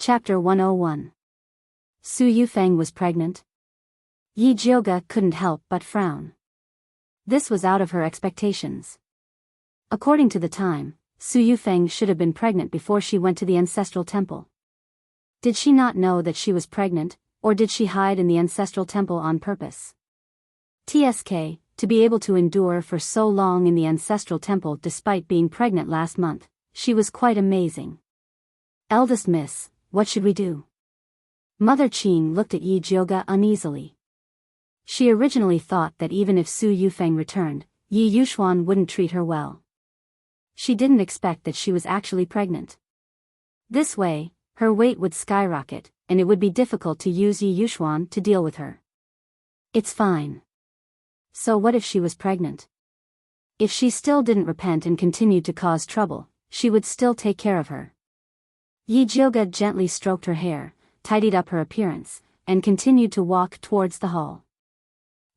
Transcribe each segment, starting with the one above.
Chapter 101. Su Yufeng was pregnant? Yi Jiuge couldn't help but frown. This was out of her expectations. According to the time, Su Yufeng should have been pregnant before she went to the ancestral temple. Did she not know that she was pregnant, or did she hide in the ancestral temple on purpose? TSK, to be able to endure for so long in the ancestral temple despite being pregnant last month, she was quite amazing. Eldest miss, what should we do? Mother Qin looked at Yi Jiuge uneasily. She originally thought that even if Su Yufeng returned, Yi Yuxuan wouldn't treat her well. She didn't expect that she was actually pregnant. This way, her weight would skyrocket, and it would be difficult to use Yi Yuxuan to deal with her. It's fine. So what if she was pregnant? If she still didn't repent and continued to cause trouble, she would still take care of her. Yi Jiuge gently stroked her hair, tidied up her appearance, and continued to walk towards the hall.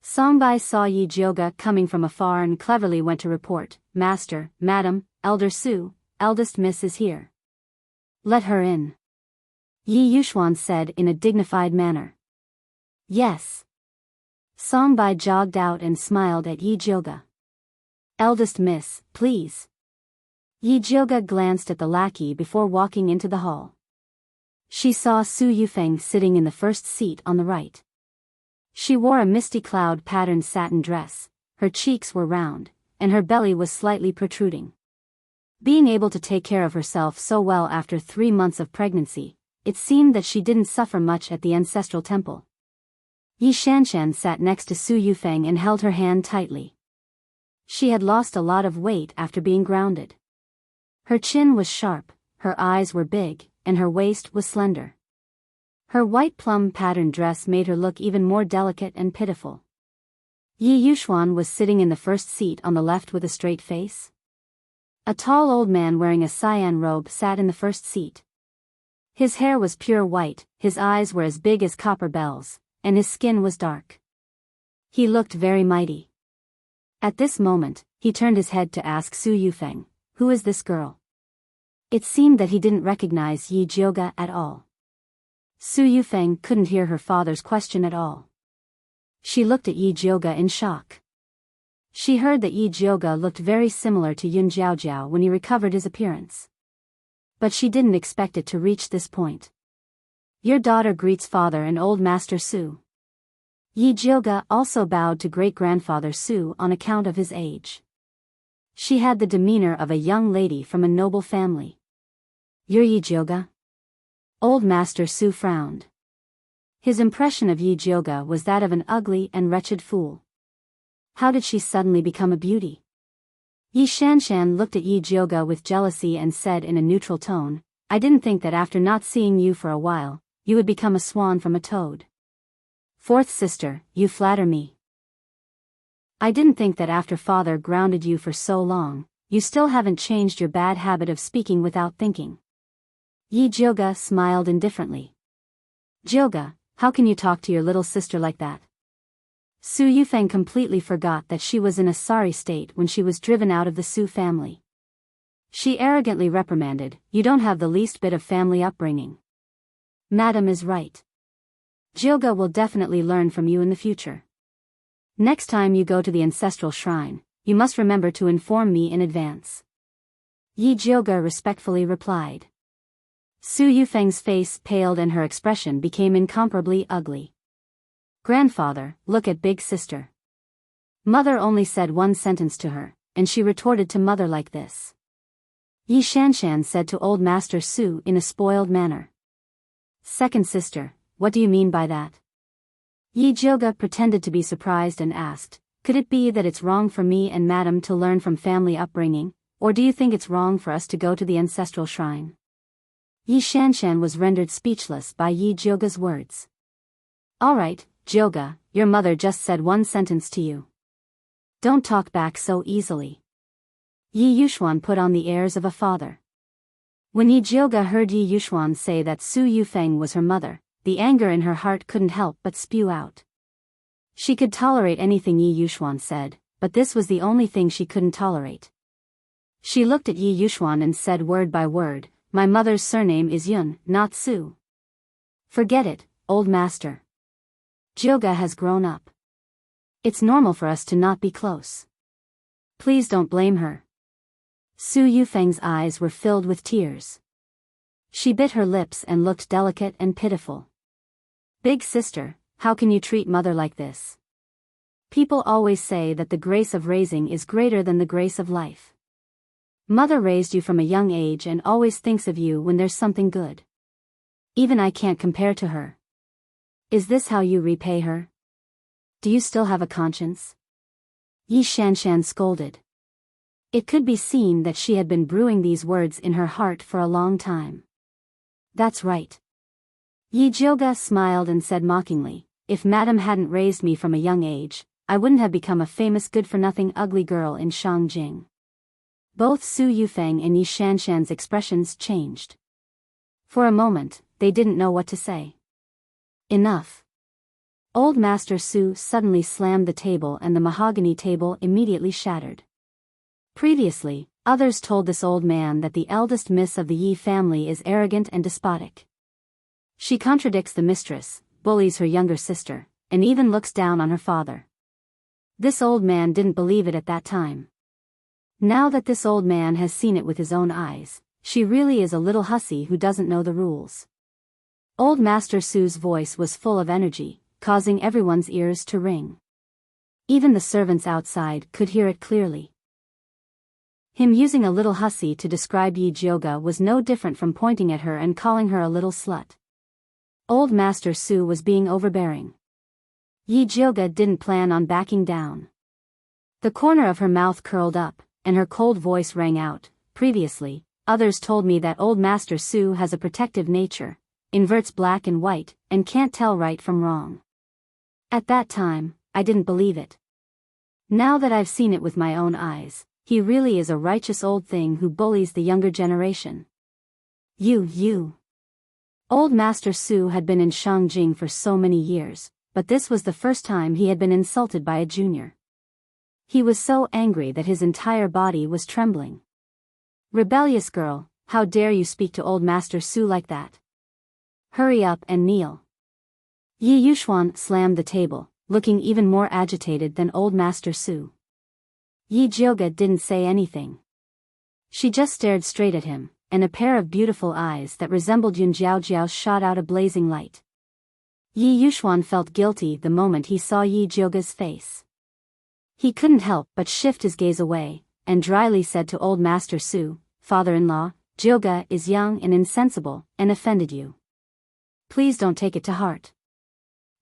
Songbai saw Yi Jiuge coming from afar and cleverly went to report, "Master, Madam, Elder Su, eldest miss is here. Let her in." Yi Yuxuan said in a dignified manner. Yes. Songbai jogged out and smiled at Yi Jiuge. "Eldest miss, please." Yi Jiuge glanced at the lackey before walking into the hall. She saw Su Yufeng sitting in the first seat on the right. She wore a misty cloud patterned satin dress, her cheeks were round, and her belly was slightly protruding. Being able to take care of herself so well after 3 months of pregnancy, it seemed that she didn't suffer much at the ancestral temple. Yi Shanshan sat next to Su Yufeng and held her hand tightly. She had lost a lot of weight after being grounded. Her chin was sharp, her eyes were big, and her waist was slender. Her white plum patterned dress made her look even more delicate and pitiful. Yi Yuxuan was sitting in the first seat on the left with a straight face. A tall old man wearing a cyan robe sat in the first seat. His hair was pure white, his eyes were as big as copper bells, and his skin was dark. He looked very mighty. At this moment, he turned his head to ask Su Yufeng, "Who is this girl?" It seemed that he didn't recognize Yi Jiuge at all. Su Yufeng couldn't hear her father's question at all. She looked at Yi Jiuge in shock. She heard that Yi Jiuge looked very similar to Yun Jiaojiao when he recovered his appearance. But she didn't expect it to reach this point. "Your daughter greets father and old master Su." Yi Jiuge also bowed to great-grandfather Su on account of his age. She had the demeanor of a young lady from a noble family. "You're Yi Jiuge?" Old master Su frowned. His impression of Yi Jiuge was that of an ugly and wretched fool. How did she suddenly become a beauty? Yi Shanshan looked at Yi Jiuge with jealousy and said in a neutral tone, "I didn't think that after not seeing you for a while, you would become a swan from a toad. Fourth sister, you flatter me. I didn't think that after father grounded you for so long, you still haven't changed your bad habit of speaking without thinking." Yi Jiuge smiled indifferently. "Jiuge, how can you talk to your little sister like that?" Su Yufeng completely forgot that she was in a sorry state when she was driven out of the Su family. She arrogantly reprimanded, "You don't have the least bit of family upbringing." "Madam is right. Jiuge will definitely learn from you in the future. Next time you go to the ancestral shrine, you must remember to inform me in advance." Yi Jiuge respectfully replied. Su Yufeng's face paled and her expression became incomparably ugly. "Grandfather, look at big sister." Mother only said one sentence to her, and she retorted to mother like this. Yi Shanshan said to old master Su in a spoiled manner. "Second sister, what do you mean by that?" Yi Jiuge pretended to be surprised and asked, "Could it be that it's wrong for me and madam to learn from family upbringing, or do you think it's wrong for us to go to the ancestral shrine?" Yi Shanshan was rendered speechless by Yi Jiuge's words. "All right, Jiuge, your mother just said one sentence to you. Don't talk back so easily." Yi Yuxuan put on the airs of a father. When Yi Jiuge heard Yi Yuxuan say that Su Yufeng was her mother, the anger in her heart couldn't help but spew out. She could tolerate anything Yi Yuxuan said, but this was the only thing she couldn't tolerate. She looked at Yi Yuxuan and said word by word, "My mother's surname is Yun, not Su." Forget it, old master. Jyoga has grown up. It's normal for us to not be close. Please don't blame her. Su Yufeng's eyes were filled with tears. She bit her lips and looked delicate and pitiful. Big sister, how can you treat mother like this? People always say that the grace of raising is greater than the grace of life. Mother raised you from a young age and always thinks of you when there's something good. Even I can't compare to her. Is this how you repay her? Do you still have a conscience? Yi Shanshan scolded. It could be seen that she had been brewing these words in her heart for a long time. That's right. Yi Jyoga smiled and said mockingly, if madam hadn't raised me from a young age, I wouldn't have become a famous good-for-nothing ugly girl in Shangjing. Both Su Yufeng and Yi Shanshan's expressions changed. For a moment, they didn't know what to say. Enough. Old Master Su suddenly slammed the table and the mahogany table immediately shattered. Previously, others told this old man that the eldest miss of the Yi family is arrogant and despotic. She contradicts the mistress, bullies her younger sister, and even looks down on her father. This old man didn't believe it at that time. Now that this old man has seen it with his own eyes, she really is a little hussy who doesn't know the rules. Old Master Su's voice was full of energy, causing everyone's ears to ring. Even the servants outside could hear it clearly. Him using a little hussy to describe Yi Jyoga was no different from pointing at her and calling her a little slut. Old Master Su was being overbearing. Yi Jyoga didn't plan on backing down. The corner of her mouth curled up, and her cold voice rang out. Previously, others told me that old Master Su has a protective nature, inverts black and white, and can't tell right from wrong. At that time, I didn't believe it. Now that I've seen it with my own eyes, he really is a righteous old thing who bullies the younger generation. You. Old Master Su had been in Shangjing for so many years, but this was the first time he had been insulted by a junior. He was so angry that his entire body was trembling. Rebellious girl, how dare you speak to old Master Su like that? Hurry up and kneel. Yi Yuxuan slammed the table, looking even more agitated than old Master Su. Yi Jyoga didn't say anything. She just stared straight at him, and a pair of beautiful eyes that resembled Yun Jiaojiao's shot out a blazing light. Yi Yuxuan felt guilty the moment he saw Yi Jyoga's face. He couldn't help but shift his gaze away, and dryly said to old Master Su, father-in-law, Jyoga is young and insensible, and offended you. Please don't take it to heart.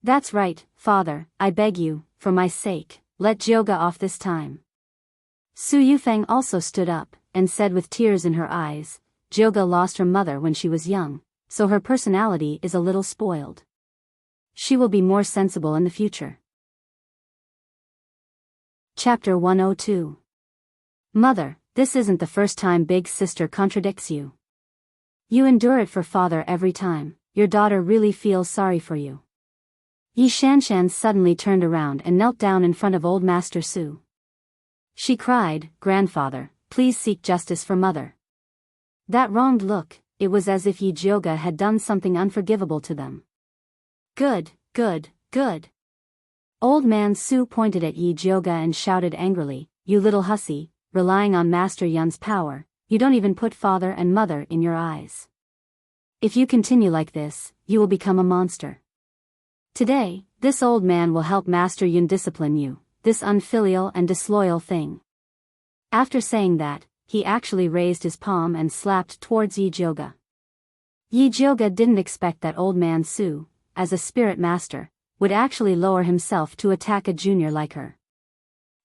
That's right, father, I beg you, for my sake, let Jyoga off this time. Su Yufeng also stood up, and said with tears in her eyes, Jyoga lost her mother when she was young, so her personality is a little spoiled. She will be more sensible in the future. Chapter 102. Mother, this isn't the first time big sister contradicts you. You endure it for father every time, your daughter really feels sorry for you. Yi Shanshan suddenly turned around and knelt down in front of old Master Su. She cried, Grandfather, please seek justice for mother. That wronged look, it was as if Yi Jyoga had done something unforgivable to them. Good. Old man Su pointed at Yi Jyoga and shouted angrily, you little hussy, relying on Master Yun's power, you don't even put father and mother in your eyes. If you continue like this, you will become a monster. Today, this old man will help Master Yun discipline you, this unfilial and disloyal thing. After saying that, he actually raised his palm and slapped towards Yi Jyoga. Yi Jyoga didn't expect that old man Su, as a spirit master, would actually lower himself to attack a junior like her.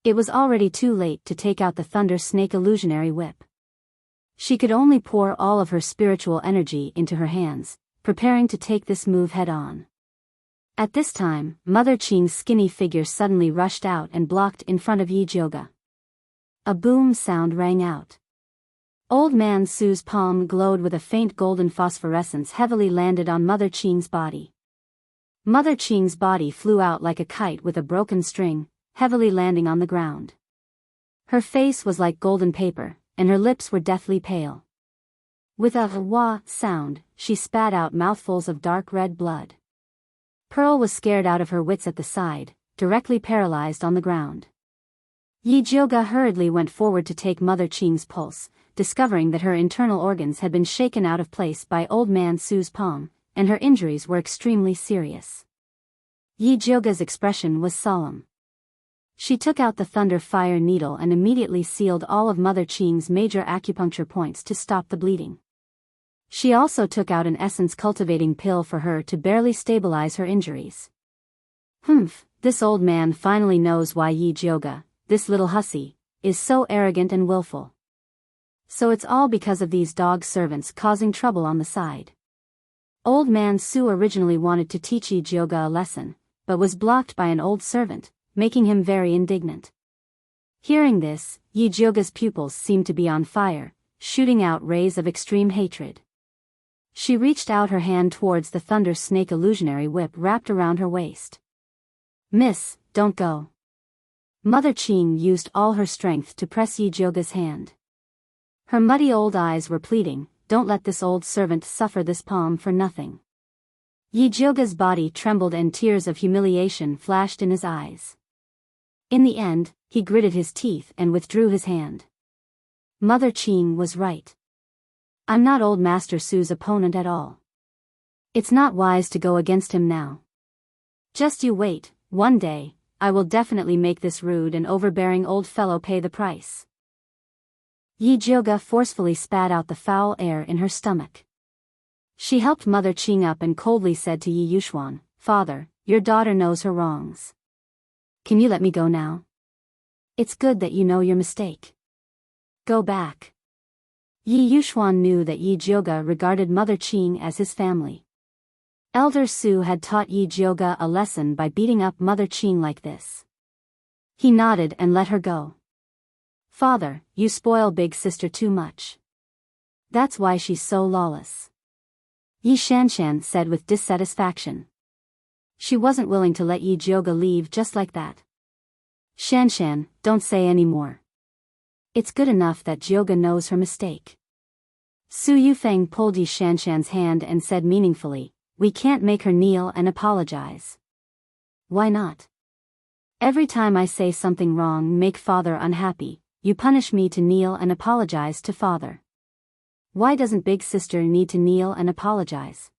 It was already too late to take out the Thunder Snake illusionary whip. She could only pour all of her spiritual energy into her hands, preparing to take this move head-on. At this time, Mother Qing's skinny figure suddenly rushed out and blocked in front of Yi Jyoga. A boom sound rang out. Old man Su's palm glowed with a faint golden phosphorescence heavily landed on Mother Qing's body. Mother Qing's body flew out like a kite with a broken string, heavily landing on the ground. Her face was like golden paper, and her lips were deathly pale. With a wah sound, she spat out mouthfuls of dark red blood. Pearl was scared out of her wits at the side, directly paralyzed on the ground. Yi Jioga hurriedly went forward to take Mother Qing's pulse, discovering that her internal organs had been shaken out of place by Old Man Su's palm, and her injuries were extremely serious. Yi Jioga's expression was solemn. She took out the thunder fire needle and immediately sealed all of Mother Qing's major acupuncture points to stop the bleeding. She also took out an essence-cultivating pill for her to barely stabilize her injuries. Humph, this old man finally knows why Yi Jioga, this little hussy, is so arrogant and willful. So it's all because of these dog servants causing trouble on the side. Old Man Su originally wanted to teach Yi Jioga a lesson, but was blocked by an old servant, making him very indignant. Hearing this, Yi Jioga's pupils seemed to be on fire, shooting out rays of extreme hatred. She reached out her hand towards the thunder snake illusionary whip wrapped around her waist. "Miss, don't go." Mother Qing used all her strength to press Yi Jioga's hand. Her muddy old eyes were pleading, "Don't let this old servant suffer this palm for nothing." Yi Jioga's body trembled and tears of humiliation flashed in his eyes. In the end, he gritted his teeth and withdrew his hand. Mother Qing was right. I'm not old Master Su's opponent at all. It's not wise to go against him now. Just you wait, one day, I will definitely make this rude and overbearing old fellow pay the price. Yi Jioga forcefully spat out the foul air in her stomach. She helped Mother Qing up and coldly said to Yi Yuxuan, "Father, your daughter knows her wrongs. Can you let me go now? It's good that you know your mistake. Go back." Yi Yuxuan knew that Yi Jioga regarded Mother Qing as his family. Elder Su had taught Yi Jioga a lesson by beating up Mother Qing like this. He nodded and let her go. "Father, you spoil big sister too much. That's why she's so lawless," Yi Shanshan said with dissatisfaction. She wasn't willing to let Yi Jioga leave just like that. "Shanshan, don't say any more. It's good enough that Jioga knows her mistake." Su Yufeng pulled Yi Shanshan's hand and said meaningfully, "We can't make her kneel and apologize." "Why not? Every time I say something wrong make father unhappy, you punish me to kneel and apologize to father. Why doesn't big sister need to kneel and apologize?"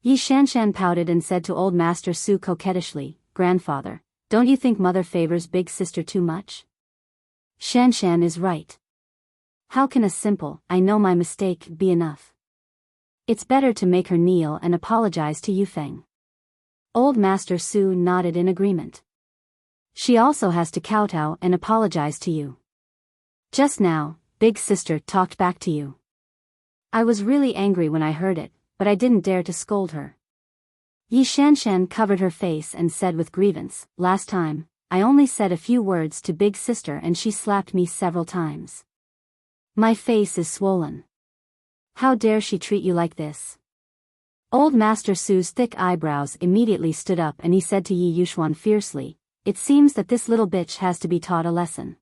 Yi Shanshan pouted and said to old Master Su coquettishly, "Grandfather, don't you think mother favors big sister too much?" Shanshan is right. How can a simple, "I know my mistake," be enough? It's better to make her kneel and apologize to Yufeng. Old Master Su nodded in agreement. She also has to kowtow and apologize to you. Just now, big sister talked back to you. I was really angry when I heard it, but I didn't dare to scold her. Yi Shanshan covered her face and said with grievance, "Last time, I only said a few words to big sister and she slapped me several times. My face is swollen. How dare she treat you like this?" Old Master Su's thick eyebrows immediately stood up and he said to Yi Yuxuan fiercely, "It seems that this little bitch has to be taught a lesson.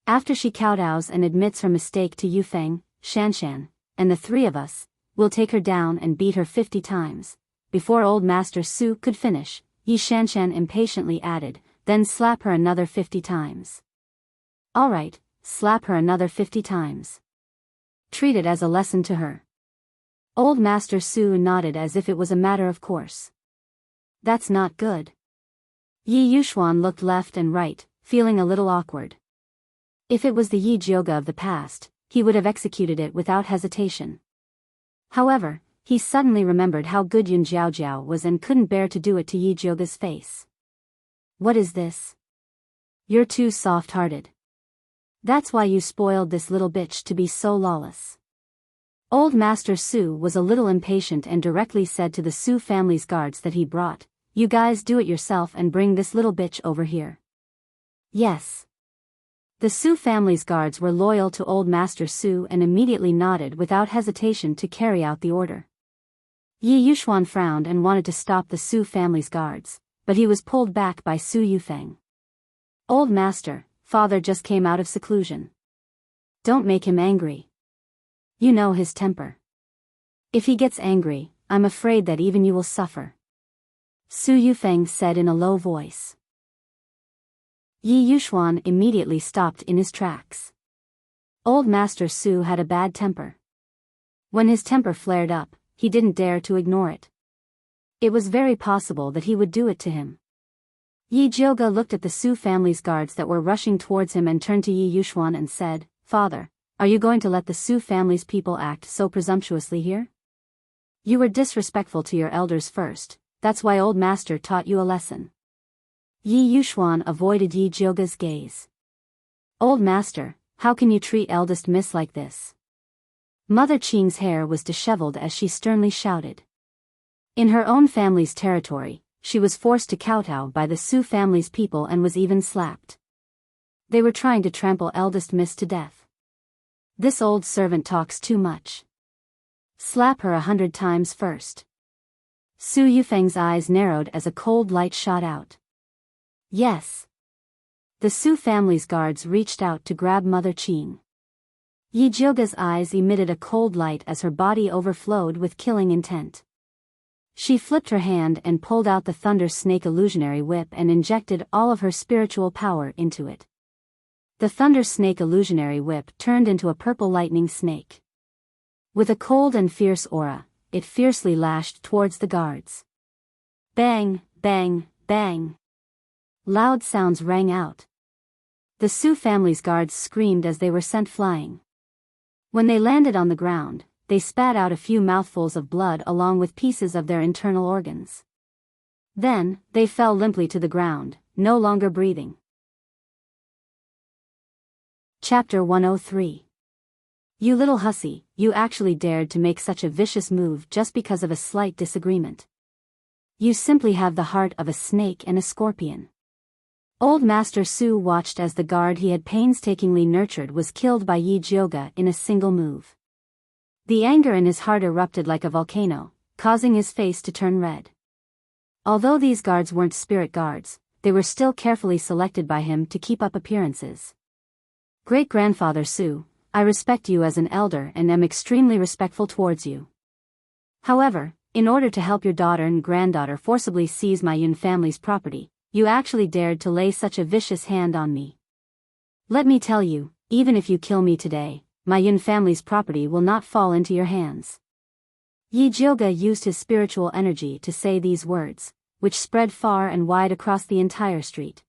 After she kowtows and admits her mistake to Yufeng, Shanshan, and the three of us, we'll take her down and beat her 50 times. Before old Master Su could finish, Yi Shanshan impatiently added, "Then slap her another 50 times. All right, slap her another 50 times. Treat it as a lesson to her." Old Master Su nodded as if it was a matter of course. "That's not good." Yi Yuxuan looked left and right, feeling a little awkward. If it was the Yi Jioga of the past, he would have executed it without hesitation. However, he suddenly remembered how good Yun Jiaojiao was and couldn't bear to do it to Yi Jioga's face. "What is this? You're too soft-hearted. That's why you spoiled this little bitch to be so lawless." Old Master Su was a little impatient and directly said to the Su family's guards that he brought, "You guys do it yourself and bring this little bitch over here." "Yes." The Su family's guards were loyal to old Master Su and immediately nodded without hesitation to carry out the order. Yi Yuxuan frowned and wanted to stop the Su family's guards, but he was pulled back by Su Yufeng. "Old Master, father just came out of seclusion. Don't make him angry." You know his temper. If he gets angry, I'm afraid that even you will suffer. Su Yufeng said in a low voice. Yi Yuxuan immediately stopped in his tracks. Old Master Su had a bad temper. When his temper flared up, he didn't dare to ignore it. It was very possible that he would do it to him. Yi Jioge looked at the Su family's guards that were rushing towards him and turned to Yi Yuxuan and said, "Father, are you going to let the Su family's people act so presumptuously here? You were disrespectful to your elders first, that's why old master taught you a lesson." Yi Yuxuan avoided Yi Jioge's gaze. "Old master, how can you treat eldest miss like this?" Mother Qing's hair was disheveled as she sternly shouted. In her own family's territory, she was forced to kowtow by the Su family's people and was even slapped. They were trying to trample eldest miss to death. This old servant talks too much. Slap her 100 times first. Su Yufeng's eyes narrowed as a cold light shot out. Yes. The Su family's guards reached out to grab Mother Qing. Yi Jioge's eyes emitted a cold light as her body overflowed with killing intent. She flipped her hand and pulled out the Thunder Snake illusionary whip and injected all of her spiritual power into it. The Thunder Snake illusionary whip turned into a purple lightning snake. With a cold and fierce aura, it fiercely lashed towards the guards. Bang, bang, bang. Loud sounds rang out. The Su family's guards screamed as they were sent flying. When they landed on the ground, they spat out a few mouthfuls of blood along with pieces of their internal organs. Then, they fell limply to the ground, no longer breathing. Chapter 103. You little hussy, you actually dared to make such a vicious move just because of a slight disagreement. You simply have the heart of a snake and a scorpion. Old Master Su watched as the guard he had painstakingly nurtured was killed by Yi Jioge in a single move. The anger in his heart erupted like a volcano, causing his face to turn red. Although these guards weren't spirit guards, they were still carefully selected by him to keep up appearances. Great-grandfather Su, I respect you as an elder and am extremely respectful towards you. However, in order to help your daughter and granddaughter forcibly seize my Yun family's property, you actually dared to lay such a vicious hand on me. Let me tell you, even if you kill me today, my Yun family's property will not fall into your hands. Yi Jioge used his spiritual energy to say these words, which spread far and wide across the entire street.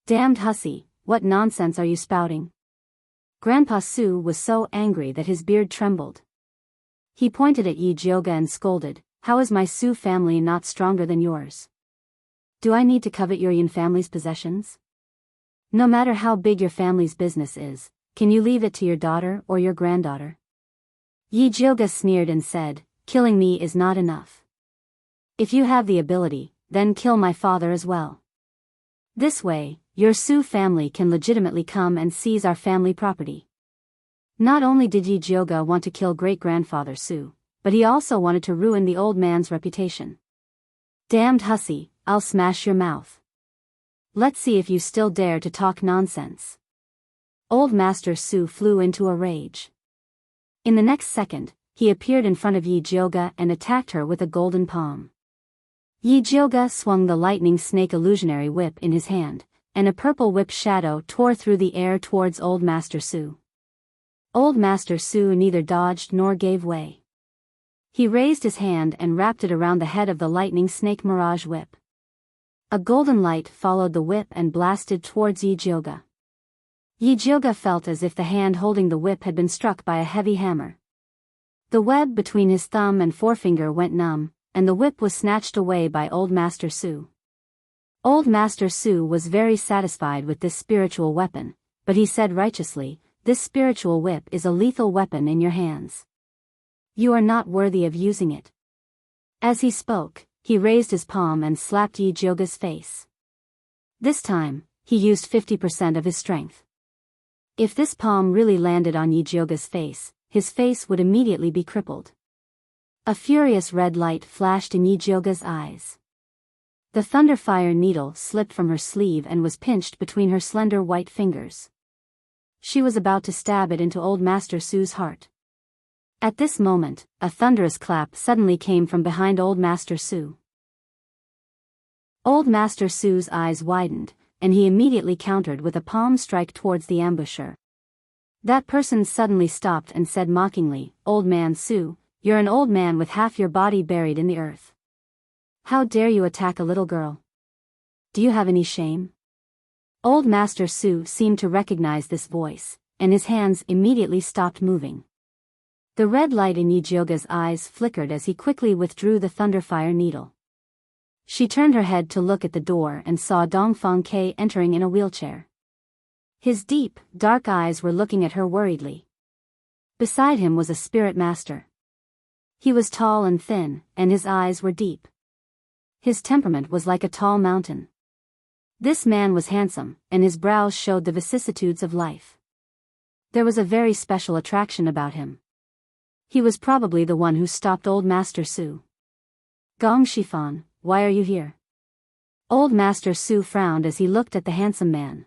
Damned hussy, what nonsense are you spouting? Grandpa Su was so angry that his beard trembled. He pointed at Yi Jioge and scolded, "How is my Su family not stronger than yours? Do I need to covet your Yun family's possessions? No matter how big your family's business is, can you leave it to your daughter or your granddaughter?" Yi Jioge sneered and said, "Killing me is not enough. If you have the ability, then kill my father as well. This way, your Su family can legitimately come and seize our family property." Not only did Yi Jioge want to kill great-grandfather Su, but he also wanted to ruin the old man's reputation. Damned hussy, I'll smash your mouth. Let's see if you still dare to talk nonsense. Old Master Su flew into a rage. In the next second, he appeared in front of Yi Jioge and attacked her with a golden palm. Yi Jioge swung the lightning snake illusionary whip in his hand, and a purple whip shadow tore through the air towards Old Master Su. Old Master Su neither dodged nor gave way. He raised his hand and wrapped it around the head of the lightning snake mirage whip. A golden light followed the whip and blasted towards Yi Jioge. Yi Jioge felt as if the hand holding the whip had been struck by a heavy hammer. The web between his thumb and forefinger went numb, and the whip was snatched away by Old Master Su. Old Master Su was very satisfied with this spiritual weapon, but he said righteously, "This spiritual whip is a lethal weapon in your hands. You are not worthy of using it." As he spoke, he raised his palm and slapped Yi Jioge's face. This time, he used 50% of his strength. If this palm really landed on Yi Jioge's face, his face would immediately be crippled. A furious red light flashed in Yi Jioge's eyes. The thunderfire needle slipped from her sleeve and was pinched between her slender white fingers. She was about to stab it into Old Master Su's heart. At this moment, a thunderous clap suddenly came from behind Old Master Su. Old Master Su's eyes widened, and he immediately countered with a palm strike towards the ambusher. That person suddenly stopped and said mockingly, "Old man Su, you're an old man with half your body buried in the earth. How dare you attack a little girl? Do you have any shame?" Old Master Su seemed to recognize this voice, and his hands immediately stopped moving. The red light in Yijioga's eyes flickered as he quickly withdrew the thunderfire needle. She turned her head to look at the door and saw Dongfang Ke entering in a wheelchair. His deep, dark eyes were looking at her worriedly. Beside him was a spirit master. He was tall and thin, and his eyes were deep. His temperament was like a tall mountain. This man was handsome, and his brows showed the vicissitudes of life. There was a very special attraction about him. He was probably the one who stopped Old Master Su. "Gong Shifan, why are you here?" Old Master Su frowned as he looked at the handsome man.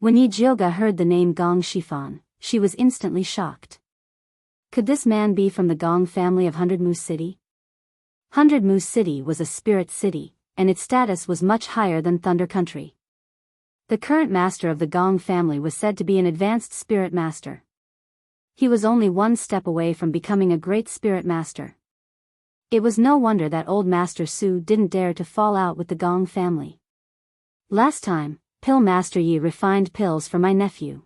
When Yijioga heard the name Gong Shifan, she was instantly shocked. Could this man be from the Gong family of Hundred Moose City? Hundred Moose City was a spirit city, and its status was much higher than Thunder Country. The current master of the Gong family was said to be an advanced spirit master. He was only one step away from becoming a great spirit master. It was no wonder that Old Master Su didn't dare to fall out with the Gong family. "Last time, Pill Master Yi refined pills for my nephew.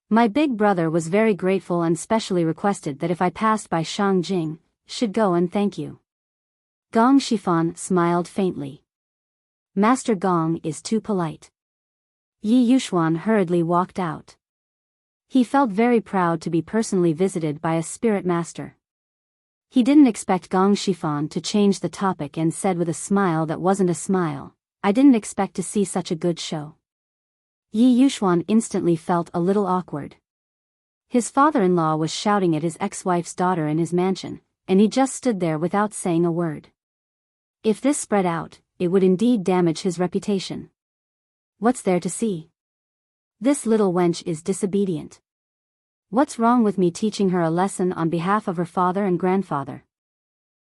My big brother was very grateful and specially requested that if I passed by Shangjing, should go and thank you." Gong Shifan smiled faintly. "Master Gong is too polite." Yi Yuxuan hurriedly walked out. He felt very proud to be personally visited by a spirit master. He didn't expect Gong Shifan to change the topic and said with a smile that wasn't a smile, "I didn't expect to see such a good show." Yi Yuxuan instantly felt a little awkward. His father-in-law was shouting at his ex-wife's daughter in his mansion, and he just stood there without saying a word. If this spread out, it would indeed damage his reputation. What's there to see? This little wench is disobedient. What's wrong with me teaching her a lesson on behalf of her father and grandfather?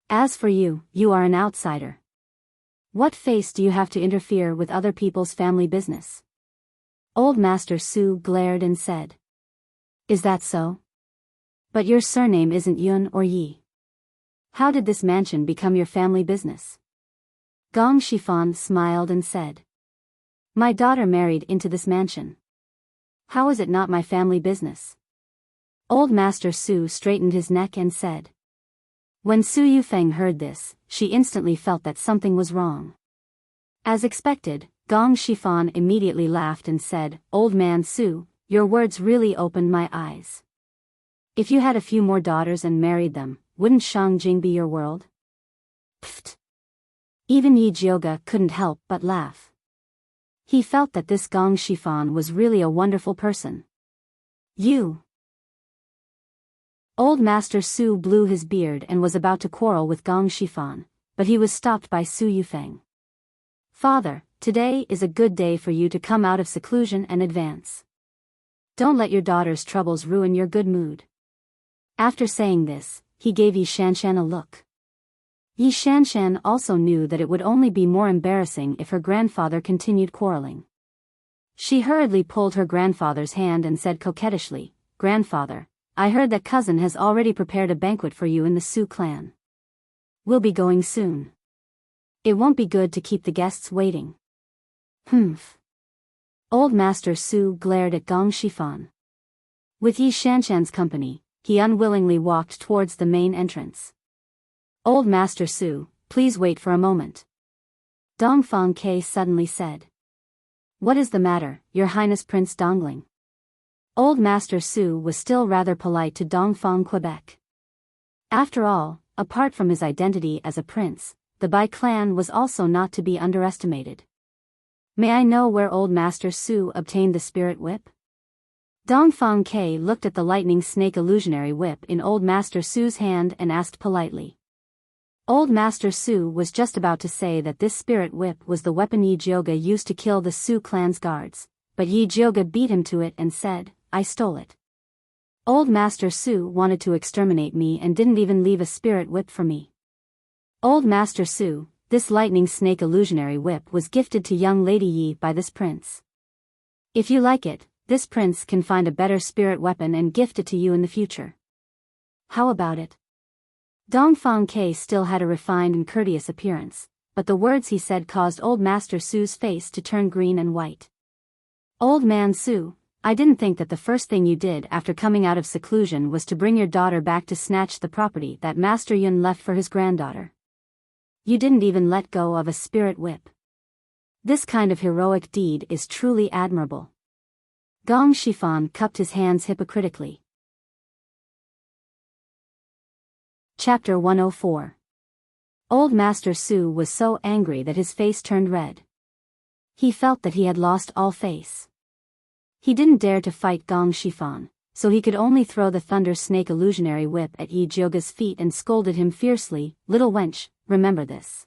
As for you, you are an outsider. What face do you have to interfere with other people's family business? Old Master Su glared and said. Is that so? But your surname isn't Yun or Yi. How did this mansion become your family business? Gong Shifan smiled and said. My daughter married into this mansion. How is it not my family business? Old Master Su straightened his neck and said. When Su Yufeng heard this, she instantly felt that something was wrong. As expected, Gong Shifan immediately laughed and said, Old man Su, your words really opened my eyes. If you had a few more daughters and married them, wouldn't Shangjing be your world? Pfft. Even Yijioga couldn't help but laugh. He felt that this Gong Shifan was really a wonderful person. You. Old Master Su blew his beard and was about to quarrel with Gong Shifan, but he was stopped by Su Yufeng. Father, today is a good day for you to come out of seclusion and advance. Don't let your daughter's troubles ruin your good mood. After saying this, he gave Yi Shanshan a look. Yi Shanshan also knew that it would only be more embarrassing if her grandfather continued quarreling. She hurriedly pulled her grandfather's hand and said coquettishly, Grandfather, I heard that cousin has already prepared a banquet for you in the Su clan. We'll be going soon. It won't be good to keep the guests waiting. Humph. Old Master Su glared at Gong Shifan. With Yi Shanshan's company, he unwillingly walked towards the main entrance. Old Master Su, please wait for a moment. Dongfang Ke suddenly said. What is the matter, Your Highness Prince Dongling? Old Master Su was still rather polite to Dongfang Quebec. After all, apart from his identity as a prince, the Bai clan was also not to be underestimated. May I know where Old Master Su obtained the spirit whip? Dongfang Ke looked at the lightning snake illusionary whip in Old Master Su's hand and asked politely. Old Master Su was just about to say that this spirit whip was the weapon Yijioga used to kill the Su clan's guards, but Yijioga beat him to it and said, I stole it. Old Master Su wanted to exterminate me and didn't even leave a spirit whip for me. Old Master Su, this lightning snake illusionary whip was gifted to young Lady Yi by this prince. If you like it, this prince can find a better spirit weapon and gift it to you in the future. How about it? Dongfang Ke still had a refined and courteous appearance, but the words he said caused Old Master Su's face to turn green and white. Old Man Su, I didn't think that the first thing you did after coming out of seclusion was to bring your daughter back to snatch the property that Master Yun left for his granddaughter. You didn't even let go of a spirit whip. This kind of heroic deed is truly admirable. Gong Shifan cupped his hands hypocritically. Chapter 104. Old Master Su was so angry that his face turned red. He felt that he had lost all face. He didn't dare to fight Gong Shifan, so he could only throw the Thunder Snake illusionary whip at Yi Jioga's feet and scolded him fiercely, "Little wench, remember this."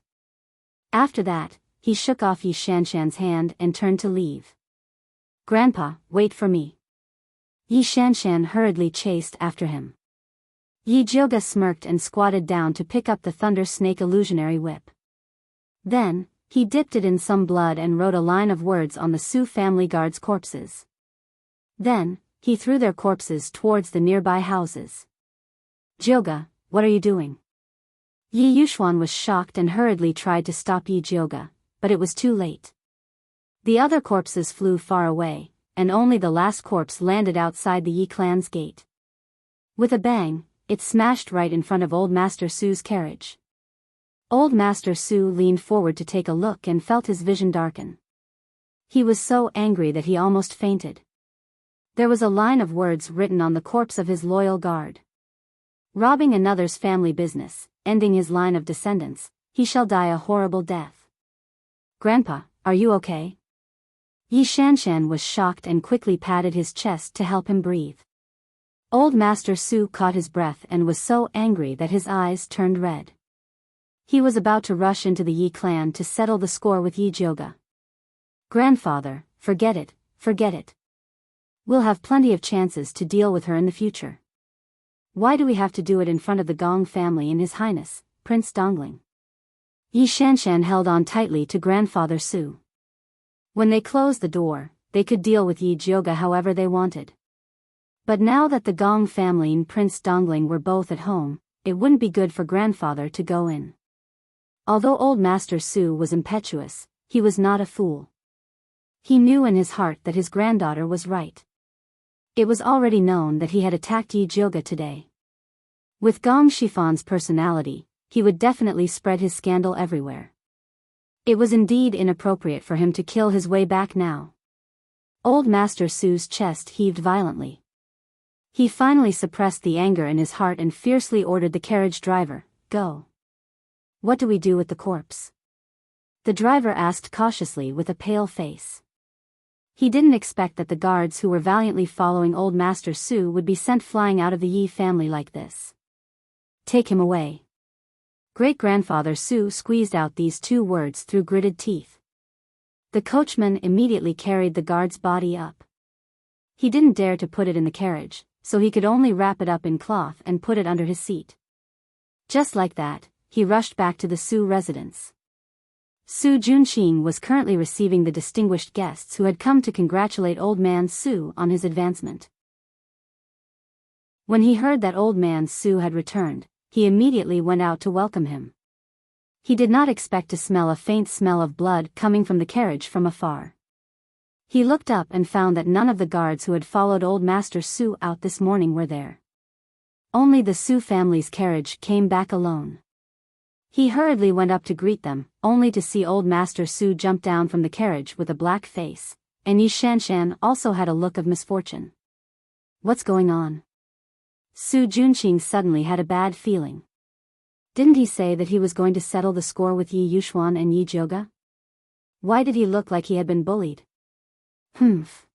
After that, he shook off Yi Shanshan's hand and turned to leave. "Grandpa, wait for me." Yi Shanshan hurriedly chased after him. Yi Jioga smirked and squatted down to pick up the Thunder Snake illusionary whip. Then, he dipped it in some blood and wrote a line of words on the Su family guards' corpses. Then, he threw their corpses towards the nearby houses. "Jioga, what are you doing?" Yi Yuxuan was shocked and hurriedly tried to stop Yi Jioga, but it was too late. The other corpses flew far away, and only the last corpse landed outside the Yi clan's gate. With a bang, it smashed right in front of Old Master Su's carriage. Old Master Su leaned forward to take a look and felt his vision darken. He was so angry that he almost fainted. There was a line of words written on the corpse of his loyal guard. "Robbing another's family business, ending his line of descendants, he shall die a horrible death." "Grandpa, are you okay?" Yi Shanshan was shocked and quickly patted his chest to help him breathe. Old Master Su caught his breath and was so angry that his eyes turned red. He was about to rush into the Yi clan to settle the score with Yi Jioga. "Grandfather, forget it, forget it. We'll have plenty of chances to deal with her in the future. Why do we have to do it in front of the Gong family and His Highness, Prince Dongling?" Yi Shanshan held on tightly to Grandfather Su. When they closed the door, they could deal with Yi Jioga however they wanted. But now that the Gong family and Prince Dongling were both at home, it wouldn't be good for Grandfather to go in. Although Old Master Su was impetuous, he was not a fool. He knew in his heart that his granddaughter was right. It was already known that he had attacked Yi Jioga today. With Gong Shifan's personality, he would definitely spread his scandal everywhere. It was indeed inappropriate for him to kill his way back now. Old Master Su's chest heaved violently. He finally suppressed the anger in his heart and fiercely ordered the carriage driver, "Go." "What do we do with the corpse?" the driver asked cautiously with a pale face. He didn't expect that the guards who were valiantly following Old Master Su would be sent flying out of the Yi family like this. "Take him away." Great-grandfather Su squeezed out these two words through gritted teeth. The coachman immediately carried the guard's body up. He didn't dare to put it in the carriage, so he could only wrap it up in cloth and put it under his seat. Just like that, he rushed back to the Su residence. Su Junqing was currently receiving the distinguished guests who had come to congratulate Old Man Su on his advancement. When he heard that Old Man Su had returned, he immediately went out to welcome him. He did not expect to smell a faint smell of blood coming from the carriage from afar. He looked up and found that none of the guards who had followed Old Master Su out this morning were there. Only the Su family's carriage came back alone. He hurriedly went up to greet them, only to see Old Master Su jump down from the carriage with a black face, and Yi Shanshan also had a look of misfortune. "What's going on?" Su Junqing suddenly had a bad feeling. Didn't he say that he was going to settle the score with Yi Yuxuan and Yi Jioga? Why did he look like he had been bullied? Humph.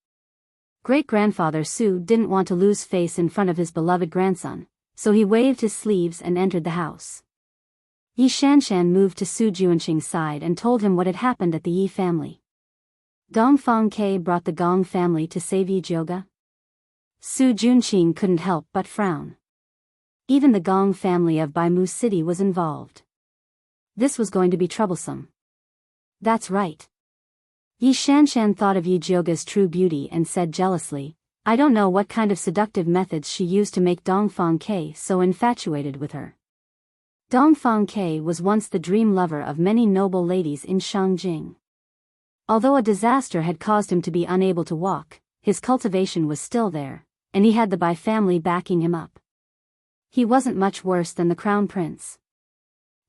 Great-grandfather Su didn't want to lose face in front of his beloved grandson, so he waved his sleeves and entered the house. Yi Shanshan moved to Su Junqing's side and told him what had happened at the Yi family. Dongfang Ke brought the Gong family to save Yi Jioga? Su Junqing couldn't help but frown. Even the Gong family of Baimu City was involved. This was going to be troublesome. That's right. Yi Shanshan thought of Yi Jioga's true beauty and said jealously, I don't know what kind of seductive methods she used to make Dongfang Ke so infatuated with her. Dongfang Ke was once the dream lover of many noble ladies in Shangjing. Although a disaster had caused him to be unable to walk, his cultivation was still there, and he had the Bai family backing him up. He wasn't much worse than the crown prince.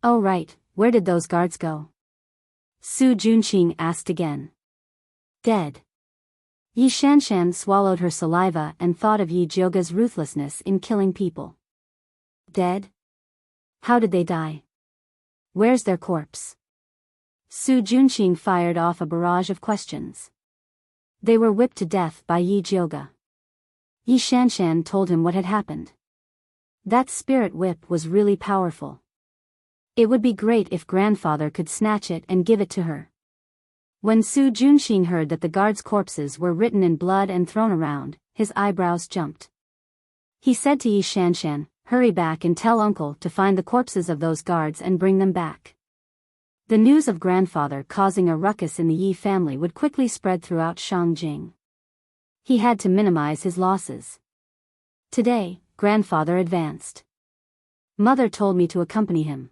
Oh right, where did those guards go? Su Junqing asked again. Dead. Yi Shanshan swallowed her saliva and thought of Yi Jioga's ruthlessness in killing people. Dead? How did they die? Where's their corpse? Su Junqing fired off a barrage of questions. They were whipped to death by Yi Jioga. Yi Shanshan told him what had happened. That spirit whip was really powerful. It would be great if grandfather could snatch it and give it to her. When Su Junqing heard that the guards' corpses were written in blood and thrown around, his eyebrows jumped. He said to Yi Shanshan, hurry back and tell uncle to find the corpses of those guards and bring them back. The news of grandfather causing a ruckus in the Yi family would quickly spread throughout Shangjing. He had to minimize his losses. Today, grandfather advanced. Mother told me to accompany him.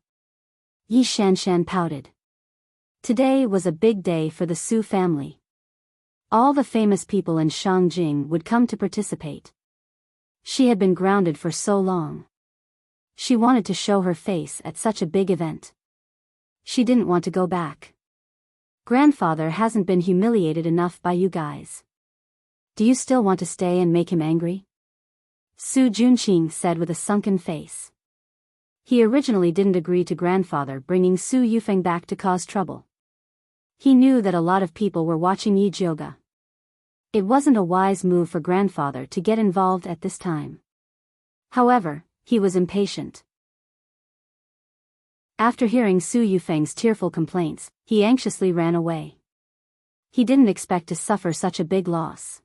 Yi Shanshan pouted. Today was a big day for the Su family. All the famous people in Shangjing would come to participate. She had been grounded for so long. She wanted to show her face at such a big event. She didn't want to go back. Grandfather hasn't been humiliated enough by you guys. Do you still want to stay and make him angry? Su Junqing said with a sunken face. He originally didn't agree to grandfather bringing Su Yufeng back to cause trouble. He knew that a lot of people were watching Yi Jioga. It wasn't a wise move for grandfather to get involved at this time. However, he was impatient. After hearing Su Yufeng's tearful complaints, he anxiously ran away. He didn't expect to suffer such a big loss.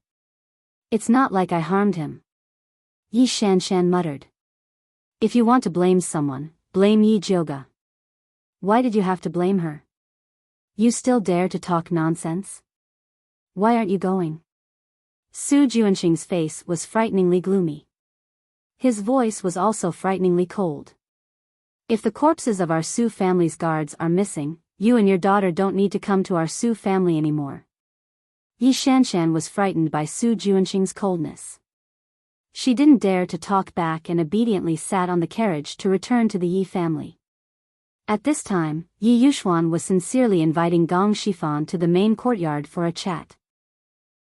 It's not like I harmed him. Yi Shanshan muttered. If you want to blame someone, blame Yi Jioga. Why did you have to blame her? You still dare to talk nonsense? Why aren't you going? Su Junqing's face was frighteningly gloomy. His voice was also frighteningly cold. If the corpses of our Su family's guards are missing, you and your daughter don't need to come to our Su family anymore. Yi Shanshan was frightened by Su Junqing's coldness. She didn't dare to talk back and obediently sat on the carriage to return to the Yi family. At this time, Yi Yuxuan was sincerely inviting Gong Shifan to the main courtyard for a chat.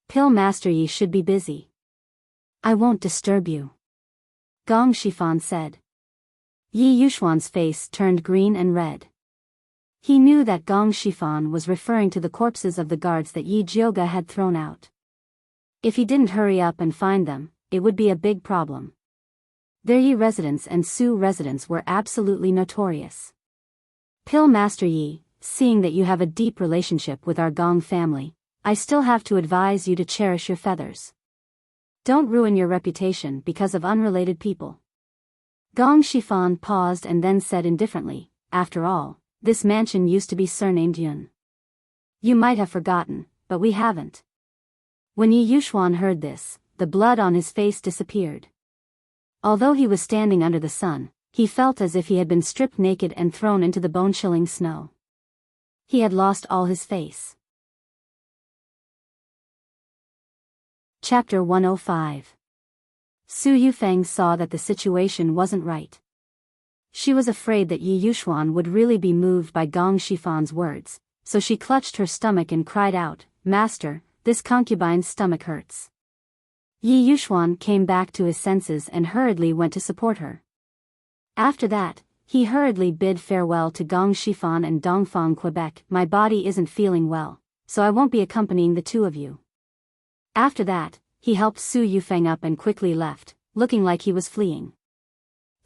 Pill Master Yi should be busy. I won't disturb you. Gong Shifan said. Yi Yuxuan's face turned green and red. He knew that Gong Shifan was referring to the corpses of the guards that Yi Jioga had thrown out. If he didn't hurry up and find them, it would be a big problem. Their Yi residents and Su residents were absolutely notorious. Pill Master Yi, seeing that you have a deep relationship with our Gong family, I still have to advise you to cherish your feathers. Don't ruin your reputation because of unrelated people. Gong Shifan paused and then said indifferently, after all, this mansion used to be surnamed Yun. You might have forgotten, but we haven't. When Yi Yuxuan heard this, the blood on his face disappeared. Although he was standing under the sun, he felt as if he had been stripped naked and thrown into the bone-chilling snow. He had lost all his face. Chapter 105. Su Yufeng saw that the situation wasn't right. She was afraid that Yi Yuxuan would really be moved by Gong Shifan's words, so she clutched her stomach and cried out, Master, this concubine's stomach hurts. Yi Yuxuan came back to his senses and hurriedly went to support her. After that, he hurriedly bid farewell to Gong Shifan and Dongfang Quebec. My body isn't feeling well, so I won't be accompanying the two of you. After that, he helped Su Yufeng up and quickly left, looking like he was fleeing.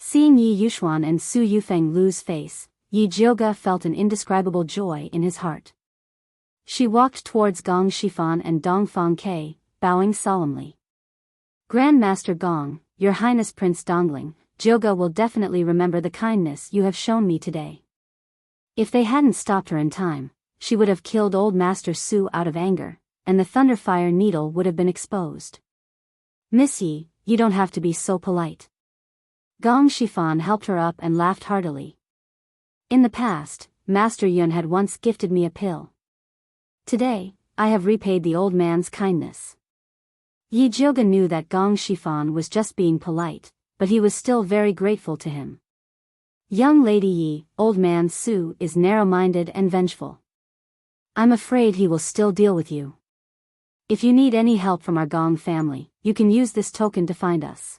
Seeing Yi Yuxuan and Su Yufeng lose face, Yi Jioga felt an indescribable joy in his heart. She walked towards Gong Shifan and Dongfang Ke, bowing solemnly. Grand Master Gong, Your Highness Prince Dongling, Jyoga will definitely remember the kindness you have shown me today. If they hadn't stopped her in time, she would have killed old Master Su out of anger, and the Thunderfire Needle would have been exposed. Miss Yi, you don't have to be so polite. Gong Shifan helped her up and laughed heartily. In the past, Master Yun had once gifted me a pill. Today, I have repaid the old man's kindness. Yi Jioga knew that Gong Shifan was just being polite, but he was still very grateful to him. Young Lady Yi, old man Su is narrow-minded and vengeful. I'm afraid he will still deal with you. If you need any help from our Gong family, you can use this token to find us.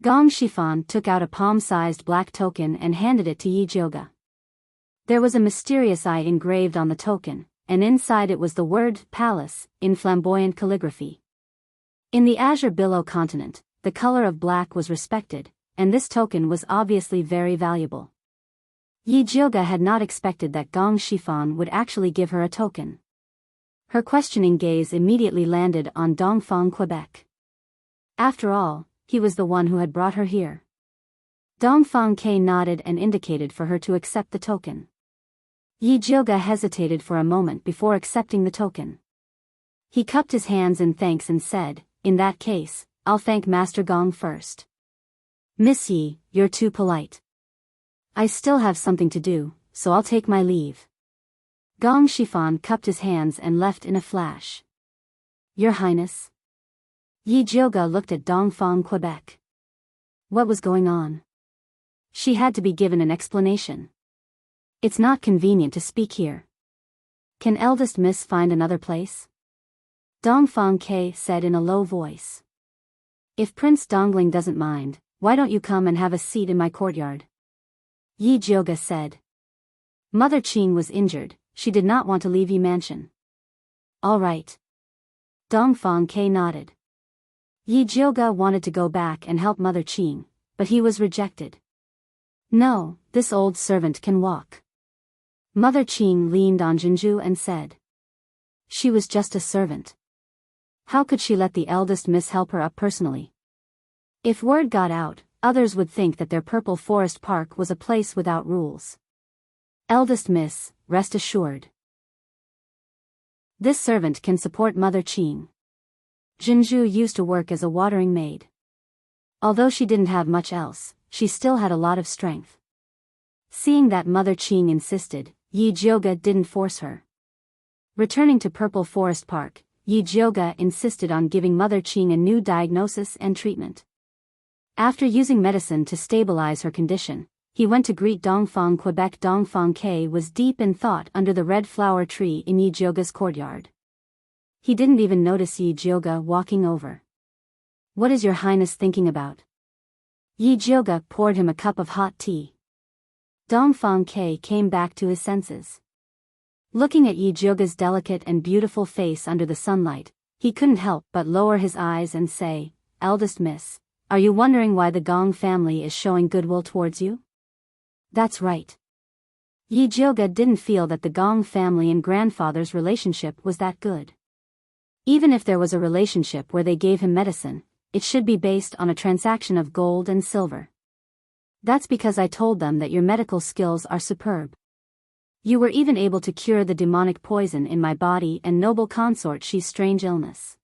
Gong Shifan took out a palm-sized black token and handed it to Yi Jioga. There was a mysterious eye engraved on the token, and inside it was the word palace in flamboyant calligraphy. In the Azure Billow continent, the color of black was respected, and this token was obviously very valuable. Yi Jioga had not expected that Gong Shifan would actually give her a token. Her questioning gaze immediately landed on Dongfang, Quebec. After all, he was the one who had brought her here. Dongfang K nodded and indicated for her to accept the token. Yi Jioga hesitated for a moment before accepting the token. He cupped his hands in thanks and said, "In that case, I'll thank Master Gong first. Miss Yi, you're too polite. I still have something to do, so I'll take my leave." Gong Shifan cupped his hands and left in a flash. Your Highness? Yi Jioga looked at Dongfang, Quebec. What was going on? She had to be given an explanation. It's not convenient to speak here. Can eldest miss find another place? Dongfang K said in a low voice. If Prince Dongling doesn't mind, why don't you come and have a seat in my courtyard? Yi Jioga said. Mother Qing was injured, she did not want to leave Yi Mansion. All right. Dongfang K nodded. Yi Jioga wanted to go back and help Mother Qing, but he was rejected. No, this old servant can walk. Mother Qing leaned on Jinju and said. She was just a servant. How could she let the eldest miss help her up personally? If word got out, others would think that their Purple Forest Park was a place without rules. Eldest miss, rest assured. This servant can support Mother Qing. Jinju used to work as a watering maid. Although she didn't have much else, she still had a lot of strength. Seeing that Mother Qing insisted, Yi Jioga didn't force her. Returning to Purple Forest Park, Yi Jioga insisted on giving Mother Qing a new diagnosis and treatment. After using medicine to stabilize her condition, he went to greet Dongfang, Quebec. Dongfang K was deep in thought under the red flower tree in Yi Jioga's courtyard. He didn't even notice Yi Jioga walking over. What is your highness thinking about? Yi Jioga poured him a cup of hot tea. Dongfang K came back to his senses. Looking at Yi Jioga's delicate and beautiful face under the sunlight, he couldn't help but lower his eyes and say, Eldest miss, are you wondering why the Gong family is showing goodwill towards you? That's right. Yi Jioga didn't feel that the Gong family and grandfather's relationship was that good. Even if there was a relationship where they gave him medicine, it should be based on a transaction of gold and silver. That's because I told them that your medical skills are superb. You were even able to cure the demonic poison in my body and noble consort Xi's strange illness.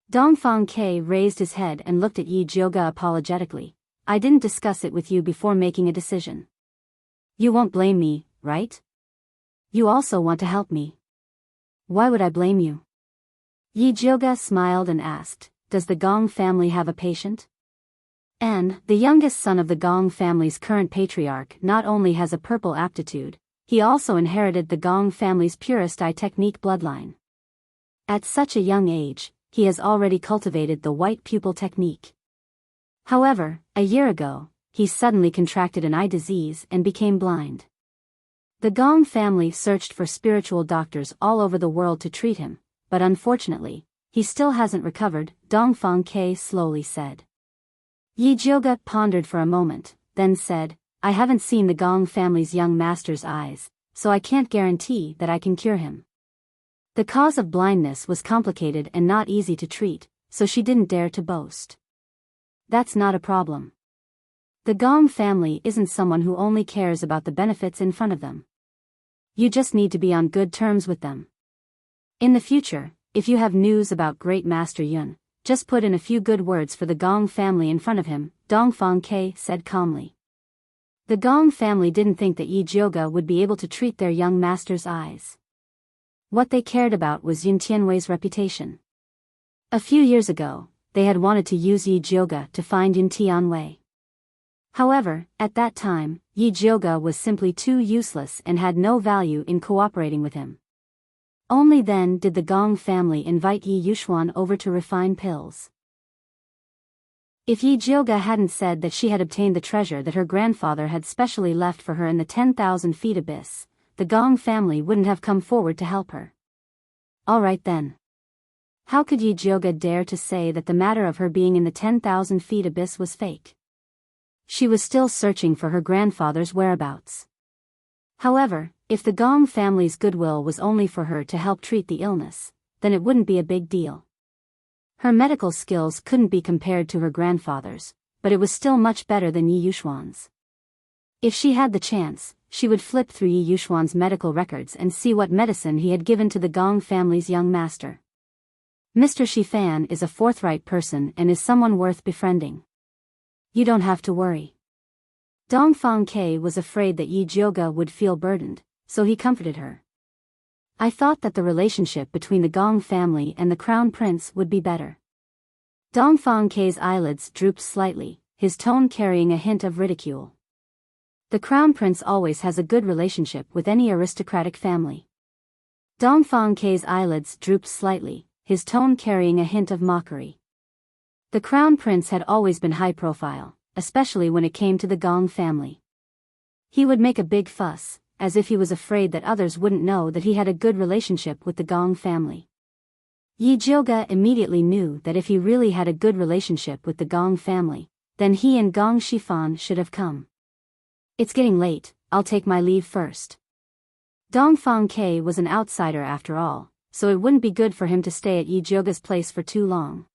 Dongfang K raised his head and looked at Yi Jioga apologetically. I didn't discuss it with you before making a decision. You won't blame me, right? You also want to help me. Why would I blame you? Yi Jioga smiled and asked, does the Gong family have a patient? And, the youngest son of the Gong family's current patriarch, not only has a purple aptitude, he also inherited the Gong family's purest eye technique bloodline. At such a young age, he has already cultivated the white pupil technique. However, a year ago, he suddenly contracted an eye disease and became blind. The Gong family searched for spiritual doctors all over the world to treat him, but unfortunately, he still hasn't recovered, Dongfang K slowly said. Yi Jioga pondered for a moment, then said, I haven't seen the Gong family's young master's eyes, so I can't guarantee that I can cure him. The cause of blindness was complicated and not easy to treat, so she didn't dare to boast. That's not a problem. The Gong family isn't someone who only cares about the benefits in front of them. You just need to be on good terms with them. In the future, if you have news about Great Master Yun, just put in a few good words for the Gong family in front of him, Dongfang Ke said calmly. The Gong family didn't think that Yi Jioge would be able to treat their young master's eyes. What they cared about was Yun Tianwei's reputation. A few years ago, they had wanted to use Yi Jioge to find Yun Tianwei. However, at that time, Yi Jioge was simply too useless and had no value in cooperating with him. Only then did the Gong family invite Yi Yuxuan over to refine pills. If Yi Jioge hadn't said that she had obtained the treasure that her grandfather had specially left for her in the 10,000 feet abyss, the Gong family wouldn't have come forward to help her. Alright then. How could Yi Jioge dare to say that the matter of her being in the 10,000 feet abyss was fake? She was still searching for her grandfather's whereabouts. However, if the Gong family's goodwill was only for her to help treat the illness, then it wouldn't be a big deal. Her medical skills couldn't be compared to her grandfather's, but it was still much better than Yi Yuxuan's. If she had the chance, she would flip through Yi Yuxuan's medical records and see what medicine he had given to the Gong family's young master. Mr. Shifan is a forthright person and is someone worth befriending. You don't have to worry. Dongfang Ke was afraid that Yi Jioge would feel burdened, so he comforted her. I thought that the relationship between the Gong family and the Crown Prince would be better. Dongfang Ke's eyelids drooped slightly, his tone carrying a hint of ridicule. The Crown Prince always has a good relationship with any aristocratic family. Dongfang Ke's eyelids drooped slightly, his tone carrying a hint of mockery. The Crown Prince had always been high profile, especially when it came to the Gong family. He would make a big fuss, as if he was afraid that others wouldn't know that he had a good relationship with the Gong family. Yi Jioge immediately knew that if he really had a good relationship with the Gong family, then he and Gong Shifan should have come. It's getting late, I'll take my leave first. Dongfang Ke was an outsider after all, so it wouldn't be good for him to stay at Yi Jioge's place for too long.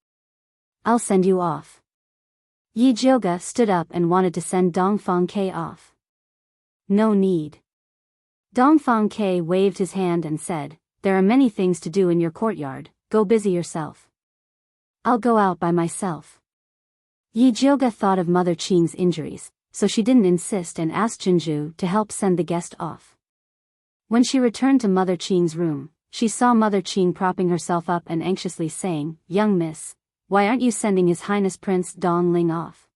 I'll send you off. Yi Jioge stood up and wanted to send Dongfang Ke off. No need. Dongfang Ke waved his hand and said, there are many things to do in your courtyard, go busy yourself. I'll go out by myself. Yi Jioge thought of Mother Qing's injuries, so she didn't insist and asked Jinzhu to help send the guest off. When she returned to Mother Qing's room, she saw Mother Qing propping herself up and anxiously saying, young miss, why aren't you sending His Highness Prince Dongling off?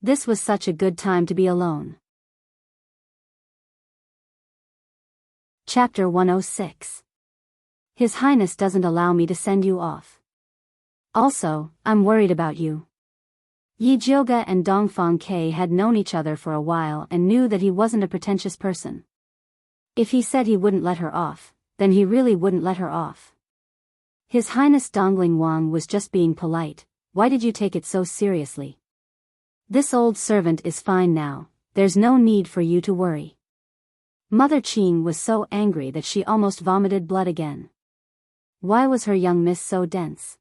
This was such a good time to be alone. Chapter 106. His Highness doesn't allow me to send you off. Also, I'm worried about you. Yi Jioge and Dongfang Ke had known each other for a while and knew that he wasn't a pretentious person. If he said he wouldn't let her off, then he really wouldn't let her off. His Highness Dongling Wang was just being polite, why did you take it so seriously? This old servant is fine now, there's no need for you to worry. Mother Qing was so angry that she almost vomited blood again. Why was her young miss so dense?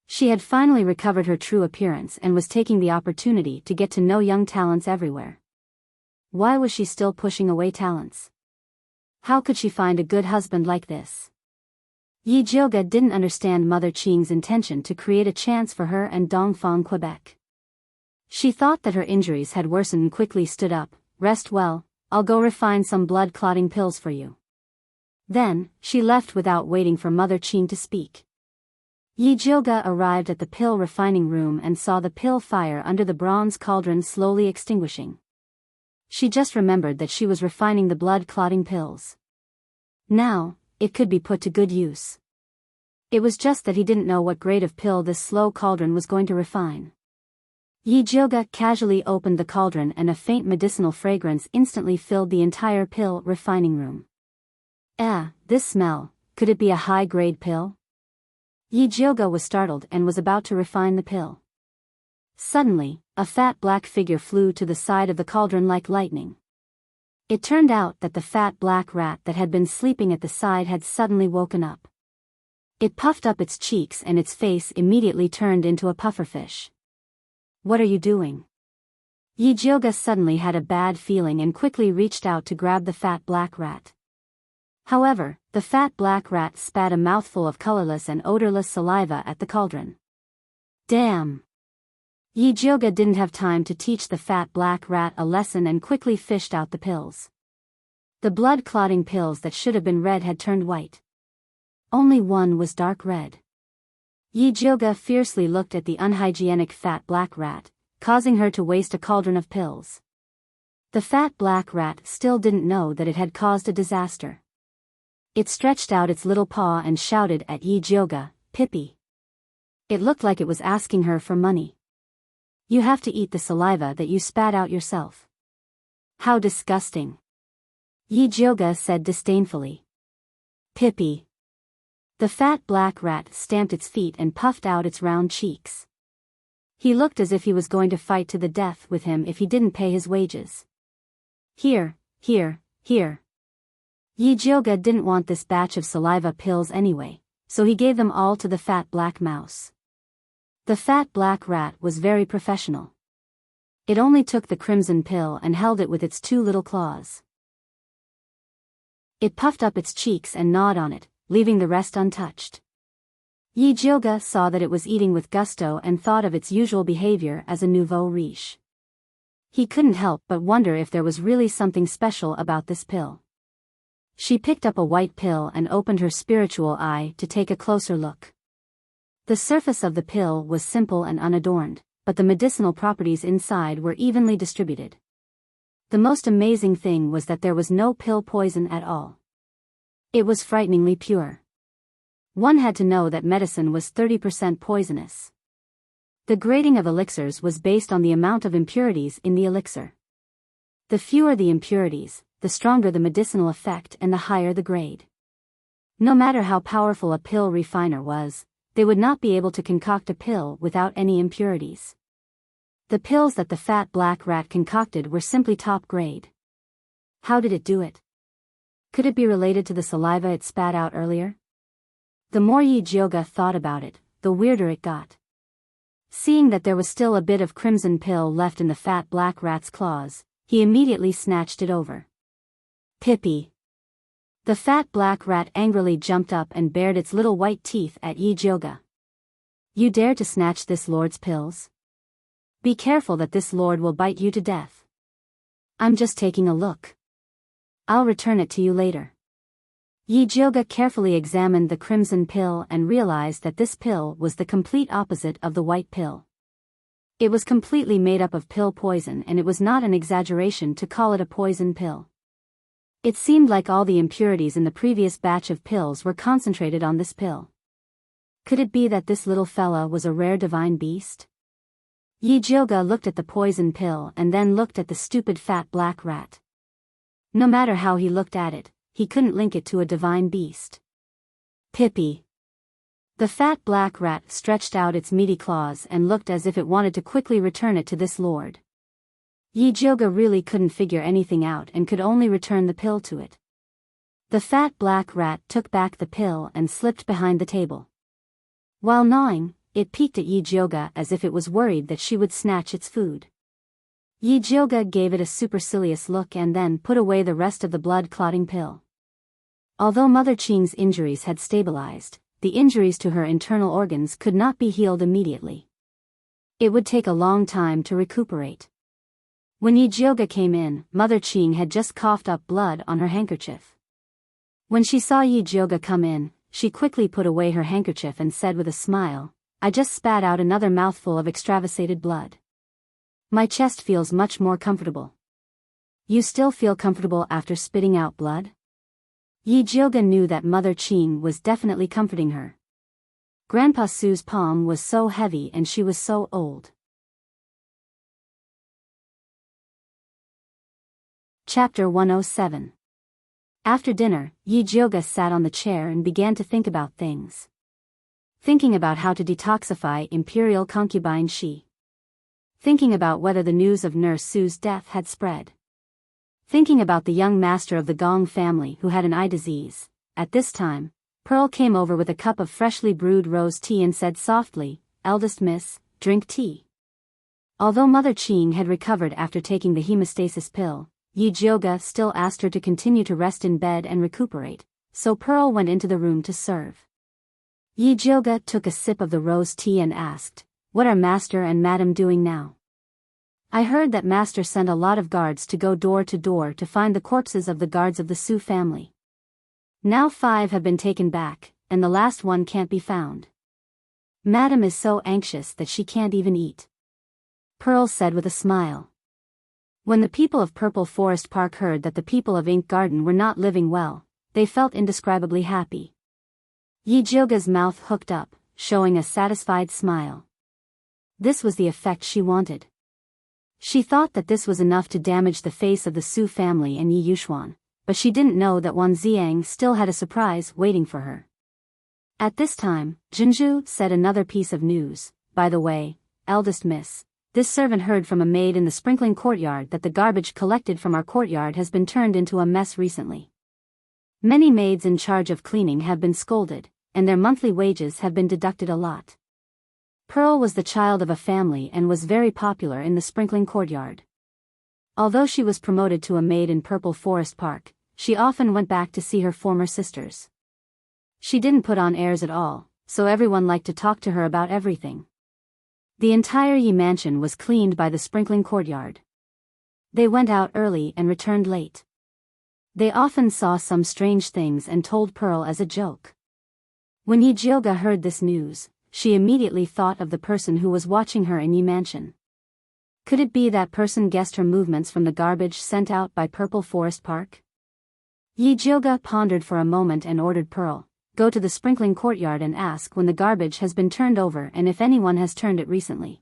She had finally recovered her true appearance and was taking the opportunity to get to know young talents everywhere. Why was she still pushing away talents? How could she find a good husband like this? Yi Jioge didn't understand Mother Qing's intention to create a chance for her and Dongfang Quebec. She thought that her injuries had worsened and quickly stood up, rest well, I'll go refine some blood-clotting pills for you. Then, she left without waiting for Mother Qing to speak. Yi Jioge arrived at the pill refining room and saw the pill fire under the bronze cauldron slowly extinguishing. She just remembered that she was refining the blood-clotting pills. Now, it could be put to good use. It was just that he didn't know what grade of pill this slow cauldron was going to refine. Yi Jioge casually opened the cauldron and a faint medicinal fragrance instantly filled the entire pill refining room. This smell, could it be a high-grade pill? Yi Jioge was startled and was about to refine the pill. Suddenly, a fat black figure flew to the side of the cauldron like lightning. It turned out that the fat black rat that had been sleeping at the side had suddenly woken up. It puffed up its cheeks and its face immediately turned into a pufferfish. "What are you doing?" Yijioga suddenly had a bad feeling and quickly reached out to grab the fat black rat. However, the fat black rat spat a mouthful of colorless and odorless saliva at the cauldron. Damn! Yijioga didn't have time to teach the fat black rat a lesson and quickly fished out the pills. The blood-clotting pills that should have been red had turned white. Only one was dark red. Yijioga fiercely looked at the unhygienic fat black rat, causing her to waste a cauldron of pills. The fat black rat still didn't know that it had caused a disaster. It stretched out its little paw and shouted at Yijioga, "Pippi." It looked like it was asking her for money. "You have to eat the saliva that you spat out yourself." "How disgusting," Yijioga said disdainfully. "Pippi." The fat black rat stamped its feet and puffed out its round cheeks. He looked as if he was going to fight to the death with him if he didn't pay his wages. Here. Yijioga didn't want this batch of saliva pills anyway, so he gave them all to the fat black mouse. The fat black rat was very professional. It only took the crimson pill and held it with its two little claws. It puffed up its cheeks and gnawed on it, leaving the rest untouched. Yijioga saw that it was eating with gusto and thought of its usual behavior as a nouveau riche. He couldn't help but wonder if there was really something special about this pill. She picked up a white pill and opened her spiritual eye to take a closer look. The surface of the pill was simple and unadorned, but the medicinal properties inside were evenly distributed. The most amazing thing was that there was no pill poison at all. It was frighteningly pure. One had to know that medicine was 30% poisonous. The grading of elixirs was based on the amount of impurities in the elixir. The fewer the impurities, the stronger the medicinal effect and the higher the grade. No matter how powerful a pill refiner was, they would not be able to concoct a pill without any impurities. The pills that the fat black rat concocted were simply top grade. How did it do it? Could it be related to the saliva it spat out earlier? The more Yijioga thought about it, the weirder it got. Seeing that there was still a bit of crimson pill left in the fat black rat's claws, he immediately snatched it over. "Pippi." The fat black rat angrily jumped up and bared its little white teeth at Yijioga. "You dare to snatch this lord's pills? Be careful that this lord will bite you to death." "I'm just taking a look. I'll return it to you later." Yijioga carefully examined the crimson pill and realized that this pill was the complete opposite of the white pill. It was completely made up of pill poison, and it was not an exaggeration to call it a poison pill. It seemed like all the impurities in the previous batch of pills were concentrated on this pill. Could it be that this little fella was a rare divine beast? Yijioga looked at the poison pill and then looked at the stupid fat black rat. No matter how he looked at it, he couldn't link it to a divine beast. "Pippi." The fat black rat stretched out its meaty claws and looked as if it wanted to quickly return it to this lord. Yijioga really couldn't figure anything out and could only return the pill to it. The fat black rat took back the pill and slipped behind the table. While gnawing, it peeked at Yijioga as if it was worried that she would snatch its food. Yijioga gave it a supercilious look and then put away the rest of the blood-clotting pill. Although Mother Qing's injuries had stabilized, the injuries to her internal organs could not be healed immediately. It would take a long time to recuperate. When Yijioga came in, Mother Qing had just coughed up blood on her handkerchief. When she saw Yijioga come in, she quickly put away her handkerchief and said with a smile, "I just spat out another mouthful of extravasated blood. My chest feels much more comfortable." "You still feel comfortable after spitting out blood?" Yijioga knew that Mother Qing was definitely comforting her. Grandpa Su's palm was so heavy and she was so old. Chapter 107. After dinner, Yijioga sat on the chair and began to think about things. Thinking about how to detoxify Imperial concubine Shi. Thinking about whether the news of Nurse Su's death had spread. Thinking about the young master of the Gong family who had an eye disease. At this time, Pearl came over with a cup of freshly brewed rose tea and said softly, "Eldest miss, drink tea." Although Mother Qing had recovered after taking the hemostasis pill, Yi Jioga still asked her to continue to rest in bed and recuperate, so Pearl went into the room to serve. Yi Jioga took a sip of the rose tea and asked, "What are Master and Madam doing now?" "I heard that Master sent a lot of guards to go door to door to find the corpses of the guards of the Su family. Now 5 have been taken back, and the last one can't be found. Madam is so anxious that she can't even eat," Pearl said with a smile. When the people of Purple Forest Park heard that the people of Ink Garden were not living well, they felt indescribably happy. Yi Jioga's mouth hooked up, showing a satisfied smile. This was the effect she wanted. She thought that this was enough to damage the face of the Su family and Yi Yuxuan, but she didn't know that Wan Ziang still had a surprise waiting for her. At this time, Jinzhu said another piece of news. "By the way, eldest miss, this servant heard from a maid in the sprinkling courtyard that the garbage collected from our courtyard has been turned into a mess recently. Many maids in charge of cleaning have been scolded, and their monthly wages have been deducted a lot." Pearl was the child of a family and was very popular in the sprinkling courtyard. Although she was promoted to a maid in Purple Forest Park, she often went back to see her former sisters. She didn't put on airs at all, so everyone liked to talk to her about everything. The entire Yi mansion was cleaned by the sprinkling courtyard. They went out early and returned late. They often saw some strange things and told Pearl as a joke. When Yi Jioga heard this news, she immediately thought of the person who was watching her in Yi Mansion. Could it be that person guessed her movements from the garbage sent out by Purple Forest Park? Yi Jioga pondered for a moment and ordered Pearl, "Go to the sprinkling courtyard and ask when the garbage has been turned over and if anyone has turned it recently."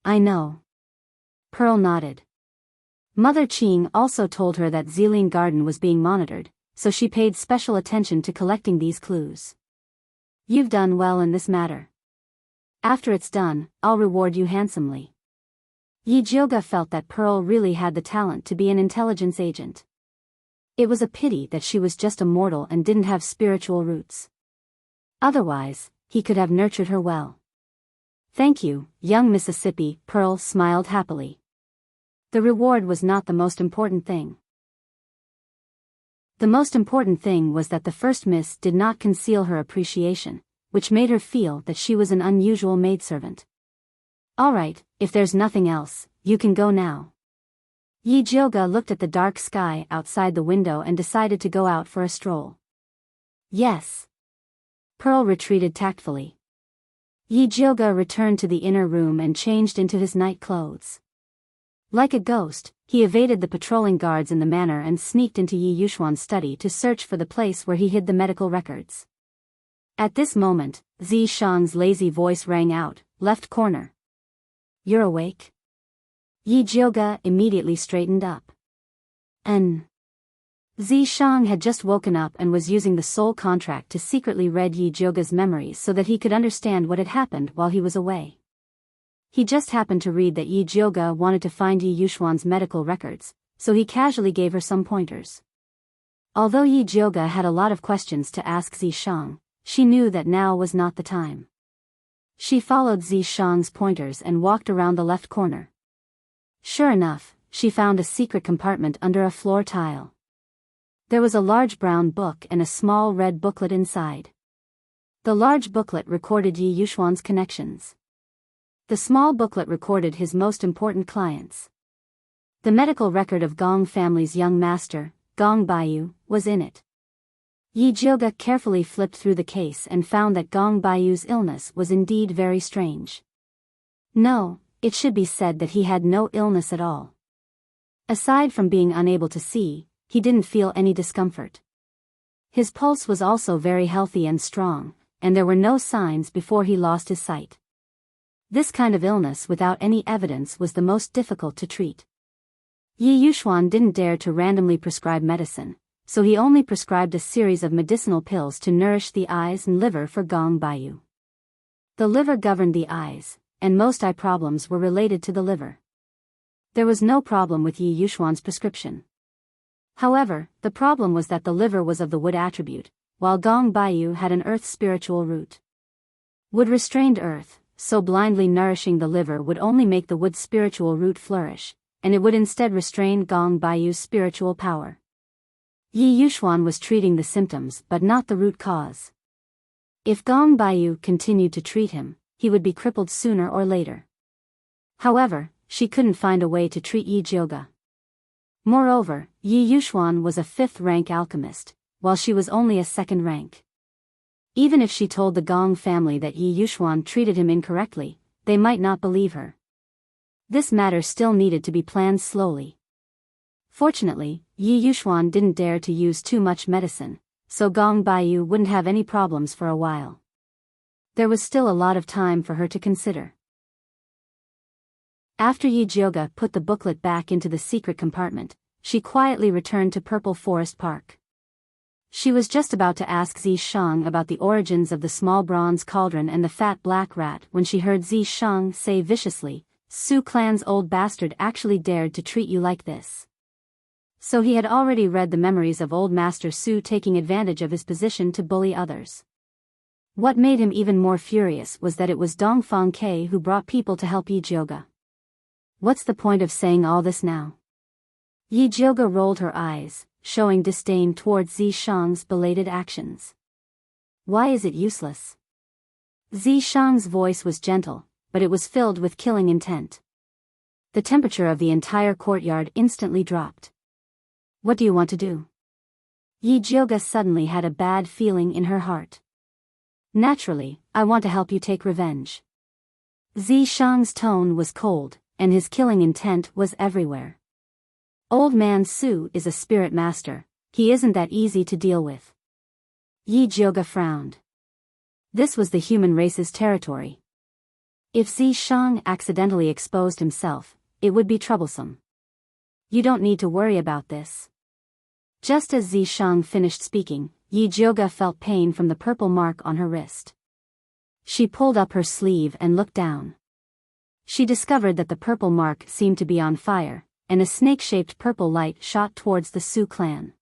"I know." Pearl nodded. Mother Qing also told her that Ziling Garden was being monitored, so she paid special attention to collecting these clues. "You've done well in this matter. After it's done, I'll reward you handsomely." Yi Jioga felt that Pearl really had the talent to be an intelligence agent. It was a pity that she was just a mortal and didn't have spiritual roots. Otherwise, he could have nurtured her well. "Thank you, young Mississippi," Pearl smiled happily. The reward was not the most important thing. The most important thing was that the first miss did not conceal her appreciation, which made her feel that she was an unusual maidservant. "All right, if there's nothing else, you can go now." Yi Jioga looked at the dark sky outside the window and decided to go out for a stroll. "Yes." Pearl retreated tactfully. Yi Jioga returned to the inner room and changed into his night clothes. Like a ghost, he evaded the patrolling guards in the manor and sneaked into Yi Yuxuan's study to search for the place where he hid the medical records. At this moment, Zi Shang's lazy voice rang out, "Left corner. You're awake?" Yi Jioga immediately straightened up. Zi Shang had just woken up and was using the soul contract to secretly read Yi Jioga's memories so that he could understand what had happened while he was away. He just happened to read that Yi Jioga wanted to find Yi Yuxuan's medical records, so he casually gave her some pointers. Although Yi Jioga had a lot of questions to ask Zi Shang, she knew that now was not the time. She followed Zi Shang's pointers and walked around the left corner. Sure enough, she found a secret compartment under a floor tile. There was a large brown book and a small red booklet inside. The large booklet recorded Yi Yuxuan's connections. The small booklet recorded his most important clients. The medical record of Gong family's young master, Gong Baiyu, was in it. Yi Jioga carefully flipped through the case and found that Gong Baiyu's illness was indeed very strange. No, it should be said that he had no illness at all. Aside from being unable to see, he didn't feel any discomfort. His pulse was also very healthy and strong, and there were no signs before he lost his sight. This kind of illness without any evidence was the most difficult to treat. Yi Yuxuan didn't dare to randomly prescribe medicine, so he only prescribed a series of medicinal pills to nourish the eyes and liver for Gong Baiyu. The liver governed the eyes, and most eye problems were related to the liver. There was no problem with Yi Yuxuan's prescription. However, the problem was that the liver was of the wood attribute, while Gong Baiyu had an earth spiritual root. Wood restrained earth, so blindly nourishing the liver would only make the wood spiritual root flourish, and it would instead restrain Gong Baiyu's spiritual power. Yi Yuxuan was treating the symptoms but not the root cause. If Gong Baiyu continued to treat him, he would be crippled sooner or later. However, she couldn't find a way to treat Yi Jioge. Moreover, Yi Yuxuan was a 5th-rank alchemist, while she was only a 2nd rank. Even if she told the Gong family that Yi Yuxuan treated him incorrectly, they might not believe her. This matter still needed to be planned slowly. Fortunately, Yi Yuxuan didn't dare to use too much medicine, so Gong Baiyu wouldn't have any problems for a while. There was still a lot of time for her to consider. After Yi Jioge put the booklet back into the secret compartment, she quietly returned to Purple Forest Park. She was just about to ask Zishang about the origins of the small bronze cauldron and the fat black rat when she heard Zishang say viciously, "Su clan's old bastard actually dared to treat you like this." So he had already read the memories of old Master Su taking advantage of his position to bully others. What made him even more furious was that it was Dongfang Ke who brought people to help Yi Jioge. What's the point of saying all this now? Yi Jioge rolled her eyes, showing disdain towards Zishang's belated actions. Why is it useless? Zishang's voice was gentle, but it was filled with killing intent. The temperature of the entire courtyard instantly dropped. What do you want to do? Yi Jioge suddenly had a bad feeling in her heart. Naturally, I want to help you take revenge. Zishang's tone was cold, and his killing intent was everywhere. Old man Su is a spirit master, he isn't that easy to deal with. Yi Jioge frowned. This was the human race's territory. If Zishang accidentally exposed himself, it would be troublesome. You don't need to worry about this. Just as Zishang finished speaking, Yi Jioge felt pain from the purple mark on her wrist. She pulled up her sleeve and looked down. She discovered that the purple mark seemed to be on fire, and a snake-shaped purple light shot towards the Su clan.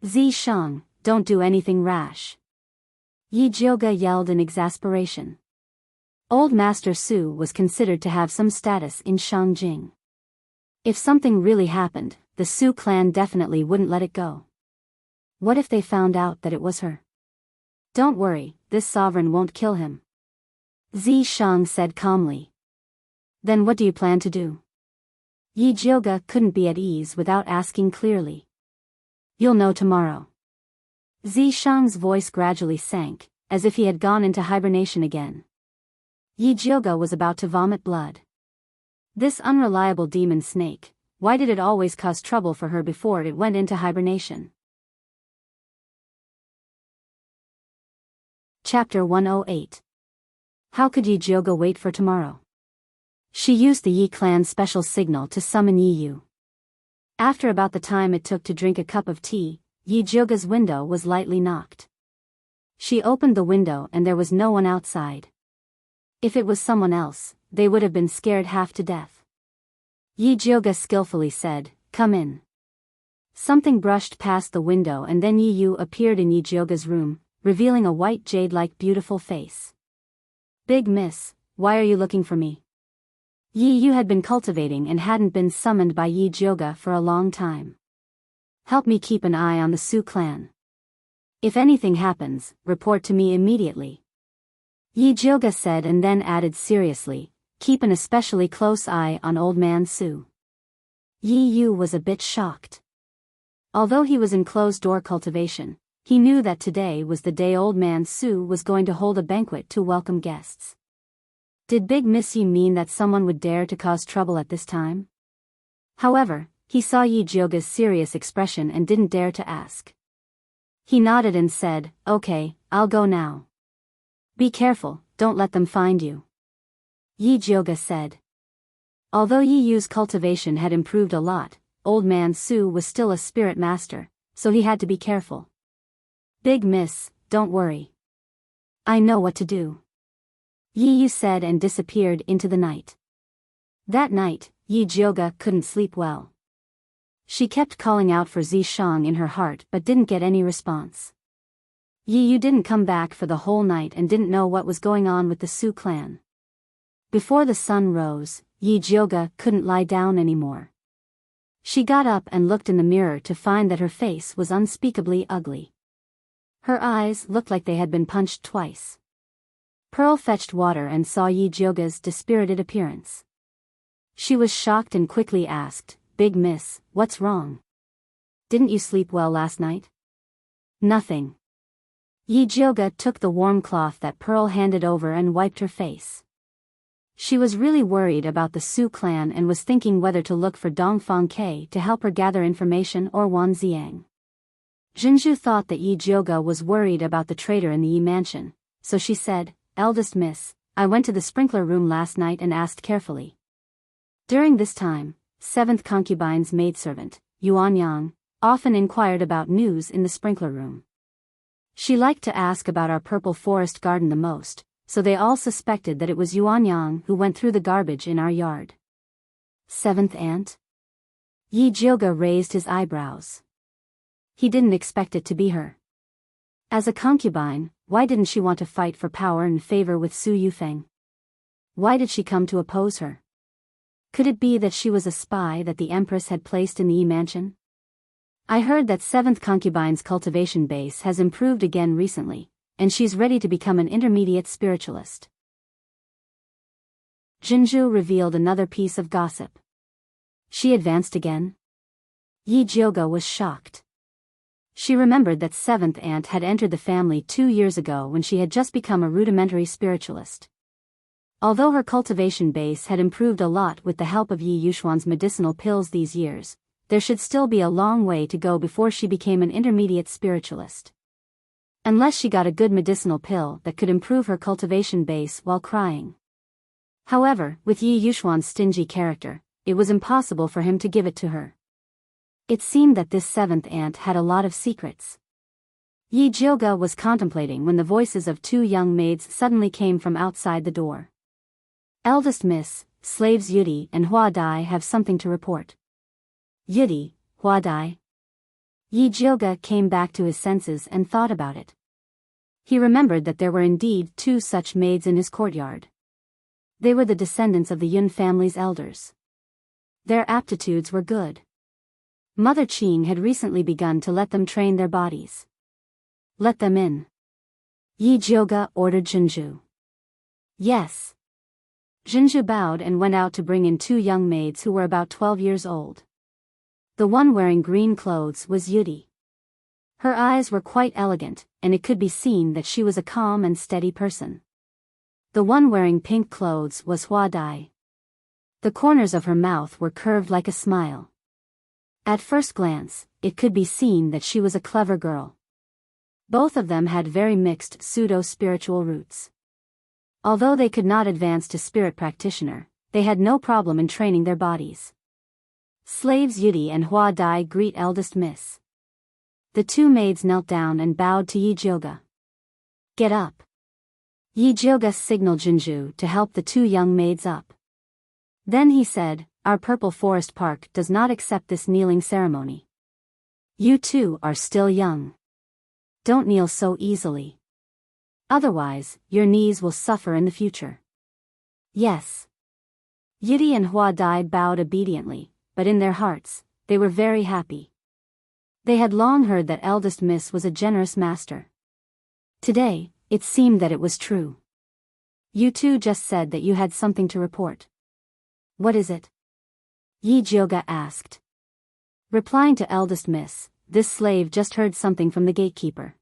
Zishang, don't do anything rash. Yi Jioge yelled in exasperation. Old Master Su was considered to have some status in Shangjing. If something really happened, the Su clan definitely wouldn't let it go. What if they found out that it was her? Don't worry, this sovereign won't kill him. Zishang said calmly. Then what do you plan to do? Yi Jioge couldn't be at ease without asking clearly. You'll know tomorrow. Zishang's voice gradually sank, as if he had gone into hibernation again. Yi Jioge was about to vomit blood. This unreliable demon snake, why did it always cause trouble for her before it went into hibernation? Chapter 108. How could Yi Jioge wait for tomorrow? She used the Yi clan's special signal to summon Yi Yu. After about the time it took to drink a cup of tea, Yi Jioge's window was lightly knocked. She opened the window and there was no one outside. If it was someone else, they would have been scared half to death. Yi Jioge skillfully said, "Come in." Something brushed past the window and then Yi Yu appeared in Yi Jioge's room, revealing a white jade-like beautiful face. "Big miss, why are you looking for me?" Yi Yu had been cultivating and hadn't been summoned by Yi Jioge for a long time. "Help me keep an eye on the Su clan. If anything happens, report to me immediately." Yi Jioge said and then added seriously, "Keep an especially close eye on old man Su." Yi Yu was a bit shocked. Although he was in closed-door cultivation, he knew that today was the day old man Su was going to hold a banquet to welcome guests. Did Big Miss Yi mean that someone would dare to cause trouble at this time? However, he saw Yi Jioge's serious expression and didn't dare to ask. He nodded and said, "Okay, I'll go now." "Be careful, don't let them find you," Yi Jioge said. Although Yi Yu's cultivation had improved a lot, old man Su was still a spirit master, so he had to be careful. "Big Miss, don't worry. I know what to do," Yi Yu said and disappeared into the night. That night, Yi Jioge couldn't sleep well. She kept calling out for Zishang in her heart but didn't get any response. You didn't come back for the whole night and didn't know what was going on with the Su clan. Before the sun rose, Yi Jioga couldn't lie down anymore. She got up and looked in the mirror to find that her face was unspeakably ugly. Her eyes looked like they had been punched twice. Pearl fetched water and saw Yi Jioga's dispirited appearance. She was shocked and quickly asked, "Big miss, what's wrong? Didn't you sleep well last night?" "Nothing." Yi Jioga took the warm cloth that Pearl handed over and wiped her face. She was really worried about the Su clan and was thinking whether to look for Dongfang Ke to help her gather information or Wan Xiang. Jinzhu thought that Yi Jioga was worried about the traitor in the Yi mansion, so she said, "Eldest miss, I went to the sprinkler room last night and asked carefully." During this time, 7th concubine's maidservant, Yuan Yang, often inquired about news in the sprinkler room. She liked to ask about our purple forest garden the most, so they all suspected that it was Yuan Yang who went through the garbage in our yard. 7th aunt? Yi Jioga raised his eyebrows. He didn't expect it to be her. As a concubine, why didn't she want to fight for power and favor with Su Yufeng? Why did she come to oppose her? Could it be that she was a spy that the Empress had placed in the Yi mansion? I heard that 7th concubine's cultivation base has improved again recently, and she's ready to become an intermediate spiritualist. Jinzhu revealed another piece of gossip. She advanced again? Yi Jioga was shocked. She remembered that 7th aunt had entered the family 2 years ago when she had just become a rudimentary spiritualist. Although her cultivation base had improved a lot with the help of Yi Yushuan's medicinal pills these years, there should still be a long way to go before she became an intermediate spiritualist. Unless she got a good medicinal pill that could improve her cultivation base while crying. However, with Yi Yushuan's stingy character, it was impossible for him to give it to her. It seemed that this 7th aunt had a lot of secrets. Yi Jioga was contemplating when the voices of 2 young maids suddenly came from outside the door. "Eldest miss, slaves Yudi and Hua Dai have something to report." Yudi, Hua Dai? Yi Jioga came back to his senses and thought about it. He remembered that there were indeed 2 such maids in his courtyard. They were the descendants of the Yun family's elders. Their aptitudes were good. Mother Qing had recently begun to let them train their bodies. "Let them in." Yi Jioga ordered Jinzhu. "Yes." Jinzhu bowed and went out to bring in 2 young maids who were about 12 years old. The one wearing green clothes was Yudi. Her eyes were quite elegant, and it could be seen that she was a calm and steady person. The one wearing pink clothes was Hua Dai. The corners of her mouth were curved like a smile. At first glance, it could be seen that she was a clever girl. Both of them had very mixed pseudo-spiritual roots. Although they could not advance to spirit practitioner, they had no problem in training their bodies. Slaves Yudi and Hua Dai greet eldest miss. The 2 maids knelt down and bowed to Yi Jioga. "Get up." Yi Jioga signaled Jinzhu to help the 2 young maids up. Then he said, "Our Purple Forest Park does not accept this kneeling ceremony. You 2 are still young. Don't kneel so easily. Otherwise, your knees will suffer in the future." "Yes." Yudi and Hua Dai bowed obediently, but in their hearts, they were very happy. They had long heard that eldest miss was a generous master. Today, it seemed that it was true. "You 2 just said that you had something to report. What is it?" Yi Jioga asked. Replying to eldest miss, this slave just heard something from the gatekeeper.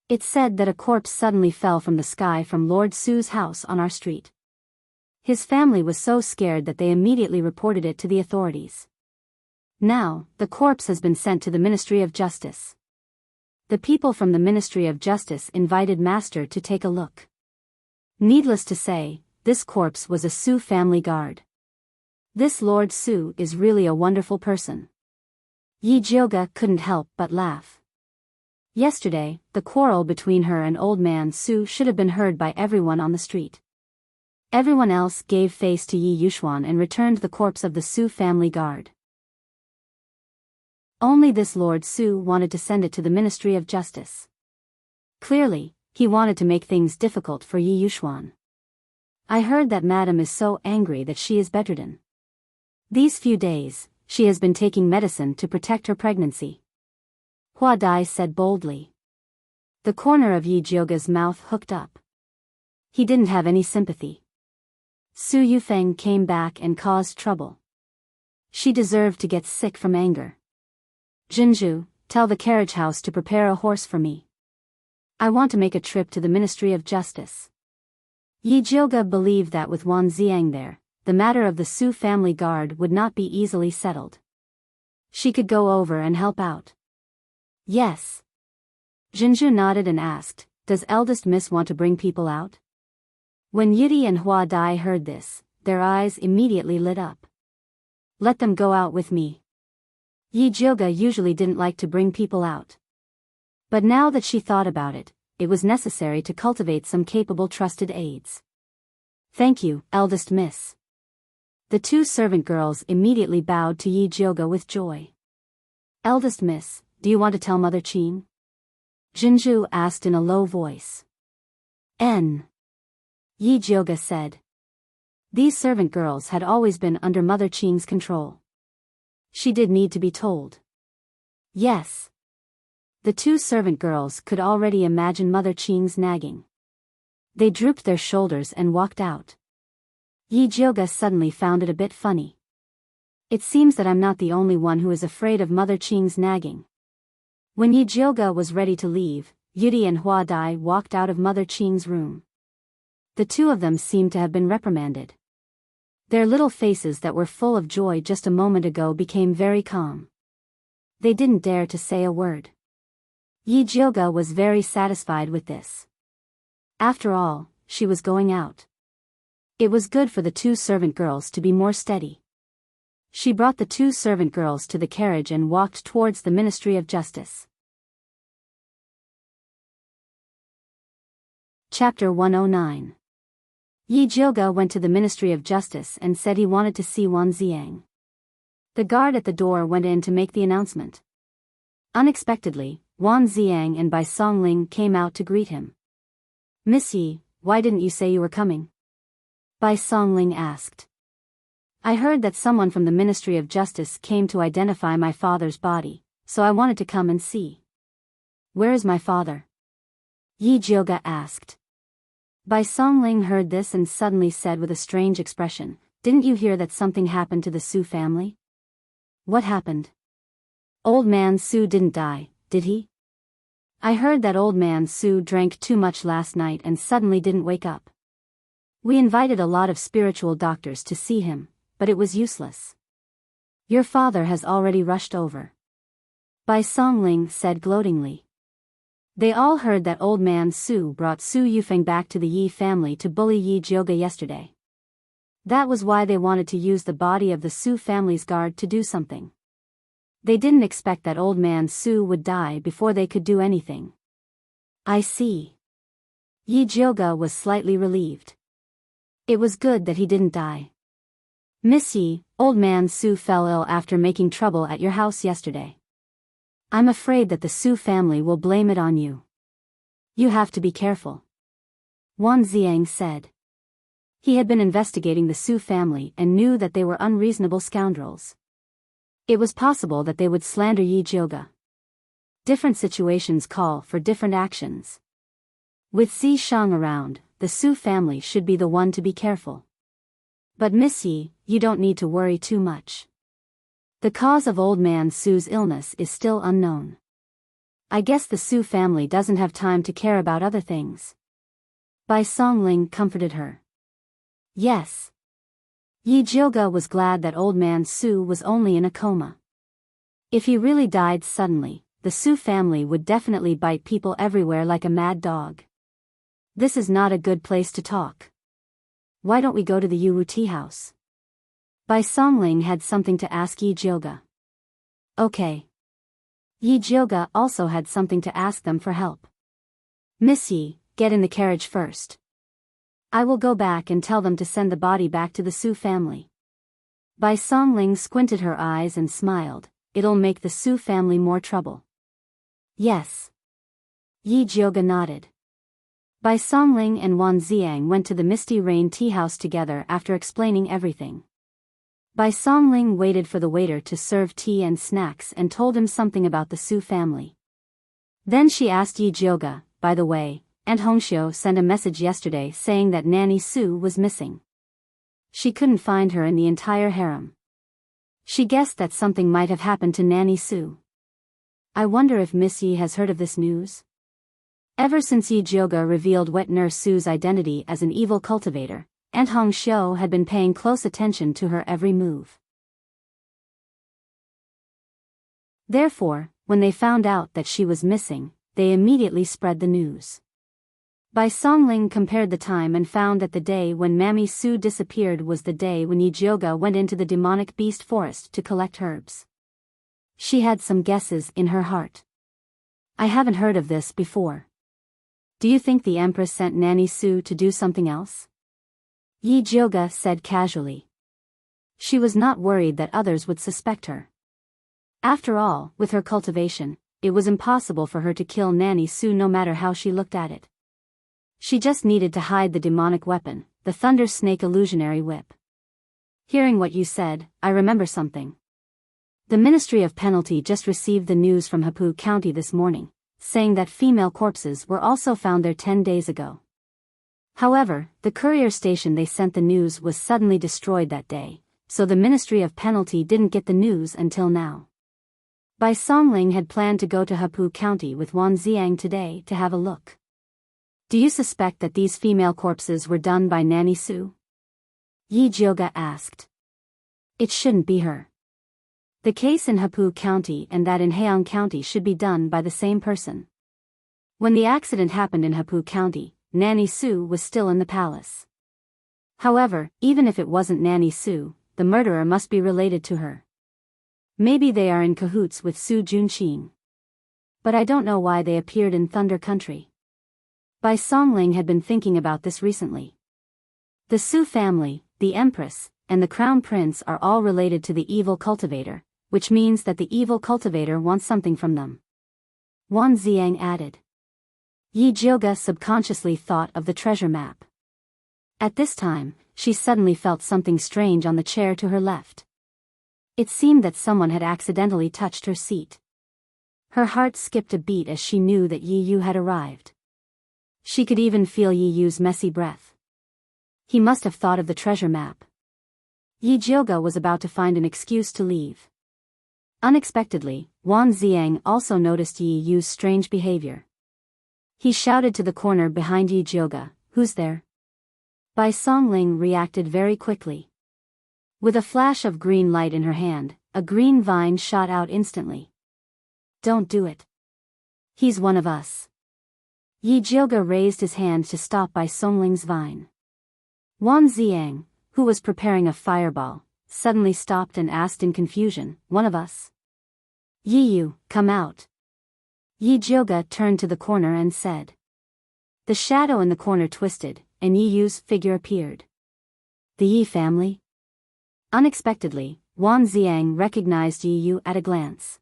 It said that a corpse suddenly fell from the sky from Lord Su's house on our street. His family was so scared that they immediately reported it to the authorities. Now, the corpse has been sent to the Ministry of Justice. The people from the Ministry of Justice invited Master to take a look. Needless to say, this corpse was a Su family guard. This Lord Su is really a wonderful person. Yi Jioga couldn't help but laugh. Yesterday, the quarrel between her and old man Su should have been heard by everyone on the street. Everyone else gave face to Yi Yushuan and returned the corpse of the Su family guard. Only this Lord Su wanted to send it to the Ministry of Justice. Clearly, he wanted to make things difficult for Yi Yuxuan. I heard that Madam is so angry that she is bedridden. These few days, she has been taking medicine to protect her pregnancy. Hua Dai said boldly. The corner of Yi Jioga's mouth hooked up. He didn't have any sympathy. Su Yufeng came back and caused trouble. She deserved to get sick from anger. Jinju, tell the carriage house to prepare a horse for me. I want to make a trip to the Ministry of Justice. Yi Jioga believed that with Wan Ziang there, the matter of the Su family guard would not be easily settled. She could go over and help out. Yes. Jinju nodded and asked, does eldest miss want to bring people out? When Yidi and Hua Dai heard this, their eyes immediately lit up. Let them go out with me. Yi Jioga usually didn't like to bring people out. But now that she thought about it, it was necessary to cultivate some capable trusted aides. Thank you, eldest miss. The two servant girls immediately bowed to Yi Jioga with joy. Eldest miss, do you want to tell Mother Qing? Jinju asked in a low voice. Yi Jioga said. These servant girls had always been under Mother Qing's control. She did need to be told. Yes. The two servant girls could already imagine Mother Qing's nagging. They drooped their shoulders and walked out. Yi Jioga suddenly found it a bit funny. It seems that I'm not the only one who is afraid of Mother Qing's nagging. When Yi Jioga was ready to leave, Yudi and Hua Dai walked out of Mother Qing's room. The two of them seemed to have been reprimanded. Their little faces that were full of joy just a moment ago became very calm. They didn't dare to say a word. Yi Jioga was very satisfied with this. After all, she was going out. It was good for the two servant girls to be more steady. She brought the two servant girls to the carriage and walked towards the Ministry of Justice. Chapter 109. Yi Jioga went to the Ministry of Justice and said he wanted to see Wan Ziang. The guard at the door went in to make the announcement. Unexpectedly, Wan Ziang and Bai Songling came out to greet him. Miss Yi, why didn't you say you were coming? Bai Songling asked. I heard that someone from the Ministry of Justice came to identify my father's body, so I wanted to come and see. Where is my father? Yi Jioga asked. Bai Songling heard this and suddenly said with a strange expression, didn't you hear that something happened to the Su family? What happened? Old man Su didn't die, did he? I heard that old man Su drank too much last night and suddenly didn't wake up. We invited a lot of spiritual doctors to see him, but it was useless. Your father has already rushed over. Bai Songling said gloatingly. They all heard that old man Su brought Su Yufeng back to the Yi family to bully Yi Jioga yesterday. That was why they wanted to use the body of the Su family's guard to do something. They didn't expect that old man Su would die before they could do anything. I see. Yi Jioga was slightly relieved. It was good that he didn't die. Miss Yi, old man Su fell ill after making trouble at your house yesterday. I'm afraid that the Su family will blame it on you. You have to be careful. Wan Ziang said. He had been investigating the Su family and knew that they were unreasonable scoundrels. It was possible that they would slander Yi Jioga. Different situations call for different actions. With Xi Shang around, the Su family should be the one to be careful. But Miss Yi, you don't need to worry too much. The cause of old man Su's illness is still unknown. I guess the Su family doesn't have time to care about other things. Bai Songling comforted her. Yes. Yi Jioga was glad that old man Su was only in a coma. If he really died suddenly, the Su family would definitely bite people everywhere like a mad dog. This is not a good place to talk. Why don't we go to the Yuwu tea house? Bai Songling had something to ask Yi Jioga. Okay. Yi Jioga also had something to ask them for help. Miss Yi, get in the carriage first. I will go back and tell them to send the body back to the Su family. Bai Songling squinted her eyes and smiled. It'll make the Su family more trouble. Yes. Yi Jioga nodded. Bai Songling and Wan Ziang went to the Misty Rain tea house together after explaining everything. Bai Songling waited for the waiter to serve tea and snacks and told him something about the Su family. Then she asked Yi Jioga, by the way, Aunt Hongxiu sent a message yesterday saying that Nanny Su was missing. She couldn't find her in the entire harem. She guessed that something might have happened to Nanny Su. I wonder if Miss Yi has heard of this news? Ever since Yi Jioga revealed wet nurse Su's identity as an evil cultivator, Aunt Hongxiu had been paying close attention to her every move. Therefore, when they found out that she was missing, they immediately spread the news. Bai Songling compared the time and found that the day when Mammy Su disappeared was the day when Yi Jioga went into the demonic beast forest to collect herbs. She had some guesses in her heart. I haven't heard of this before. Do you think the Empress sent Nanny Su to do something else? Yi Jioga said casually. She was not worried that others would suspect her. After all, with her cultivation, it was impossible for her to kill Nanny Su no matter how she looked at it. She just needed to hide the demonic weapon, the Thunder Snake illusionary whip. Hearing what you said, I remember something. The Ministry of Penalty just received the news from Hapu County this morning, saying that female corpses were also found there 10 days ago. However, the courier station they sent the news was suddenly destroyed that day, so the Ministry of Penalty didn't get the news until now. Bai Songling had planned to go to Hapu County with Wan Ziang today to have a look. Do you suspect that these female corpses were done by Nanny Su? Yi Jioga asked. It shouldn't be her. The case in Hapu County and that in Haeong County should be done by the same person. When the accident happened in Hapu County, Nanny Su was still in the palace. However, even if it wasn't Nanny Su, the murderer must be related to her. Maybe they are in cahoots with Su Junqing. But I don't know why they appeared in Thunder Country. Bai Songling had been thinking about this recently. The Su family, the Empress, and the Crown Prince are all related to the evil cultivator, which means that the evil cultivator wants something from them. Wan Ziang added. Yi Jioga subconsciously thought of the treasure map. At this time, she suddenly felt something strange on the chair to her left. It seemed that someone had accidentally touched her seat. Her heart skipped a beat as she knew that Yi Yu had arrived. She could even feel Yi Yu's messy breath. He must have thought of the treasure map. Yi Jioga was about to find an excuse to leave. Unexpectedly, Wan Ziang also noticed Yi Yu's strange behavior. He shouted to the corner behind Yi Jioga, "Who's there?" Bai Songling reacted very quickly. With a flash of green light in her hand, a green vine shot out instantly. Don't do it. He's one of us. Yi Jioga raised his hand to stop Bai Songling's vine. Wan Ziang, who was preparing a fireball, suddenly stopped and asked in confusion, "One of us?" "Yi Yu, come out." Yi Jioga turned to the corner and said. The shadow in the corner twisted, and Yi Yu's figure appeared. The Yi family? Unexpectedly, Wan Ziang recognized Yi Yu at a glance.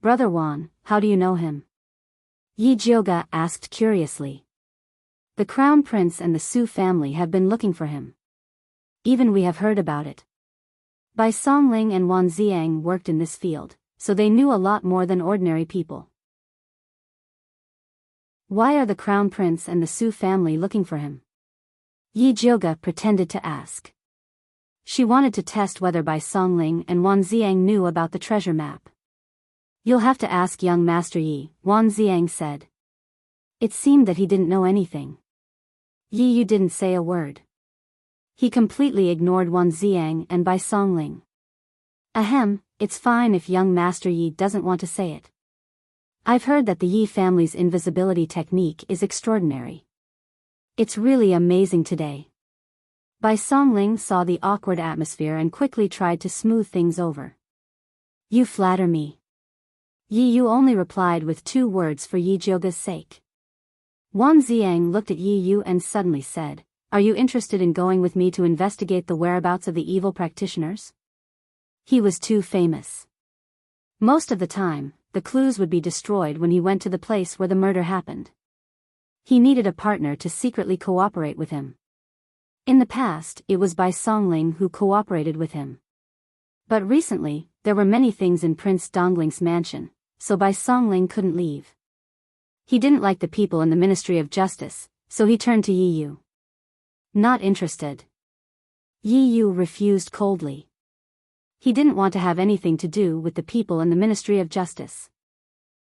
"Brother Wan, how do you know him?" Yi Jioga asked curiously. "The Crown Prince and the Su family have been looking for him. Even we have heard about it." Bai Songling and Wan Ziang worked in this field, so they knew a lot more than ordinary people. Why are the Crown Prince and the Su family looking for him? Yi Jioga pretended to ask. She wanted to test whether Bai Songling and Wan Ziang knew about the treasure map. "You'll have to ask young Master Yi," Wan Ziang said. It seemed that he didn't know anything. Yi Yu didn't say a word. He completely ignored Wan Ziang and Bai Songling. Ahem, it's fine if young Master Yi doesn't want to say it. I've heard that the Yi family's invisibility technique is extraordinary. It's really amazing today. Bai Songling saw the awkward atmosphere and quickly tried to smooth things over. "You flatter me." Yi Yu only replied with 2 words for Yi Jioga's sake. Wan Ziang looked at Yi Yu and suddenly said, "Are you interested in going with me to investigate the whereabouts of the evil practitioners?" He was too famous. Most of the time, the clues would be destroyed when he went to the place where the murder happened. He needed a partner to secretly cooperate with him. In the past, it was Bai Songling who cooperated with him. But recently, there were many things in Prince Dongling's mansion, so Bai Songling couldn't leave. He didn't like the people in the Ministry of Justice, so he turned to Yi Yu. Not interested. Yi Yu refused coldly. He didn't want to have anything to do with the people in the Ministry of Justice.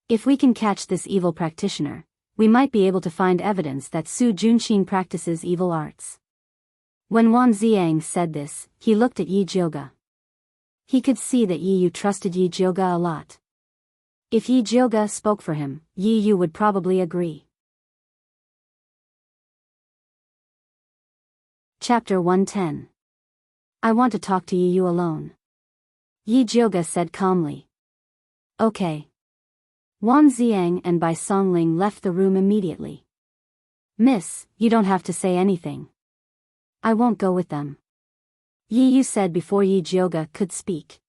If we can catch this evil practitioner, we might be able to find evidence that Su Junqing practices evil arts. When Wan Ziang said this, he looked at Yi Jioga. He could see that Yi Yu trusted Yi Jioga a lot. If Yi Jioga spoke for him, Yi Yu would probably agree. Chapter 110. I want to talk to Yi Yu alone. Yi Jioga said calmly. Okay. Wan Ziang and Bai Songling left the room immediately. Miss, you don't have to say anything. I won't go with them. Yi Yu said before Yi Jioga could speak.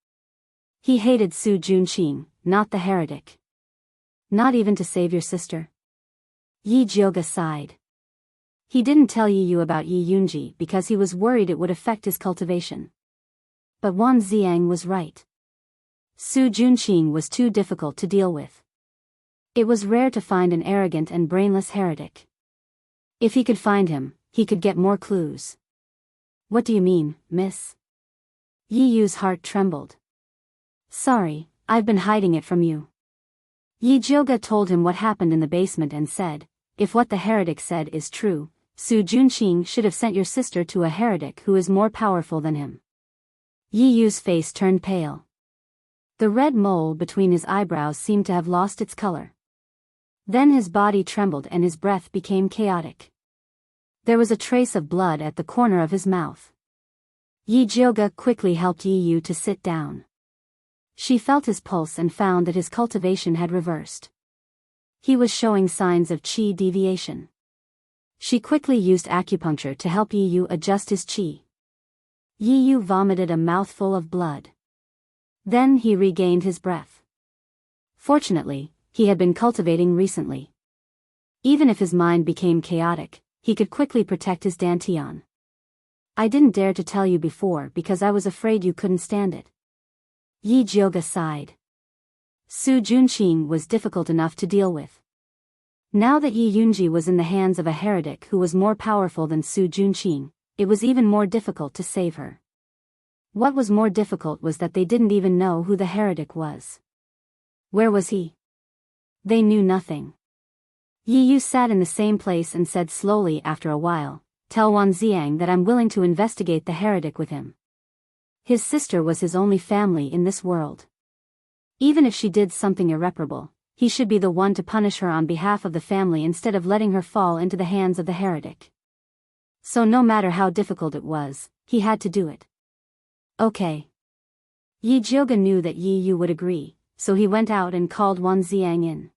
He hated Su Junqing, not the heretic. Not even to save your sister? Yi Jioga sighed. He didn't tell Yi Yu about Yi Yunji because he was worried it would affect his cultivation. But Wan Ziang was right. Su Junqing was too difficult to deal with. It was rare to find an arrogant and brainless heretic. If he could find him, he could get more clues. What do you mean, miss? Yi Yu's heart trembled. Sorry, I've been hiding it from you. Yi Jioga told him what happened in the basement and said, if what the heretic said is true, Su Junqing should have sent your sister to a heretic who is more powerful than him. Yi Yu's face turned pale. The red mole between his eyebrows seemed to have lost its color. Then his body trembled and his breath became chaotic. There was a trace of blood at the corner of his mouth. Yi Jioga quickly helped Yi Yu to sit down. She felt his pulse and found that his cultivation had reversed. He was showing signs of qi deviation. She quickly used acupuncture to help Yi Yu adjust his qi. Yi Yu vomited a mouthful of blood. Then he regained his breath. Fortunately, he had been cultivating recently. Even if his mind became chaotic, he could quickly protect his dantian. I didn't dare to tell you before because I was afraid you couldn't stand it. Yi Jioga sighed. Su Junqing was difficult enough to deal with. Now that Yi Yunji was in the hands of a heretic who was more powerful than Su Junqing, it was even more difficult to save her. What was more difficult was that they didn't even know who the heretic was. Where was he? They knew nothing. Yi Yu sat in the same place and said slowly after a while, tell Wan Ziang that I'm willing to investigate the heretic with him. His sister was his only family in this world. Even if she did something irreparable, he should be the one to punish her on behalf of the family instead of letting her fall into the hands of the heretic. So no matter how difficult it was, he had to do it. Okay. Yi Jioga knew that Yi Yu would agree, so he went out and called Wan Ziang in.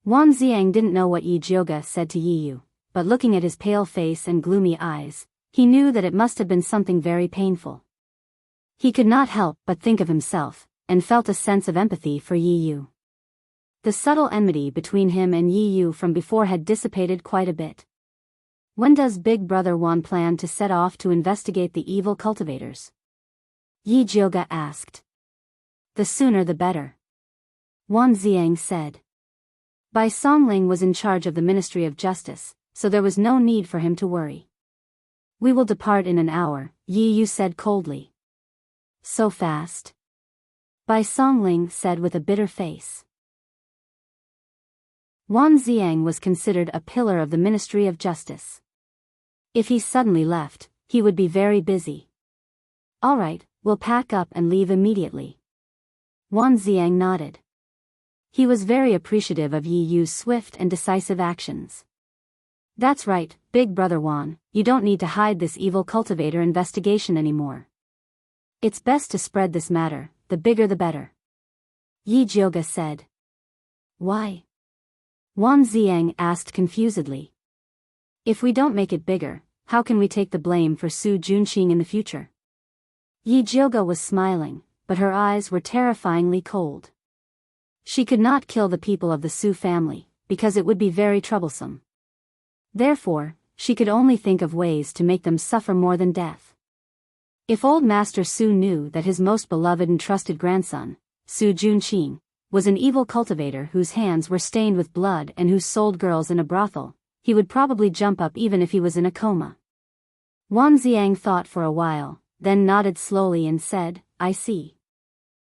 Wan Ziang didn't know what Yi Jioga said to Yi Yu, but looking at his pale face and gloomy eyes, he knew that it must have been something very painful. He could not help but think of himself, and felt a sense of empathy for Yi Yu. The subtle enmity between him and Yi Yu from before had dissipated quite a bit. When does Big Brother Wan plan to set off to investigate the evil cultivators? Yi Jioga asked. The sooner the better. Wan Ziang said. Bai Songling was in charge of the Ministry of Justice, so there was no need for him to worry. We will depart in an hour, Yi Yu said coldly. So fast? Bai Songling said with a bitter face. Wan Ziang was considered a pillar of the Ministry of Justice. If he suddenly left, he would be very busy. All right, we'll pack up and leave immediately. Wan Ziang nodded. He was very appreciative of Yi Yu's swift and decisive actions. That's right, Big Brother Wan, you don't need to hide this evil cultivator investigation anymore. It's best to spread this matter, the bigger the better. Yi Jioga said. Why? Wan Ziang asked confusedly. If we don't make it bigger, how can we take the blame for Su Junqing in the future? Yi Jioga was smiling, but her eyes were terrifyingly cold. She could not kill the people of the Su family, because it would be very troublesome. Therefore, she could only think of ways to make them suffer more than death. If old Master Su knew that his most beloved and trusted grandson, Su Junqing, was an evil cultivator whose hands were stained with blood and who sold girls in a brothel, he would probably jump up even if he was in a coma. Wan Xiang thought for a while, then nodded slowly and said, I see.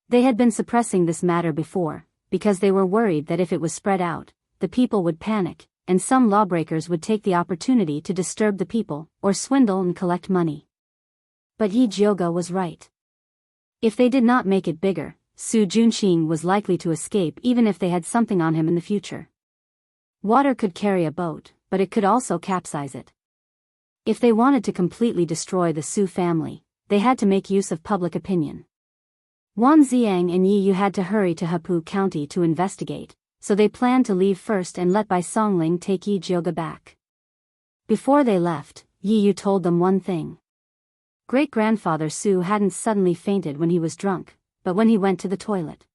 They had been suppressing this matter before, because they were worried that if it was spread out, the people would panic, and some lawbreakers would take the opportunity to disturb the people, or swindle and collect money. But Yi Jioga was right. If they did not make it bigger, Su Junqing was likely to escape even if they had something on him in the future. Water could carry a boat, but it could also capsize it. If they wanted to completely destroy the Su family, they had to make use of public opinion. Wan Xiang and Yi Yu had to hurry to Hepu County to investigate, so they planned to leave first and let Bai Songling take Yi Jioga back. Before they left, Yi Yu told them one thing. Great-grandfather Su hadn't suddenly fainted when he was drunk, but when he went to the toilet.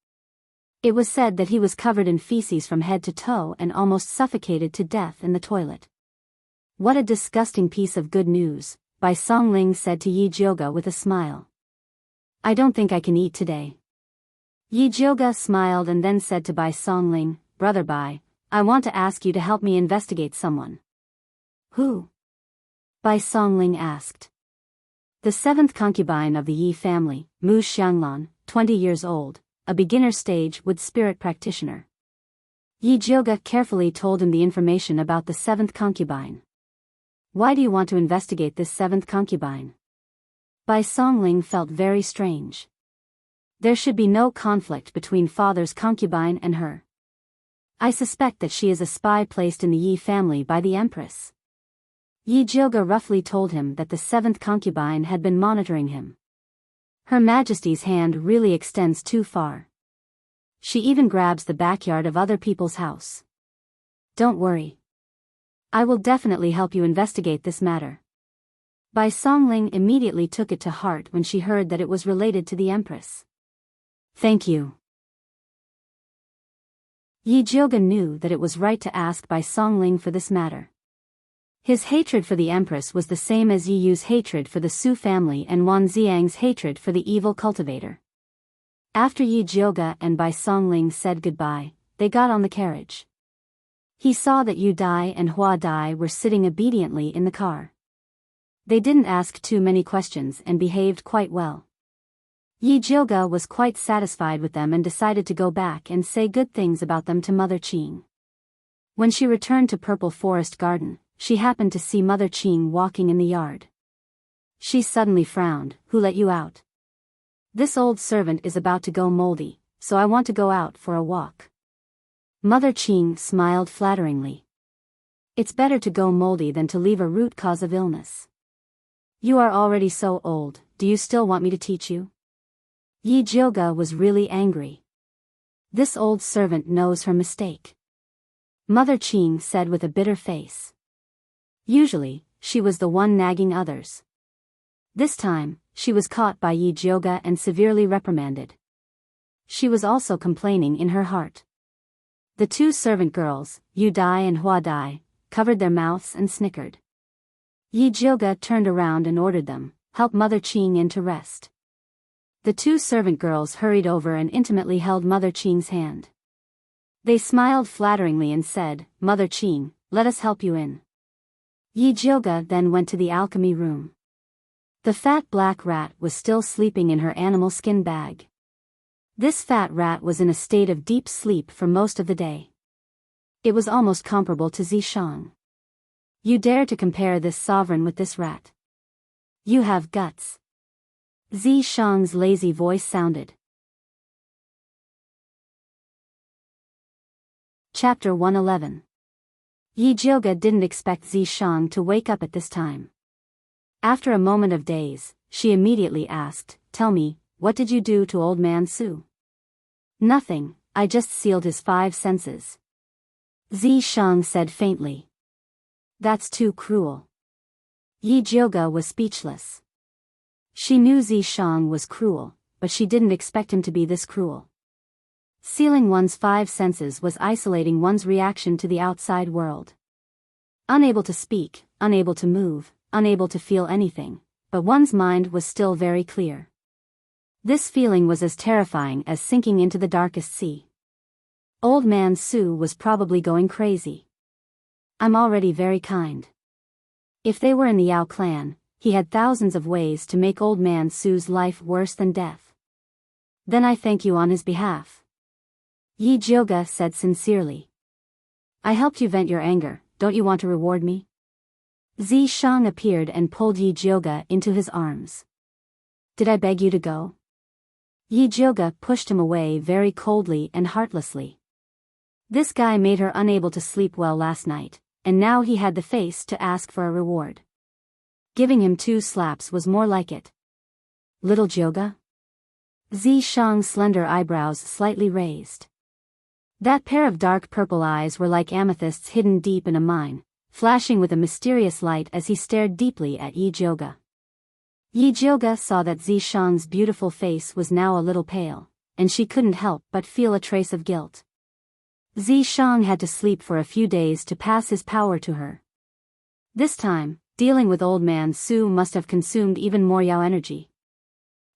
It was said that he was covered in feces from head to toe and almost suffocated to death in the toilet. What a disgusting piece of good news, Bai Songling said to Yi Jioga with a smile. I don't think I can eat today. Yi Jioga smiled and then said to Bai Songling, Brother Bai, I want to ask you to help me investigate someone. Who? Bai Songling asked. The seventh concubine of the Yi family, Mu Xianglan, 20 years old, a beginner stage wood spirit practitioner. Yi Jioga carefully told him the information about the seventh concubine. Why do you want to investigate this seventh concubine? Bai Songling felt very strange. There should be no conflict between father's concubine and her. I suspect that she is a spy placed in the Yi family by the Empress. Yi Jioga roughly told him that the seventh concubine had been monitoring him. Her Majesty's hand really extends too far. She even grabs the backyard of other people's house. Don't worry. I will definitely help you investigate this matter. Bai Songling immediately took it to heart when she heard that it was related to the Empress. Thank you. Yi Jioga knew that it was right to ask Bai Songling for this matter. His hatred for the Empress was the same as Yi Yu's hatred for the Su family and Wan Xiang's hatred for the evil cultivator. After Yi Jioga and Bai Songling said goodbye, they got on the carriage. He saw that Yu Dai and Hua Dai were sitting obediently in the car. They didn't ask too many questions and behaved quite well. Yi Jioga was quite satisfied with them and decided to go back and say good things about them to Mother Qing. When she returned to Purple Forest Garden, she happened to see Mother Qing walking in the yard. She suddenly frowned. Who let you out? This old servant is about to go moldy, so I want to go out for a walk. Mother Qing smiled flatteringly. It's better to go moldy than to leave a root cause of illness. You are already so old, do you still want me to teach you? Yi Jioga was really angry. This old servant knows her mistake. Mother Qing said with a bitter face. Usually, she was the one nagging others. This time, she was caught by Yi Jioga and severely reprimanded. She was also complaining in her heart. The two servant girls, Yu Dai and Hua Dai, covered their mouths and snickered. Yi Jioga turned around and ordered them, help Mother Qing in to rest. The two servant girls hurried over and intimately held Mother Qing's hand. They smiled flatteringly and said, Mother Qing, let us help you in. Yi Jioga then went to the alchemy room. The fat black rat was still sleeping in her animal skin bag. This fat rat was in a state of deep sleep for most of the day. It was almost comparable to Zishang. You dare to compare this sovereign with this rat? You have guts. Zishang's lazy voice sounded. Chapter 111. Yi Jioga didn't expect Zishang to wake up at this time. After a moment of daze, she immediately asked, Tell me, what did you do to old man Su? Nothing, I just sealed his 5 senses. Zishang said faintly. That's too cruel. Yi Jioga was speechless. She knew Zishang was cruel, but she didn't expect him to be this cruel. Sealing one's five senses was isolating one's reaction to the outside world. Unable to speak, unable to move, unable to feel anything, but one's mind was still very clear. This feeling was as terrifying as sinking into the darkest sea. Old Man Su was probably going crazy. I'm already very kind. If they were in the Yao clan, he had thousands of ways to make Old Man Su's life worse than death. Then I thank you on his behalf. Yi Jioga said sincerely. I helped you vent your anger, don't you want to reward me? Zi Shang appeared and pulled Yi Jioga into his arms. Did I beg you to go? Yi Jioga pushed him away very coldly and heartlessly. This guy made her unable to sleep well last night, and now he had the face to ask for a reward. Giving him 2 slaps was more like it. Little Jioga? Zi Shang's slender eyebrows slightly raised. That pair of dark purple eyes were like amethysts hidden deep in a mine, flashing with a mysterious light as he stared deeply at Yi Jioga. Yi Jioga saw that Zi Shang's beautiful face was now a little pale, and she couldn't help but feel a trace of guilt. Zi Shang had to sleep for a few days to pass his power to her. This time, dealing with Old Man Su must have consumed even more Yao energy.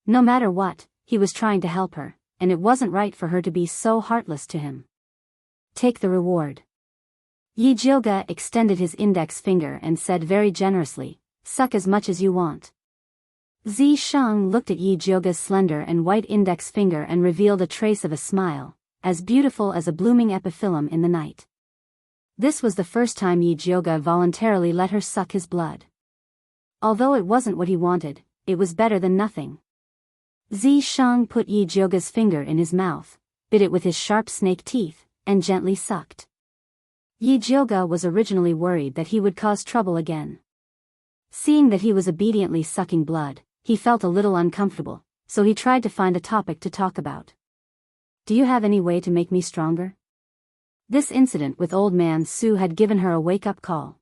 No matter what, he was trying to help her, and it wasn't right for her to be so heartless to him. Take the reward. Yi Jioga extended his index finger and said very generously, suck as much as you want. Zi Shang looked at Yi Jioga's slender and white index finger and revealed a trace of a smile, as beautiful as a blooming epiphyllum in the night. This was the first time Yi Jioga voluntarily let her suck his blood. Although it wasn't what he wanted, it was better than nothing. Zi Shang put Yi Jioga's finger in his mouth, bit it with his sharp snake teeth, and gently sucked. Yi Jioga was originally worried that he would cause trouble again. Seeing that he was obediently sucking blood, he felt a little uncomfortable, so he tried to find a topic to talk about. Do you have any way to make me stronger? This incident with Old Man Su had given her a wake-up call.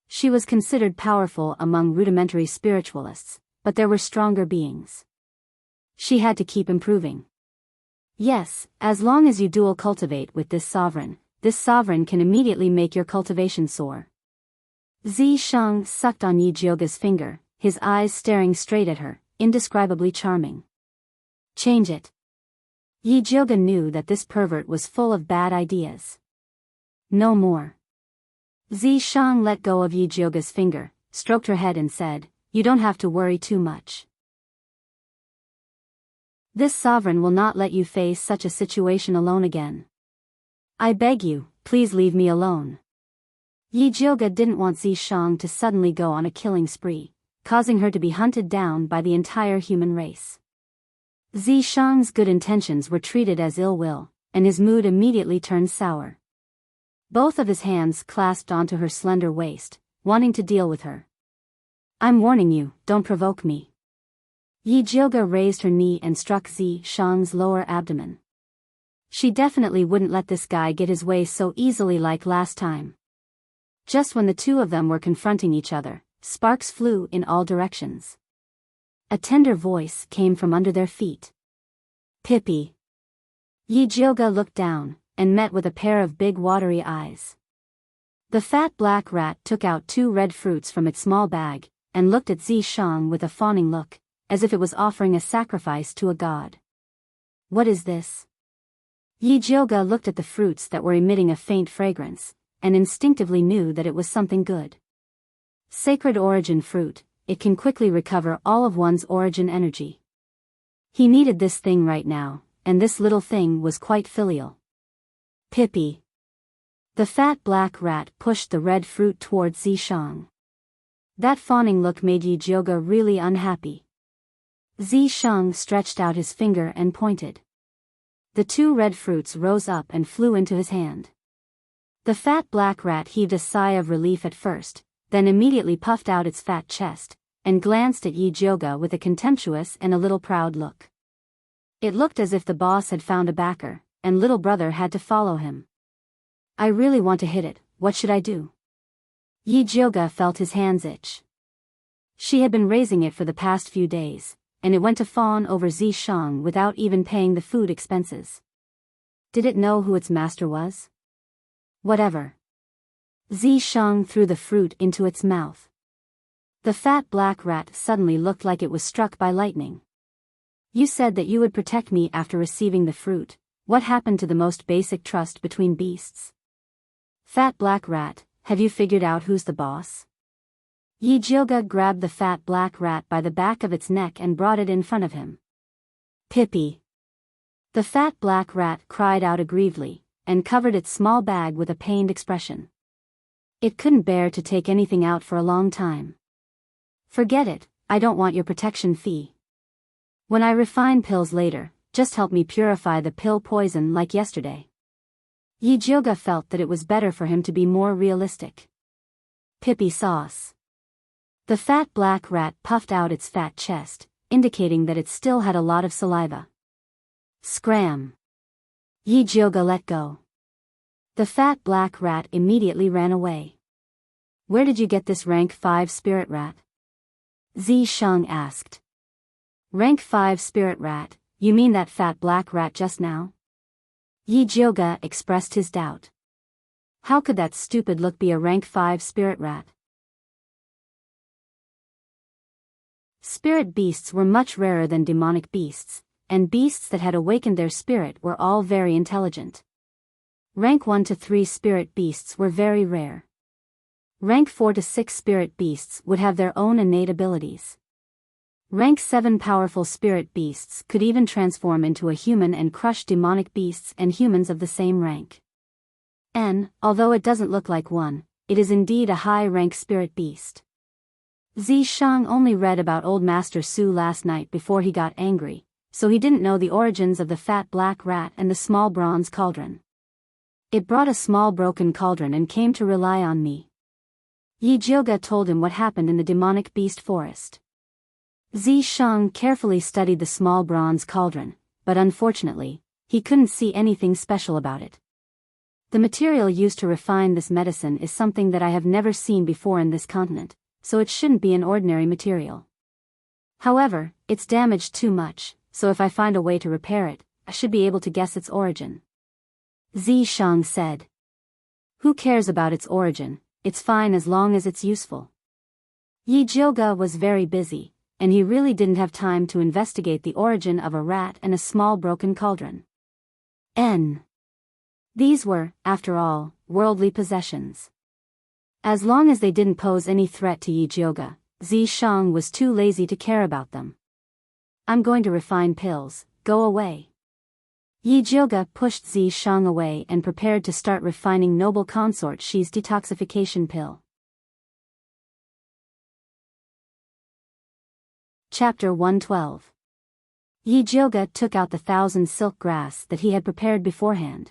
She was considered powerful among rudimentary spiritualists, but there were stronger beings. She had to keep improving. Yes, as long as you dual cultivate with this sovereign can immediately make your cultivation soar. Zi Shang sucked on Yi Jioga's finger, his eyes staring straight at her, indescribably charming. Change it. Yi Jioga knew that this pervert was full of bad ideas. No more. Zi Shang let go of Yi Jioga's finger, stroked her head and said, you don't have to worry too much. This sovereign will not let you face such a situation alone again. I beg you, please leave me alone. Yi Jioga didn't want Zi Shang to suddenly go on a killing spree, causing her to be hunted down by the entire human race. Zi Shang's good intentions were treated as ill will, and his mood immediately turned sour. Both of his hands clasped onto her slender waist, wanting to deal with her. I'm warning you, don't provoke me. Yi Jioga raised her knee and struck Zi Shang's lower abdomen. She definitely wouldn't let this guy get his way so easily like last time. Just when the two of them were confronting each other, sparks flew in all directions. A tender voice came from under their feet. Pippi. Yi Jioga looked down, and met with a pair of big watery eyes. The fat black rat took out 2 red fruits from its small bag, and looked at Zi Shang with a fawning look, as if it was offering a sacrifice to a god. What is this? Yi Jioga looked at the fruits that were emitting a faint fragrance, and instinctively knew that it was something good. Sacred origin fruit, it can quickly recover all of one's origin energy. He needed this thing right now, and this little thing was quite filial. Pippi. The fat black rat pushed the red fruit towards Zi Shang. That fawning look made Yi Jioga really unhappy. Zi Shang stretched out his finger and pointed. The 2 red fruits rose up and flew into his hand. The fat black rat heaved a sigh of relief at first, then immediately puffed out its fat chest, and glanced at Yi Jioga with a contemptuous and a little proud look. It looked as if the boss had found a backer, and little brother had to follow him. I really want to hit it, what should I do? Yi Jioga felt his hands itch. She had been raising it for the past few days, and it went to fawn over Zi Shang without even paying the food expenses. Did it know who its master was? Whatever. Zishang threw the fruit into its mouth. The fat black rat suddenly looked like it was struck by lightning. You said that you would protect me after receiving the fruit. What happened to the most basic trust between beasts? Fat black rat, have you figured out who's the boss? Yi Jioga grabbed the fat black rat by the back of its neck and brought it in front of him. Pippi. The fat black rat cried out aggrievedly, and covered its small bag with a pained expression. It couldn't bear to take anything out for a long time. Forget it, I don't want your protection fee. When I refine pills later, just help me purify the pill poison like yesterday. Yi Jioga felt that it was better for him to be more realistic. Pippi sauce. The fat black rat puffed out its fat chest, indicating that it still had a lot of saliva. Scram. Yi Jioga let go. The fat black rat immediately ran away. Where did you get this rank 5 spirit rat? Zishang asked. Rank 5 spirit rat, you mean that fat black rat just now? Yi Jioga expressed his doubt. How could that stupid look be a rank 5 spirit rat? Spirit beasts were much rarer than demonic beasts, and beasts that had awakened their spirit were all very intelligent. Rank 1 to 3 spirit beasts were very rare. Rank 4 to 6 spirit beasts would have their own innate abilities. Rank 7 powerful spirit beasts could even transform into a human and crush demonic beasts and humans of the same rank. Although it doesn't look like one, it is indeed a high-rank spirit beast. Zishang only read about Old Master Su last night before he got angry, so he didn't know the origins of the fat black rat and the small bronze cauldron. It brought a small broken cauldron and came to rely on me. Yi Jioga told him what happened in the demonic beast forest. Zishang carefully studied the small bronze cauldron, but unfortunately, he couldn't see anything special about it. The material used to refine this medicine is something that I have never seen before in this continent, so it shouldn't be an ordinary material. However, it's damaged too much, so if I find a way to repair it, I should be able to guess its origin. Zishang said. Who cares about its origin, it's fine as long as it's useful. Yi Jioga was very busy, and he really didn't have time to investigate the origin of a rat and a small broken cauldron. These were, after all, worldly possessions. As long as they didn't pose any threat to Yi Jioga, Zishang was too lazy to care about them. I'm going to refine pills, go away. Yi Jioga pushed Zishang away and prepared to start refining Noble Consort Shi's detoxification pill. Chapter 112. Yi Jioga took out the 1,000 silk grass that he had prepared beforehand.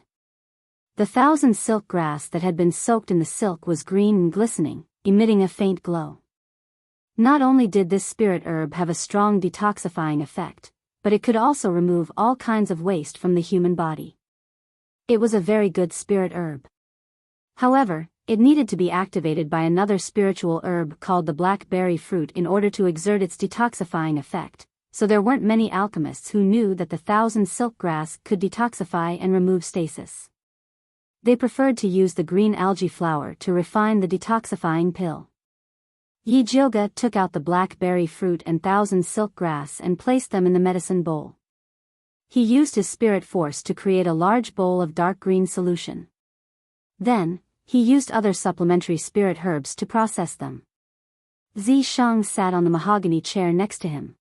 The 1,000 silk grass that had been soaked in the silk was green and glistening, emitting a faint glow. Not only did this spirit herb have a strong detoxifying effect, but it could also remove all kinds of waste from the human body. It was a very good spirit herb. However, it needed to be activated by another spiritual herb called the blackberry fruit in order to exert its detoxifying effect, so there weren't many alchemists who knew that the 1,000 silk grass could detoxify and remove stasis. They preferred to use the green algae flower to refine the detoxifying pill. Yi Jioga took out the blackberry fruit and 1,000 silk grass and placed them in the medicine bowl. He used his spirit force to create a large bowl of dark green solution. Then, he used other supplementary spirit herbs to process them. Zishang sat on the mahogany chair next to him.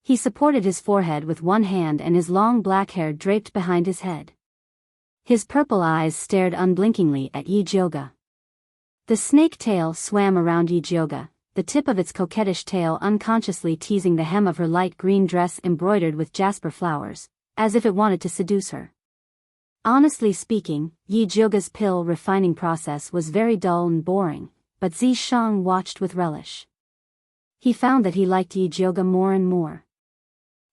He supported his forehead with one hand and his long black hair draped behind his head. His purple eyes stared unblinkingly at Yi Jioga. The snake tail swam around Yi Jioga, the tip of its coquettish tail unconsciously teasing the hem of her light green dress embroidered with jasper flowers, as if it wanted to seduce her. Honestly speaking, Yi Jioga's pill refining process was very dull and boring, but Zishang watched with relish. He found that he liked Yi Jioga more and more.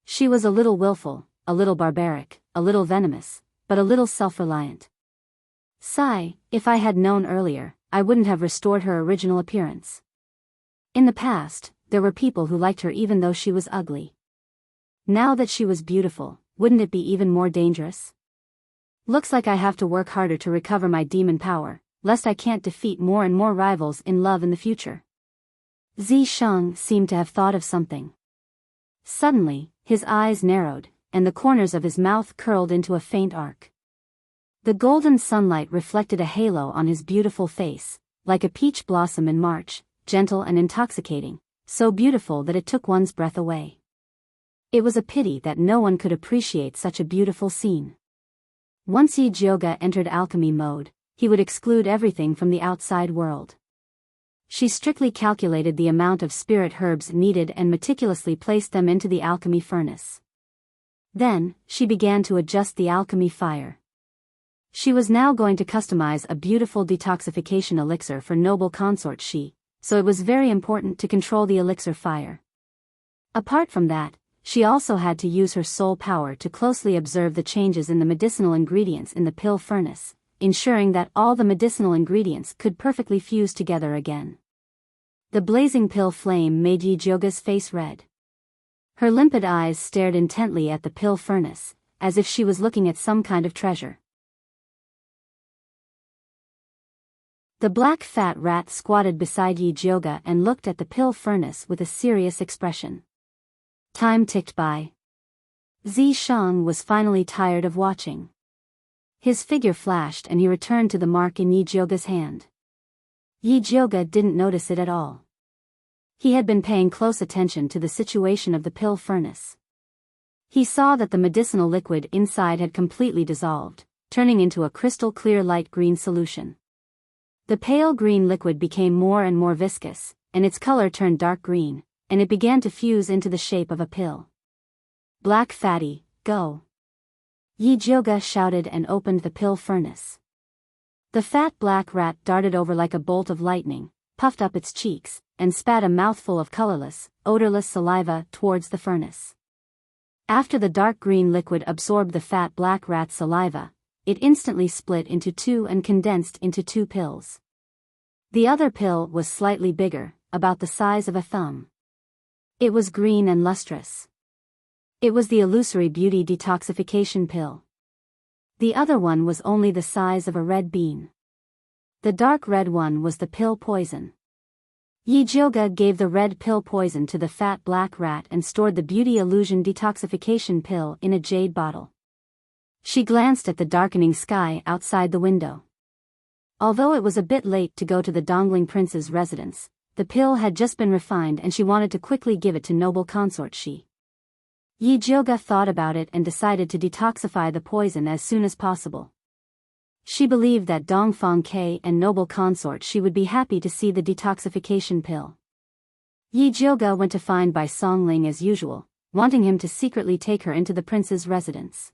She was a little willful, a little barbaric, a little venomous, but a little self-reliant. Sigh, if I had known earlier, I wouldn't have restored her original appearance. In the past, there were people who liked her even though she was ugly. Now that she was beautiful, wouldn't it be even more dangerous? Looks like I have to work harder to recover my demon power, lest I can't defeat more and more rivals in love in the future. Zisheng seemed to have thought of something. Suddenly, his eyes narrowed, and the corners of his mouth curled into a faint arc. The golden sunlight reflected a halo on his beautiful face, like a peach blossom in March, gentle and intoxicating, so beautiful that it took one's breath away. It was a pity that no one could appreciate such a beautiful scene. Once Yi Jioge entered alchemy mode, he would exclude everything from the outside world. She strictly calculated the amount of spirit herbs needed and meticulously placed them into the alchemy furnace. Then, she began to adjust the alchemy fire. She was now going to customize a beautiful detoxification elixir for noble consort Shi, so it was very important to control the elixir fire. Apart from that, she also had to use her soul power to closely observe the changes in the medicinal ingredients in the pill furnace, ensuring that all the medicinal ingredients could perfectly fuse together again. The blazing pill flame made Yi Jioge's face red. Her limpid eyes stared intently at the pill furnace, as if she was looking at some kind of treasure. The black fat rat squatted beside Yi Jioge and looked at the pill furnace with a serious expression. Time ticked by. Zisheng was finally tired of watching. His figure flashed and he returned to the mark in Yi Jioge's hand. Yi Jioge didn't notice it at all. He had been paying close attention to the situation of the pill furnace. He saw that the medicinal liquid inside had completely dissolved, turning into a crystal clear light green solution. The pale green liquid became more and more viscous, and its color turned dark green, and it began to fuse into the shape of a pill. Black Fatty, go! Yi Jioge shouted and opened the pill furnace. The fat black rat darted over like a bolt of lightning, puffed up its cheeks, and spat a mouthful of colorless, odorless saliva towards the furnace. After the dark green liquid absorbed the fat black rat's saliva, it instantly split into two and condensed into two pills. The other pill was slightly bigger, about the size of a thumb. It was green and lustrous. It was the illusory beauty detoxification pill. The other one was only the size of a red bean. The dark red one was the pill poison. Yi Jioge gave the red pill poison to the fat black rat and stored the beauty illusion detoxification pill in a jade bottle. She glanced at the darkening sky outside the window. Although it was a bit late to go to the Dongling Prince's residence, the pill had just been refined and she wanted to quickly give it to noble consort Shi. Yi Jioge thought about it and decided to detoxify the poison as soon as possible. She believed that Dongfang Ke and noble consort Shi would be happy to see the detoxification pill. Yi Jioge went to find Bai Songling as usual, wanting him to secretly take her into the prince's residence.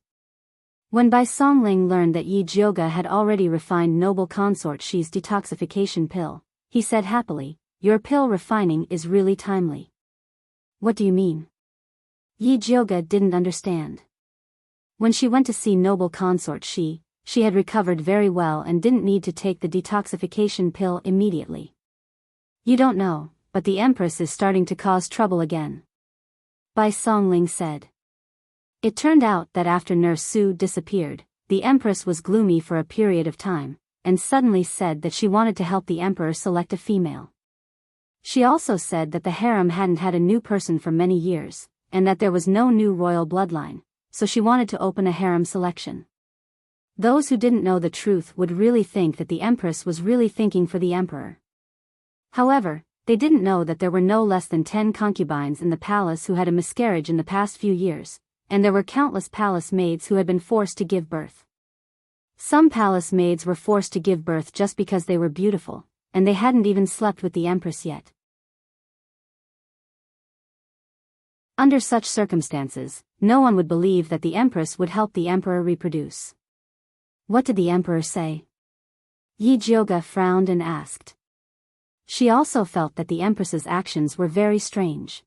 When Bai Songling learned that Yi Jioge had already refined noble consort Shi's detoxification pill, he said happily, "Your pill refining is really timely." "What do you mean?" Yi Jioge didn't understand. When she went to see noble consort Shi, she had recovered very well and didn't need to take the detoxification pill immediately. "You don't know, but the Empress is starting to cause trouble again," Bai Songling said. It turned out that after Nurse Su disappeared, the Empress was gloomy for a period of time, and suddenly said that she wanted to help the Emperor select a female. She also said that the harem hadn't had a new person for many years, and that there was no new royal bloodline, so she wanted to open a harem selection. Those who didn't know the truth would really think that the Empress was really thinking for the Emperor. However, they didn't know that there were no less than 10 concubines in the palace who had a miscarriage in the past few years, and there were countless palace maids who had been forced to give birth. Some palace maids were forced to give birth just because they were beautiful, and they hadn't even slept with the Empress yet. Under such circumstances, no one would believe that the Empress would help the Emperor reproduce. What did the Emperor say? Yi Jioge frowned and asked. She also felt that the Empress's actions were very strange.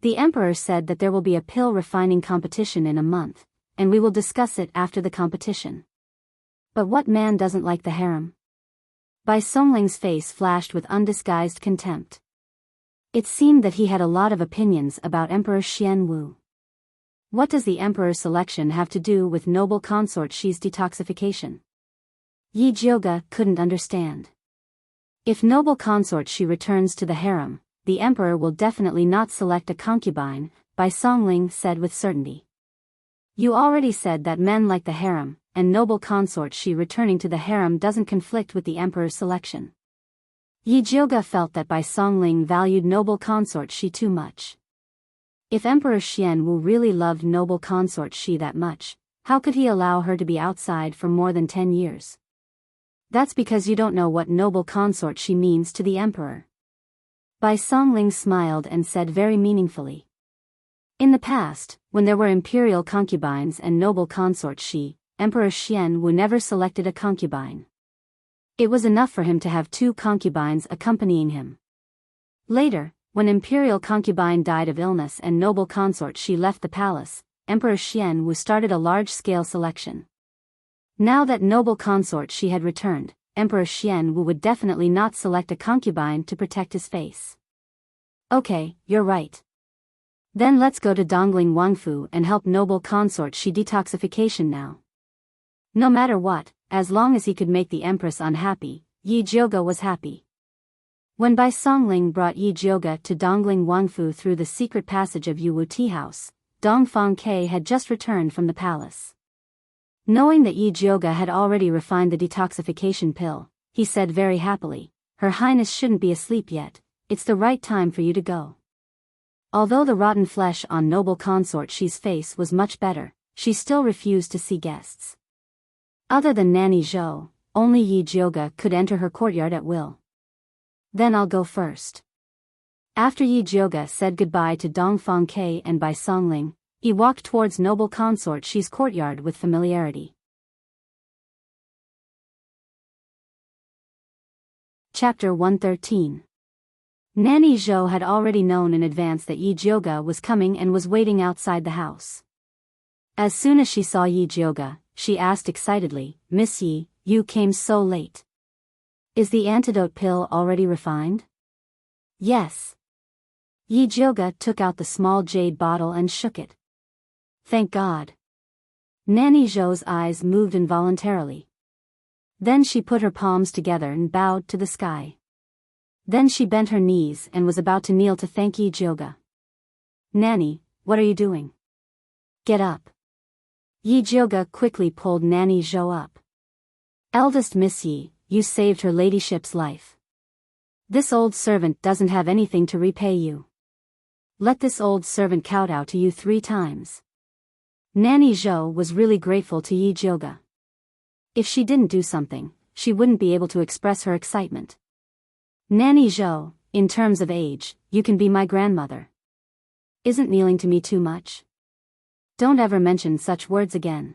The Emperor said that there will be a pill refining competition in a month, and we will discuss it after the competition. But what man doesn't like the harem? Bai Songling's face flashed with undisguised contempt. It seemed that he had a lot of opinions about Emperor Xian Wu. What does the emperor's selection have to do with noble consort Shi's detoxification? Yi Jioga couldn't understand. If noble consort Shi returns to the harem, the emperor will definitely not select a concubine, Bai Songling said with certainty. You already said that men like the harem, and noble consort Shi returning to the harem doesn't conflict with the emperor's selection. Yi Jioga felt that Bai Songling valued noble consort Shi too much. If Emperor Xianwu really loved noble consort Shi that much, how could he allow her to be outside for more than 10 years? That's because you don't know what noble consort Shi means to the emperor. Bai Songling smiled and said very meaningfully. In the past, when there were imperial concubines and noble consort Shi, Emperor Xianwu never selected a concubine. It was enough for him to have 2 concubines accompanying him. Later, when imperial concubine died of illness and noble consort Shi left the palace, Emperor Xianwu started a large-scale selection. Now that noble consort Shi had returned, Emperor Xianwu would definitely not select a concubine to protect his face. Okay, you're right. Then let's go to Dongling Wangfu and help noble consort Shi detoxification now. No matter what, as long as he could make the empress unhappy, Yi Jioga was happy. When Bai Songling brought Yi Jioga to Dongling Wangfu through the secret passage of Yuwu Tea House, Dong Fangke had just returned from the palace. Knowing that Yi Jioga had already refined the detoxification pill, he said very happily, Her Highness shouldn't be asleep yet, it's the right time for you to go. Although the rotten flesh on noble consort Shi's face was much better, she still refused to see guests. Other than Nanny Zhou, only Yi Jioga could enter her courtyard at will. Then I'll go first. After Yi Jioga said goodbye to Dong Fangke and Bai Songling, he walked towards noble consort Shi's courtyard with familiarity. Chapter 113. Nanny Zhou had already known in advance that Yi Jioga was coming and was waiting outside the house. As soon as she saw Yi Jioga, she asked excitedly, Miss Yi, you came so late. Is the antidote pill already refined? Yes. Yi Jioga took out the small jade bottle and shook it. Thank God. Nanny Zhou's eyes moved involuntarily. Then she put her palms together and bowed to the sky. Then she bent her knees and was about to kneel to thank Yi Jioga. Nanny, what are you doing? Get up. Yi Jioga quickly pulled Nanny Zhou up. Eldest Miss Yi, you saved her ladyship's life. This old servant doesn't have anything to repay you. Let this old servant kowtow to you 3 times. Nanny Zhou was really grateful to Yi Jioga. If she didn't do something, she wouldn't be able to express her excitement. Nanny Zhou, in terms of age, you can be my grandmother. Isn't kneeling to me too much? Don't ever mention such words again.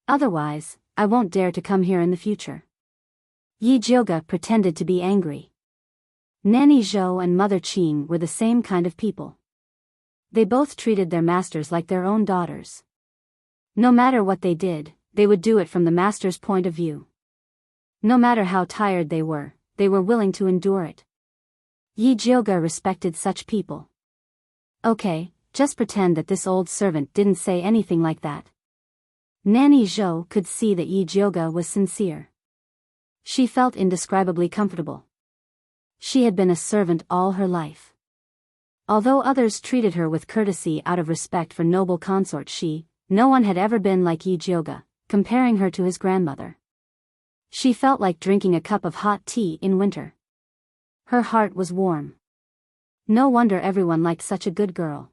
Otherwise, I won't dare to come here in the future. Yi Jioga pretended to be angry. Nanny Zhou and Mother Qing were the same kind of people. They both treated their masters like their own daughters. No matter what they did, they would do it from the master's point of view. No matter how tired they were willing to endure it. Yi Jioga respected such people. Okay, just pretend that this old servant didn't say anything like that. Nanny Zhou could see that Yi Jioga was sincere. She felt indescribably comfortable. She had been a servant all her life. Although others treated her with courtesy out of respect for noble consort Shi, no one had ever been like Yi Jioga, comparing her to his grandmother. She felt like drinking a cup of hot tea in winter. Her heart was warm. No wonder everyone liked such a good girl.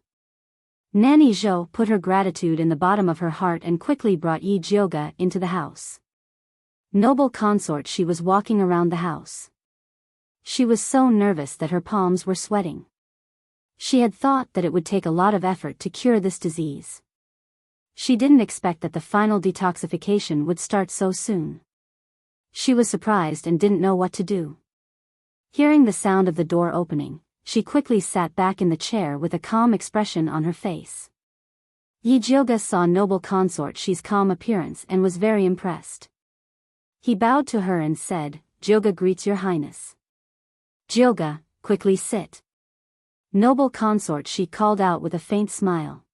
Nanny Zhou put her gratitude in the bottom of her heart and quickly brought Yi Jioga into the house. Noble consort Shi was walking around the house. She was so nervous that her palms were sweating. She had thought that it would take a lot of effort to cure this disease. She didn't expect that the final detoxification would start so soon. She was surprised and didn't know what to do. Hearing the sound of the door opening, she quickly sat back in the chair with a calm expression on her face. Yi Jioga saw noble consort Shi's calm appearance and was very impressed. He bowed to her and said, Jioga greets your highness. Jioga, quickly sit. Noble consort Shi called out with a faint smile.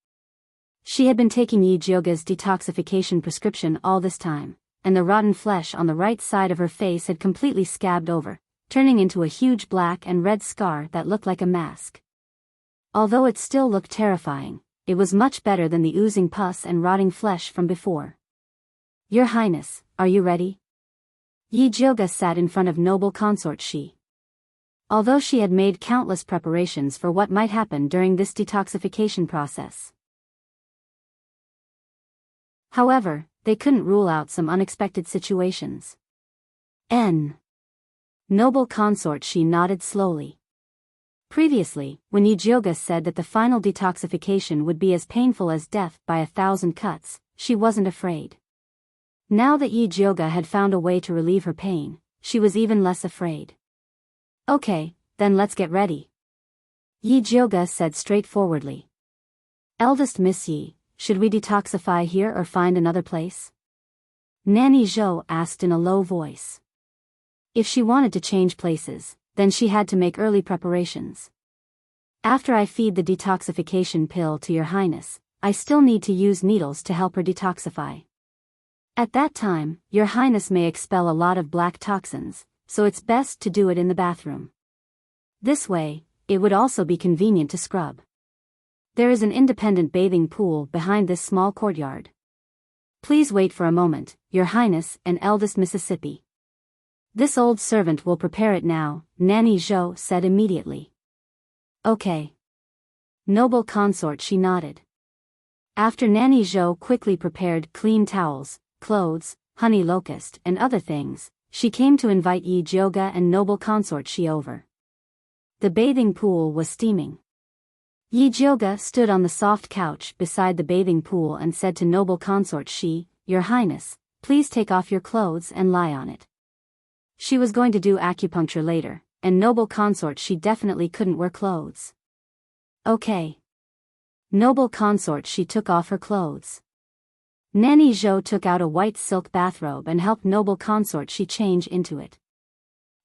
She had been taking Yi Jioga's detoxification prescription all this time, and the rotten flesh on the right side of her face had completely scabbed over, turning into a huge black and red scar that looked like a mask. Although it still looked terrifying, it was much better than the oozing pus and rotting flesh from before. Your Highness, are you ready? Yi Jioga sat in front of noble consort Shi. Although she had made countless preparations for what might happen during this detoxification process. However, they couldn't rule out some unexpected situations. Noble consort Shi nodded slowly. Previously, when Yi Jioga said that the final detoxification would be as painful as death by 1,000 cuts, she wasn't afraid. Now that Yi Jioga had found a way to relieve her pain, she was even less afraid. Okay, then let's get ready. Yi Jioga said straightforwardly. Eldest Miss Yi, should we detoxify here or find another place? Nanny Zhou asked in a low voice. If she wanted to change places, then she had to make early preparations. After I feed the detoxification pill to Your Highness, I still need to use needles to help her detoxify. At that time, Your Highness may expel a lot of black toxins, so it's best to do it in the bathroom. This way, it would also be convenient to scrub. There is an independent bathing pool behind this small courtyard. Please wait for a moment, Your Highness and Eldest Mississippi. This old servant will prepare it now, Nanny Zhou said immediately. Okay. Noble consort She nodded. After Nanny Zhou quickly prepared clean towels, clothes, honey locust and other things, she came to invite Yi Jioga and noble consort Shi over. The bathing pool was steaming. Yi Jioga stood on the soft couch beside the bathing pool and said to noble consort Shi, Your Highness, please take off your clothes and lie on it. She was going to do acupuncture later, and noble consort Shi definitely couldn't wear clothes. Okay. Noble consort Shi took off her clothes. Nanny Zhou took out a white silk bathrobe and helped noble consort Shi change into it.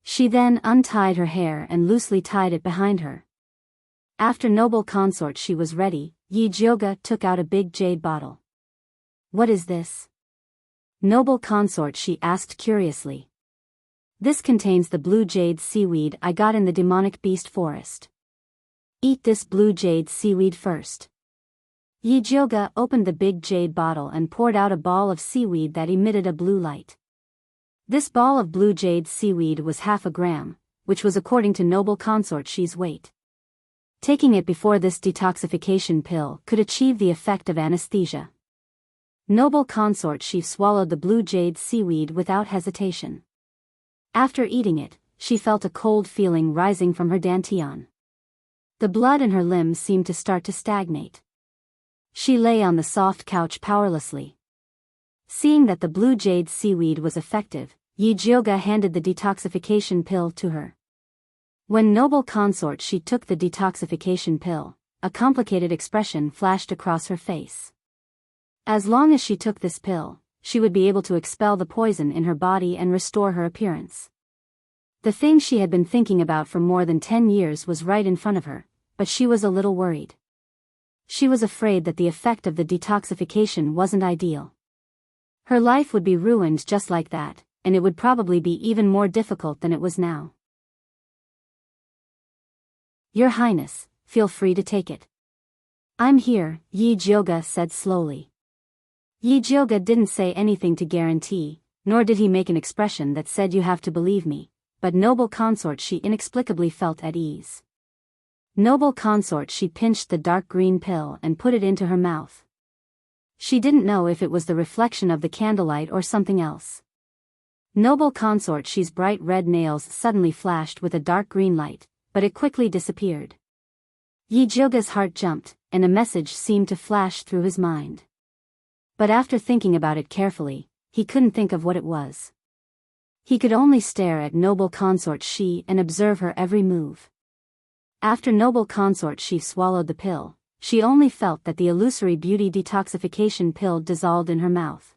She then untied her hair and loosely tied it behind her. After noble consort Shi was ready, Yi Jioga took out a big jade bottle. What is this? Noble consort Shi asked curiously. This contains the blue jade seaweed I got in the demonic beast forest. Eat this blue jade seaweed first. Yi Jioga opened the big jade bottle and poured out a ball of seaweed that emitted a blue light. This ball of blue jade seaweed was 1/2 gram, which was according to noble consort Shi's weight. Taking it before this detoxification pill could achieve the effect of anesthesia. Noble consort Shi swallowed the blue jade seaweed without hesitation. After eating it, she felt a cold feeling rising from her dantian. The blood in her limbs seemed to start to stagnate. She lay on the soft couch powerlessly. Seeing that the blue jade seaweed was effective, Yi Jioga handed the detoxification pill to her. When noble consort Shi took the detoxification pill, a complicated expression flashed across her face. As long as she took this pill, she would be able to expel the poison in her body and restore her appearance. The thing she had been thinking about for more than 10 years was right in front of her, but she was a little worried. She was afraid that the effect of the detoxification wasn't ideal. Her life would be ruined just like that, and it would probably be even more difficult than it was now. Your Highness, feel free to take it. I'm here, Yi Jioga said slowly. Yi Jioga didn't say anything to guarantee, nor did he make an expression that said you have to believe me, but noble consort Shi inexplicably felt at ease. Noble consort Shi pinched the dark green pill and put it into her mouth. She didn't know if it was the reflection of the candlelight or something else. Noble consort Shi's bright red nails suddenly flashed with a dark green light, but it quickly disappeared. Yi Jioga's heart jumped, and a message seemed to flash through his mind. But after thinking about it carefully, he couldn't think of what it was. He could only stare at noble consort Shi and observe her every move. After noble consort Shi swallowed the pill, she only felt that the illusory beauty detoxification pill dissolved in her mouth.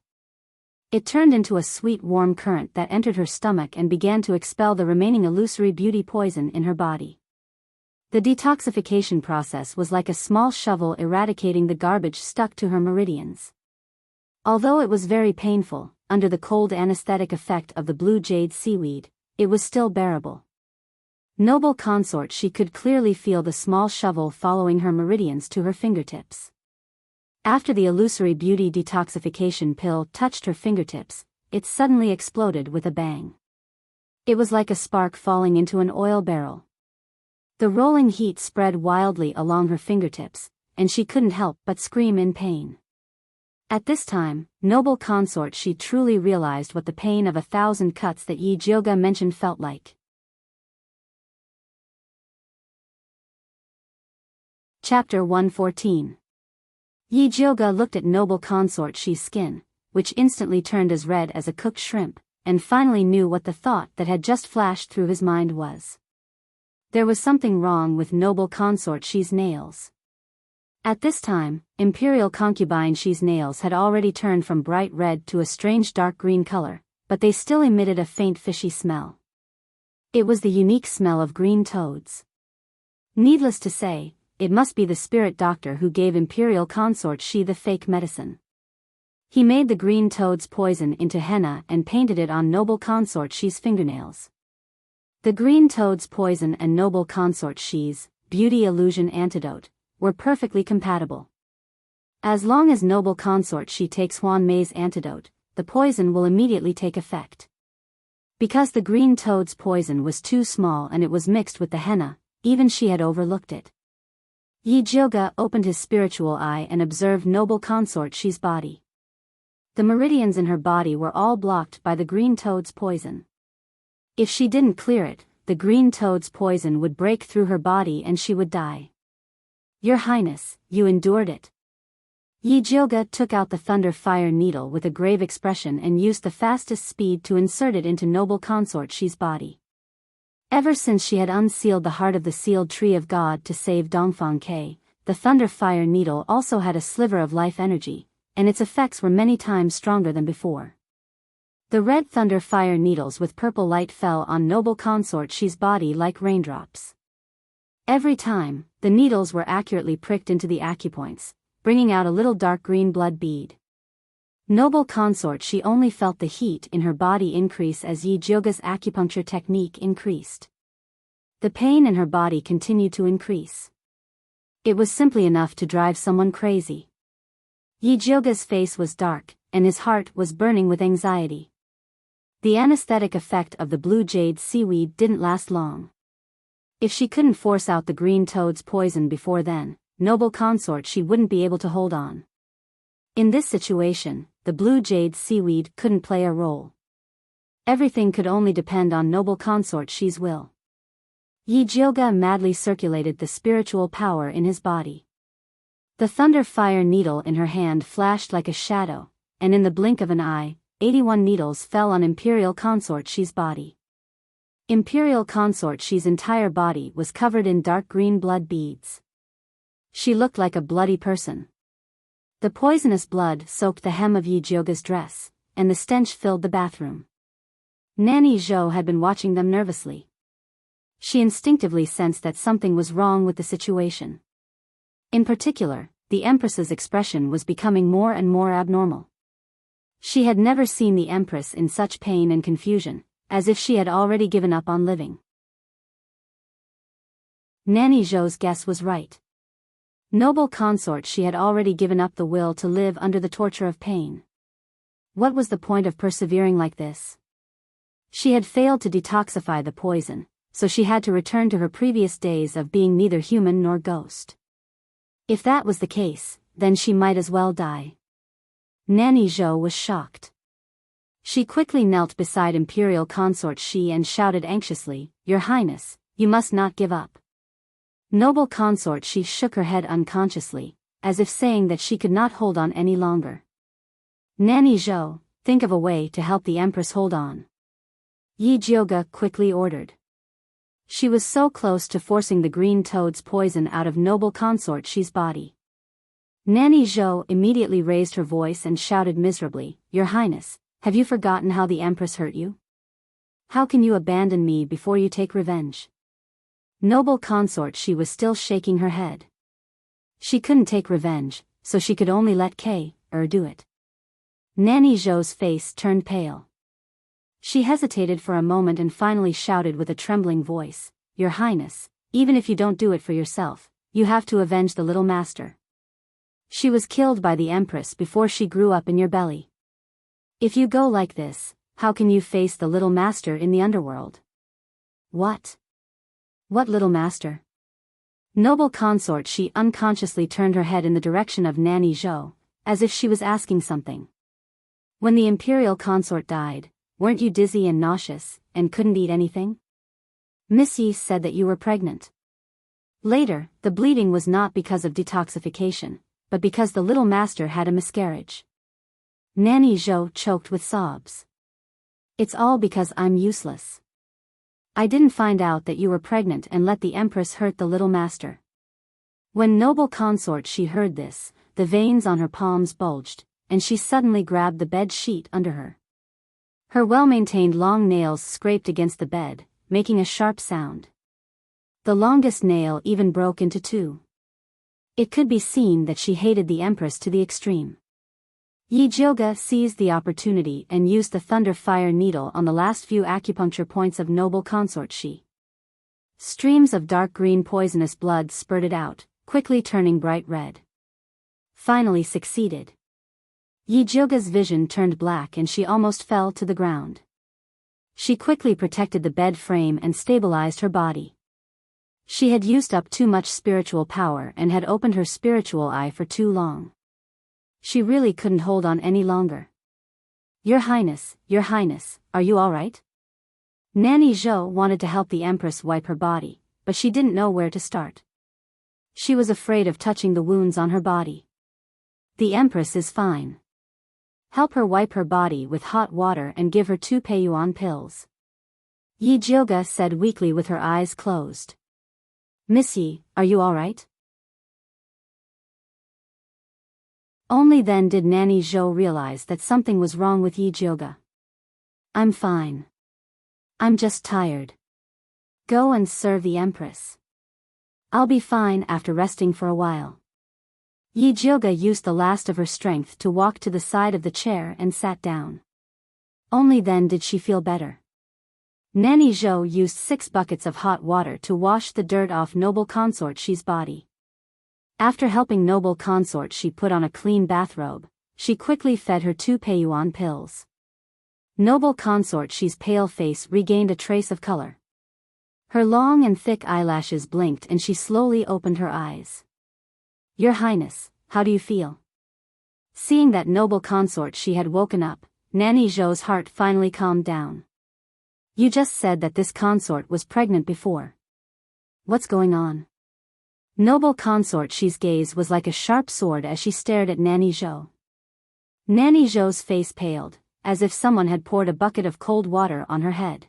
It turned into a sweet warm current that entered her stomach and began to expel the remaining illusory beauty poison in her body. The detoxification process was like a small shovel eradicating the garbage stuck to her meridians. Although it was very painful, under the cold anesthetic effect of the blue jade seaweed, it was still bearable. Noble consort, she could clearly feel the small shovel following her meridians to her fingertips. After the illusory beauty detoxification pill touched her fingertips, it suddenly exploded with a bang. It was like a spark falling into an oil barrel. The rolling heat spread wildly along her fingertips, and she couldn't help but scream in pain. At this time, noble consort, she truly realized what the pain of 1,000 cuts that Yi Jyoga mentioned felt like. Chapter 114. Yi Jyoga looked at noble consort Shi's skin, which instantly turned as red as a cooked shrimp, and finally knew what the thought that had just flashed through his mind was. There was something wrong with noble consort Shi's nails. At this time, imperial concubine Shi's nails had already turned from bright red to a strange dark green color, but they still emitted a faint fishy smell. It was the unique smell of green toads. Needless to say, it must be the spirit doctor who gave imperial consort Shi the fake medicine. He made the green toad's poison into henna and painted it on noble consort Shi's fingernails. The green toad's poison and noble consort Shi's beauty illusion antidote were perfectly compatible. As long as noble consort Shi takes Huan Mei's antidote, the poison will immediately take effect. Because the green toad's poison was too small and it was mixed with the henna, even she had overlooked it. Yi Jyoga opened his spiritual eye and observed noble consort Shi's body. The meridians in her body were all blocked by the green toad's poison. If she didn't clear it, the green toad's poison would break through her body and she would die. Your Highness, you endured it. Yi Jyoga took out the thunder fire needle with a grave expression and used the fastest speed to insert it into noble consort Shi's body. Ever since she had unsealed the heart of the sealed tree of God to save Dongfang Ke, the thunder fire needle also had a sliver of life energy, and its effects were many times stronger than before. The red thunder fire needles with purple light fell on noble consort Shi's body like raindrops. Every time, the needles were accurately pricked into the acupoints, bringing out a little dark green blood bead. Noble consort Shi only felt the heat in her body increase as Yi Jyoga's acupuncture technique increased. The pain in her body continued to increase. It was simply enough to drive someone crazy. Yi Jyoga's face was dark, and his heart was burning with anxiety. The anesthetic effect of the blue jade seaweed didn't last long. If she couldn't force out the green toad's poison before then, noble consort Shi wouldn't be able to hold on. In this situation, the blue jade seaweed couldn't play a role. Everything could only depend on noble consort Shi's will. Yi Jyoga madly circulated the spiritual power in his body. The thunder fire needle in her hand flashed like a shadow, and in the blink of an eye, 81 needles fell on imperial consort Shi's body. Imperial consort Shi's entire body was covered in dark green blood beads. She looked like a bloody person. The poisonous blood soaked the hem of Yi Jyoga's dress, and the stench filled the bathroom. Nanny Zhou had been watching them nervously. She instinctively sensed that something was wrong with the situation. In particular, the Empress's expression was becoming more and more abnormal. She had never seen the Empress in such pain and confusion, as if she had already given up on living. Nanny Zhou's guess was right. Noble consort Shi had already given up the will to live under the torture of pain. What was the point of persevering like this? She had failed to detoxify the poison, so she had to return to her previous days of being neither human nor ghost. If that was the case, then she might as well die. Nanny Zhou was shocked. She quickly knelt beside imperial consort Shi and shouted anxiously, "Your Highness, you must not give up." Noble consort Shi shook her head unconsciously, as if saying that she could not hold on any longer. Nanny Zhou, think of a way to help the Empress hold on. Yi Jyoga quickly ordered. She was so close to forcing the green toad's poison out of noble consort Shi's body. Nanny Zhou immediately raised her voice and shouted miserably, "Your Highness, have you forgotten how the Empress hurt you? How can you abandon me before you take revenge?" Noble consort, she was still shaking her head. She couldn't take revenge, so she could only let do it. Nanny Zhou's face turned pale. She hesitated for a moment and finally shouted with a trembling voice, "Your Highness, even if you don't do it for yourself, you have to avenge the little master. She was killed by the Empress before she grew up in your belly. If you go like this, how can you face the little master in the underworld?" "What? What little master?" Noble consort, she unconsciously turned her head in the direction of Nanny Zhou, as if she was asking something. "When the imperial consort died, weren't you dizzy and nauseous, and couldn't eat anything? Miss Yi said that you were pregnant. Later, the bleeding was not because of detoxification, but because the little master had a miscarriage." Nanny Zhou choked with sobs. "It's all because I'm useless. I didn't find out that you were pregnant and let the Empress hurt the little master." When Noble consort she heard this, the veins on her palms bulged, and she suddenly grabbed the bed sheet under her. Her well-maintained long nails scraped against the bed, making a sharp sound. The longest nail even broke into two. It could be seen that she hated the Empress to the extreme. Yi Jiuge seized the opportunity and used the thunder fire needle on the last few acupuncture points of Noble consort she. Streams of dark green poisonous blood spurted out, quickly turning bright red. Finally succeeded. Yi Jiuge's vision turned black and she almost fell to the ground. She quickly protected the bed frame and stabilized her body. She had used up too much spiritual power and had opened her spiritual eye for too long. She really couldn't hold on any longer. Your Highness, are you all right?" Nanny Zhou wanted to help the Empress wipe her body, but she didn't know where to start. She was afraid of touching the wounds on her body. "The Empress is fine. Help her wipe her body with hot water and give her 2 Peiyuan pills," Yi Jiuge said weakly with her eyes closed. "Miss Yi, are you all right?" Only then did Nanny Zhou realize that something was wrong with Yi Jiuge. "I'm fine. I'm just tired. Go and serve the Empress. I'll be fine after resting for a while." Yi Jiuge used the last of her strength to walk to the side of the chair and sat down. Only then did she feel better. Nanny Zhou used 6 buckets of hot water to wash the dirt off Noble consort she's body. After helping Noble consort she put on a clean bathrobe, she quickly fed her 2 Peiyuan pills. Noble consort she's pale face regained a trace of color. Her long and thick eyelashes blinked and she slowly opened her eyes. "Your Highness, how do you feel?" Seeing that Noble consort she had woken up, Nanny Zhou's heart finally calmed down. "You just said that this consort was pregnant before. What's going on?" Noble consort she's gaze was like a sharp sword as she stared at Nanny Zhou. Nanny Zhou's face paled, as if someone had poured a bucket of cold water on her head.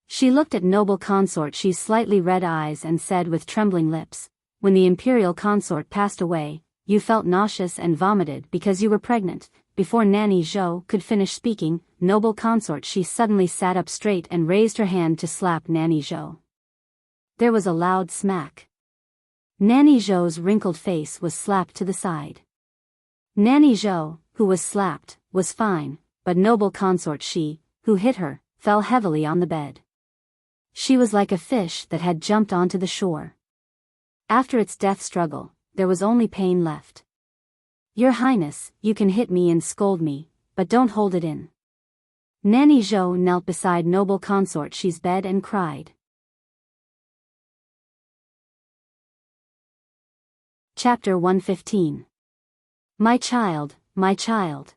She looked at Noble consort she's slightly red eyes and said with trembling lips, "When the imperial consort passed away, you felt nauseous and vomited because you were pregnant." Before Nanny Zhou could finish speaking, Noble consort she suddenly sat up straight and raised her hand to slap Nanny Zhou. There was a loud smack. Nanny Zhou's wrinkled face was slapped to the side. Nanny Zhou, who was slapped, was fine, but Noble consort she, who hit her, fell heavily on the bed. She was like a fish that had jumped onto the shore. After its death struggle, there was only pain left. "Your Highness, you can hit me and scold me, but don't hold it in." Nanny Zhou knelt beside Noble consort she's bed and cried. Chapter 115. My child, my child.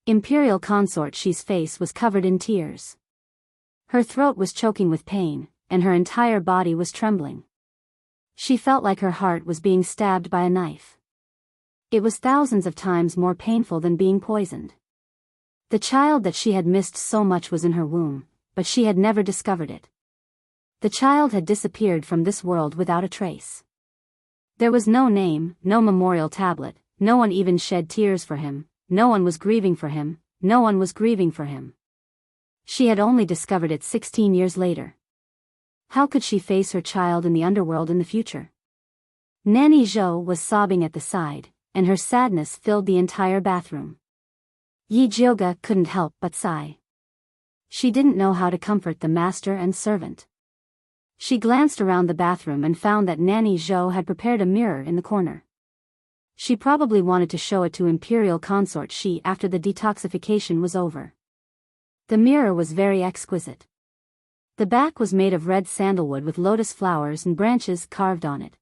Imperial consort she's face was covered in tears. Her throat was choking with pain, and her entire body was trembling. She felt like her heart was being stabbed by a knife. It was thousands of times more painful than being poisoned. The child that she had missed so much was in her womb, but she had never discovered it. The child had disappeared from this world without a trace. There was no name, no memorial tablet, no one even shed tears for him, no one was grieving for him, no one was grieving for him. She had only discovered it 16 years later. How could she face her child in the underworld in the future? Nanny Zhou was sobbing at the side, and her sadness filled the entire bathroom. Yi Jioga couldn't help but sigh. She didn't know how to comfort the master and servant. She glanced around the bathroom and found that Nanny Zhou had prepared a mirror in the corner. She probably wanted to show it to Imperial Consort Shi after the detoxification was over. The mirror was very exquisite. The back was made of red sandalwood with lotus flowers and branches carved on it.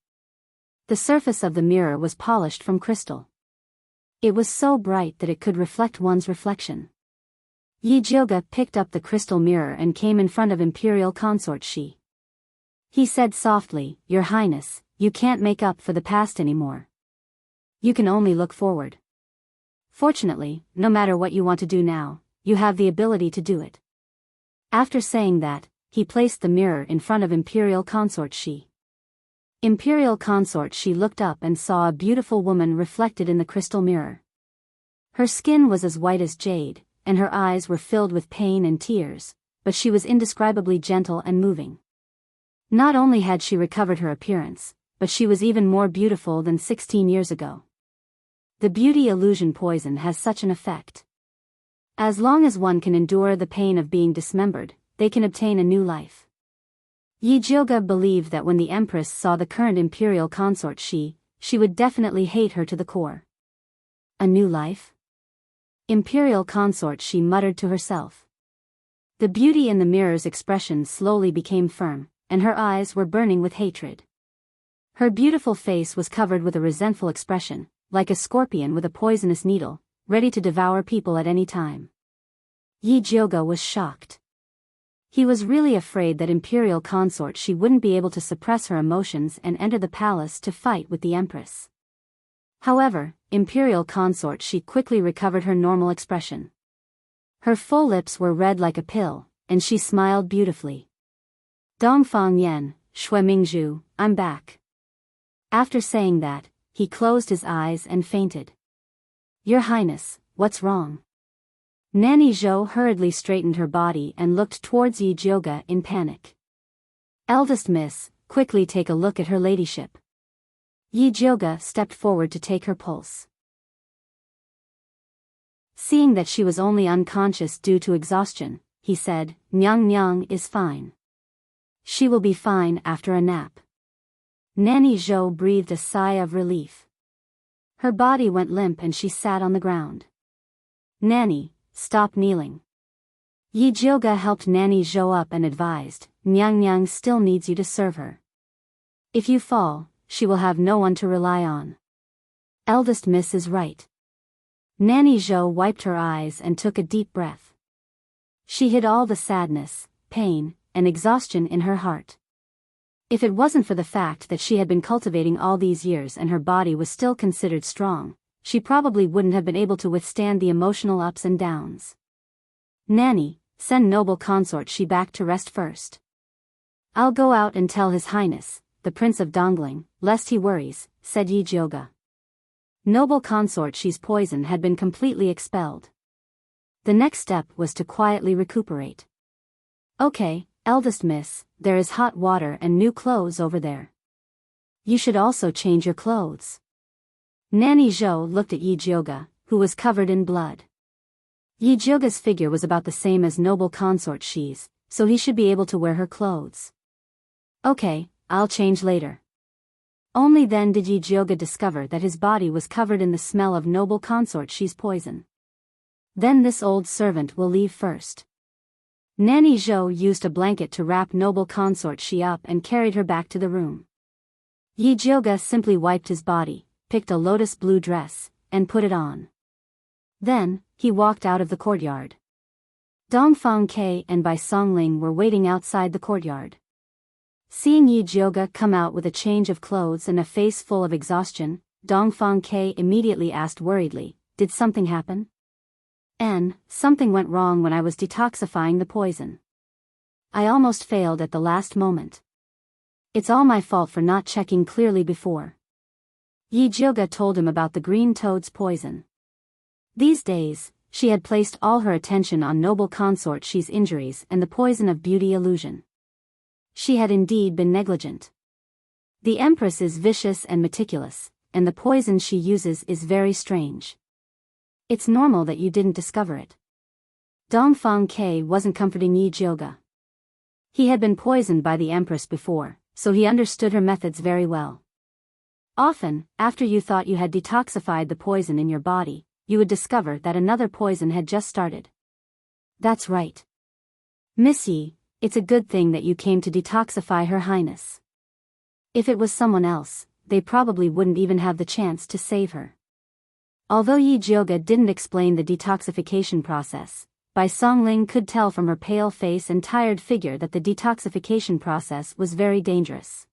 The surface of the mirror was polished from crystal. It was so bright that it could reflect one's reflection. Yi Jioga picked up the crystal mirror and came in front of Imperial Consort Shi. He said softly, "Your Highness, you can't make up for the past anymore. You can only look forward. Fortunately, no matter what you want to do now, you have the ability to do it." After saying that, he placed the mirror in front of Imperial Consort Shi. Imperial Consort Shi looked up and saw a beautiful woman reflected in the crystal mirror. Her skin was as white as jade, and her eyes were filled with pain and tears, but she was indescribably gentle and moving. Not only had she recovered her appearance, but she was even more beautiful than 16 years ago. The beauty illusion poison has such an effect. As long as one can endure the pain of being dismembered, they can obtain a new life. Yi Jioga believed that when the Empress saw the current Imperial Consort Shi, she would definitely hate her to the core. A new life? Imperial Consort Shi muttered to herself. The beauty in the mirror's expression slowly became firm, and her eyes were burning with hatred. Her beautiful face was covered with a resentful expression, like a scorpion with a poisonous needle, ready to devour people at any time. Yi Jioga was shocked. He was really afraid that Imperial Consort Shi wouldn't be able to suppress her emotions and enter the palace to fight with the Empress. However, Imperial Consort Shi quickly recovered her normal expression. Her full lips were red like a pill, and she smiled beautifully. Dongfang Yan, Shui Mingzhu, I'm back. After saying that, he closed his eyes and fainted. Your Highness, what's wrong? Nanny Zhou hurriedly straightened her body and looked towards Yi Jioga in panic. Eldest Miss, quickly take a look at her ladyship. Yi Jioga stepped forward to take her pulse. Seeing that she was only unconscious due to exhaustion, he said, Nyang Nyang is fine. She will be fine after a nap. Nanny Zhou breathed a sigh of relief. Her body went limp and she sat on the ground. Nanny, stop kneeling. Yi Jioga helped Nanny Zhou up and advised, Nyang Nyang still needs you to serve her. If you fall, she will have no one to rely on. Eldest Miss is right. Nanny Zhou wiped her eyes and took a deep breath. She hid all the sadness, pain, and exhaustion in her heart. If it wasn't for the fact that she had been cultivating all these years and her body was still considered strong, she probably wouldn't have been able to withstand the emotional ups and downs. Nanny, send noble consort Shi back to rest first. I'll go out and tell His Highness, the Prince of Dongling, lest he worries, said Yi Jioga. Noble consort Shi's poison had been completely expelled. The next step was to quietly recuperate. Okay, eldest miss, there is hot water and new clothes over there. You should also change your clothes. Nanny Zhou looked at Yi Jioga, who was covered in blood. Yi Jioga's figure was about the same as noble consort Shi's, so he should be able to wear her clothes. Okay, I'll change later. Only then did Yi Jioga discover that his body was covered in the smell of noble consort Shi's poison. Then this old servant will leave first. Nanny Zhou used a blanket to wrap noble consort Shi up and carried her back to the room. Yi Jioga simply wiped his body, picked a lotus blue dress, and put it on. Then, he walked out of the courtyard. Dongfang Ke and Bai Songling were waiting outside the courtyard. Seeing Yi Jioga come out with a change of clothes and a face full of exhaustion, Dongfang Ke immediately asked worriedly, did something happen? Something went wrong when I was detoxifying the poison. I almost failed at the last moment. It's all my fault for not checking clearly before. Yi Jioga told him about the green toad's poison. These days, she had placed all her attention on noble consort Shi's injuries and the poison of beauty illusion. She had indeed been negligent. The Empress is vicious and meticulous, and the poison she uses is very strange. It's normal that you didn't discover it. Dongfang Ke wasn't comforting Yi Jioge. He had been poisoned by the Empress before, so he understood her methods very well. Often, after you thought you had detoxified the poison in your body, you would discover that another poison had just started. That's right. Miss Yi, it's a good thing that you came to detoxify Her Highness. If it was someone else, they probably wouldn't even have the chance to save her. Although Yi Jioge didn't explain the detoxification process, Bai Songling could tell from her pale face and tired figure that the detoxification process was very dangerous.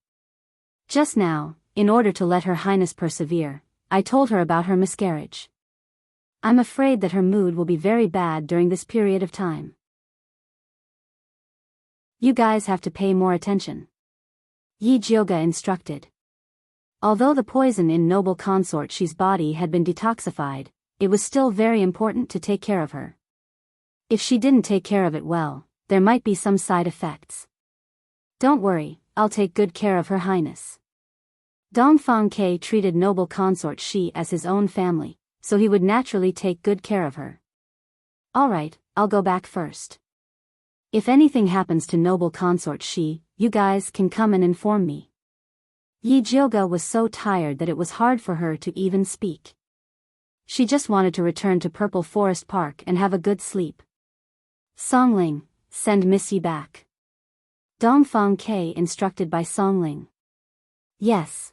Just now, in order to let Her Highness persevere, I told her about her miscarriage. I'm afraid that her mood will be very bad during this period of time. You guys have to pay more attention. Yi Jioge instructed. Although the poison in noble consort Shi's body had been detoxified, it was still very important to take care of her. If she didn't take care of it well, there might be some side effects. Don't worry, I'll take good care of Her Highness. Dongfang Ke treated noble consort Shi as his own family, so he would naturally take good care of her. Alright, I'll go back first. If anything happens to noble consort Shi, you guys can come and inform me. Yi Jioge was so tired that it was hard for her to even speak. She just wanted to return to Purple Forest Park and have a good sleep. Songling, send Miss Yi back. Dongfang Ke instructed by Songling. Yes.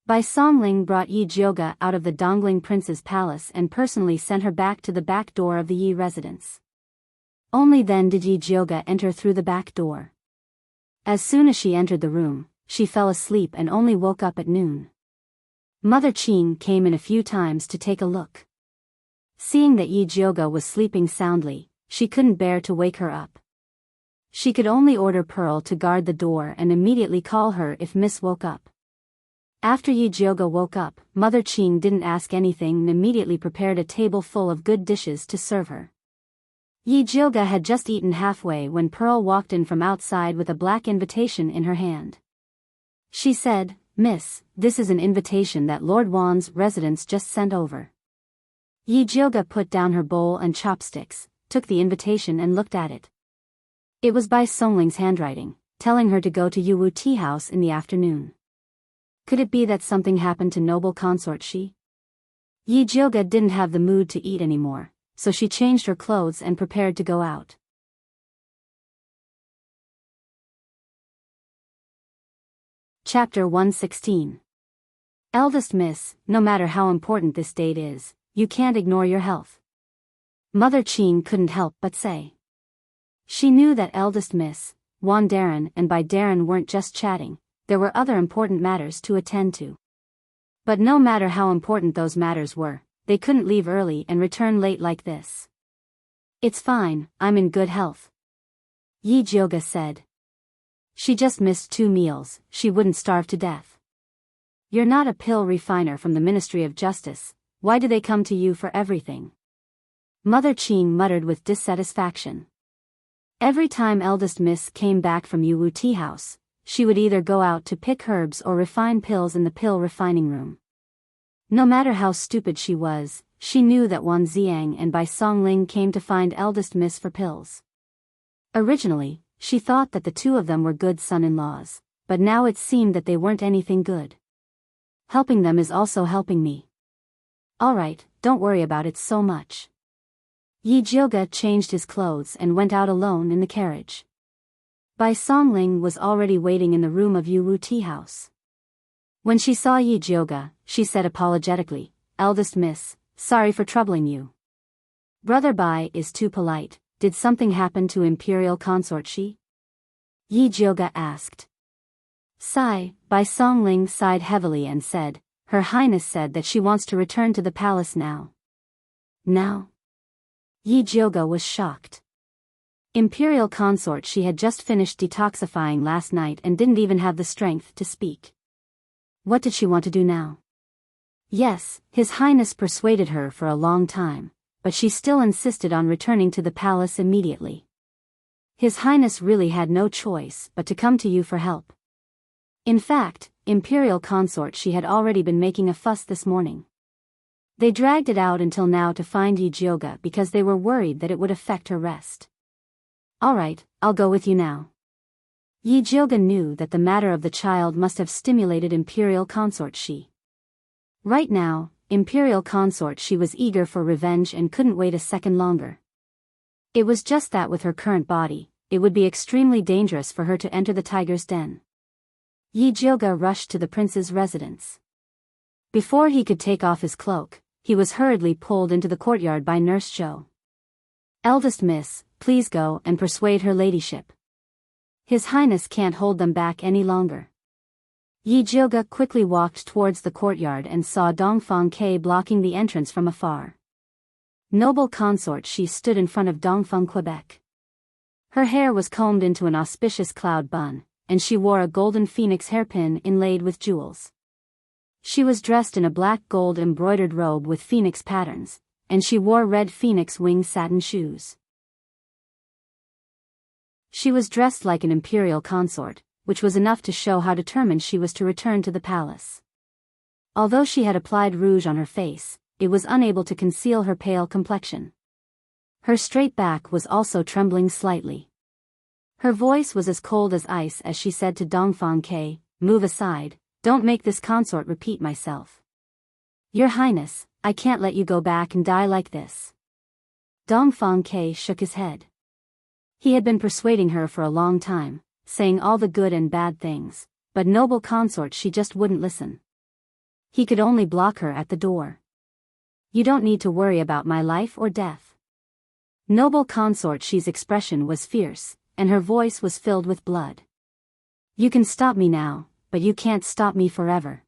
Bai Songling brought Yi Jioge out of the Dongling Prince's palace and personally sent her back to the back door of the Yi residence. Only then did Yi Jioge enter through the back door. As soon as she entered the room, she fell asleep and only woke up at noon. Mother Qin came in a few times to take a look. Seeing that Yi Jioge was sleeping soundly, she couldn't bear to wake her up. She could only order Pearl to guard the door and immediately call her if Miss woke up. After Yi Jioge woke up, Mother Qin didn't ask anything and immediately prepared a table full of good dishes to serve her. Yi Jioge had just eaten halfway when Pearl walked in from outside with a black invitation in her hand. She said, "Miss, this is an invitation that Lord Wan's residence just sent over." Yi Jioge put down her bowl and chopsticks, took the invitation and looked at it. It was by Songling's handwriting, telling her to go to Yuwu Tea House in the afternoon. Could it be that something happened to noble consort Shi? Yi Jioge didn't have the mood to eat anymore, so she changed her clothes and prepared to go out. Chapter 116. Eldest Miss, no matter how important this date is, you can't ignore your health. Mother Qin couldn't help but say. She knew that Eldest Miss, Wan Darren and Bai Darren weren't just chatting, there were other important matters to attend to. But no matter how important those matters were, they couldn't leave early and return late like this. It's fine, I'm in good health. Yi Jioge said. She just missed 2 meals, she wouldn't starve to death. You're not a pill refiner from the Ministry of Justice, why do they come to you for everything? Mother Qin muttered with dissatisfaction. Every time Eldest Miss came back from Yuwu Tea House, she would either go out to pick herbs or refine pills in the pill refining room. No matter how stupid she was, she knew that Wan Xiang and Bai Songling came to find Eldest Miss for pills. Originally, she thought that the two of them were good son-in-laws, but now it seemed that they weren't anything good. Helping them is also helping me. Alright, don't worry about it so much. Yi Jioge changed his clothes and went out alone in the carriage. Bai Songling was already waiting in the room of Yuwu Tea House. When she saw Yi Jioge, she said apologetically, "Eldest Miss, sorry for troubling you. Brother Bai is too polite, did something happen to Imperial Consort Shi?" Yi Jioge asked. Sigh, Bai Songling sighed heavily and said, "Her Highness said that she wants to return to the palace now." Now? Yi Jioge was shocked. Imperial Consort She had just finished detoxifying last night and didn't even have the strength to speak. What did she want to do now? Yes, His Highness persuaded her for a long time, but she still insisted on returning to the palace immediately. His Highness really had no choice but to come to you for help. In fact, Imperial Consort, she had already been making a fuss this morning. They dragged it out until now to find Yijioga because they were worried that it would affect her rest. Alright, I'll go with you now. Yijioga knew that the matter of the child must have stimulated Imperial Consort She. Right now, Imperial Consort She was eager for revenge and couldn't wait a second longer. It was just that with her current body, it would be extremely dangerous for her to enter the tiger's den. Yijioga rushed to the prince's residence. Before he could take off his cloak, he was hurriedly pulled into the courtyard by Nurse Jo. Eldest Miss, please go and persuade her ladyship. His Highness can't hold them back any longer. Yijioga quickly walked towards the courtyard and saw Dongfang Ke blocking the entrance from afar. Noble Consort She stood in front of Dongfeng Quebec. Her hair was combed into an auspicious cloud bun, and she wore a golden phoenix hairpin inlaid with jewels. She was dressed in a black gold embroidered robe with phoenix patterns, and she wore red phoenix wing satin shoes. She was dressed like an imperial consort, which was enough to show how determined she was to return to the palace. Although she had applied rouge on her face, it was unable to conceal her pale complexion. Her straight back was also trembling slightly. Her voice was as cold as ice as she said to Dongfang Ke, "Move aside, don't make this consort repeat myself. Your Highness, I can't let you go back and die like this." Dongfang Ke shook his head. He had been persuading her for a long time, saying all the good and bad things, but Noble Consort She just wouldn't listen. He could only block her at the door. "You don't need to worry about my life or death." Noble Consort She's expression was fierce, and her voice was filled with blood. "You can stop me now, but you can't stop me forever.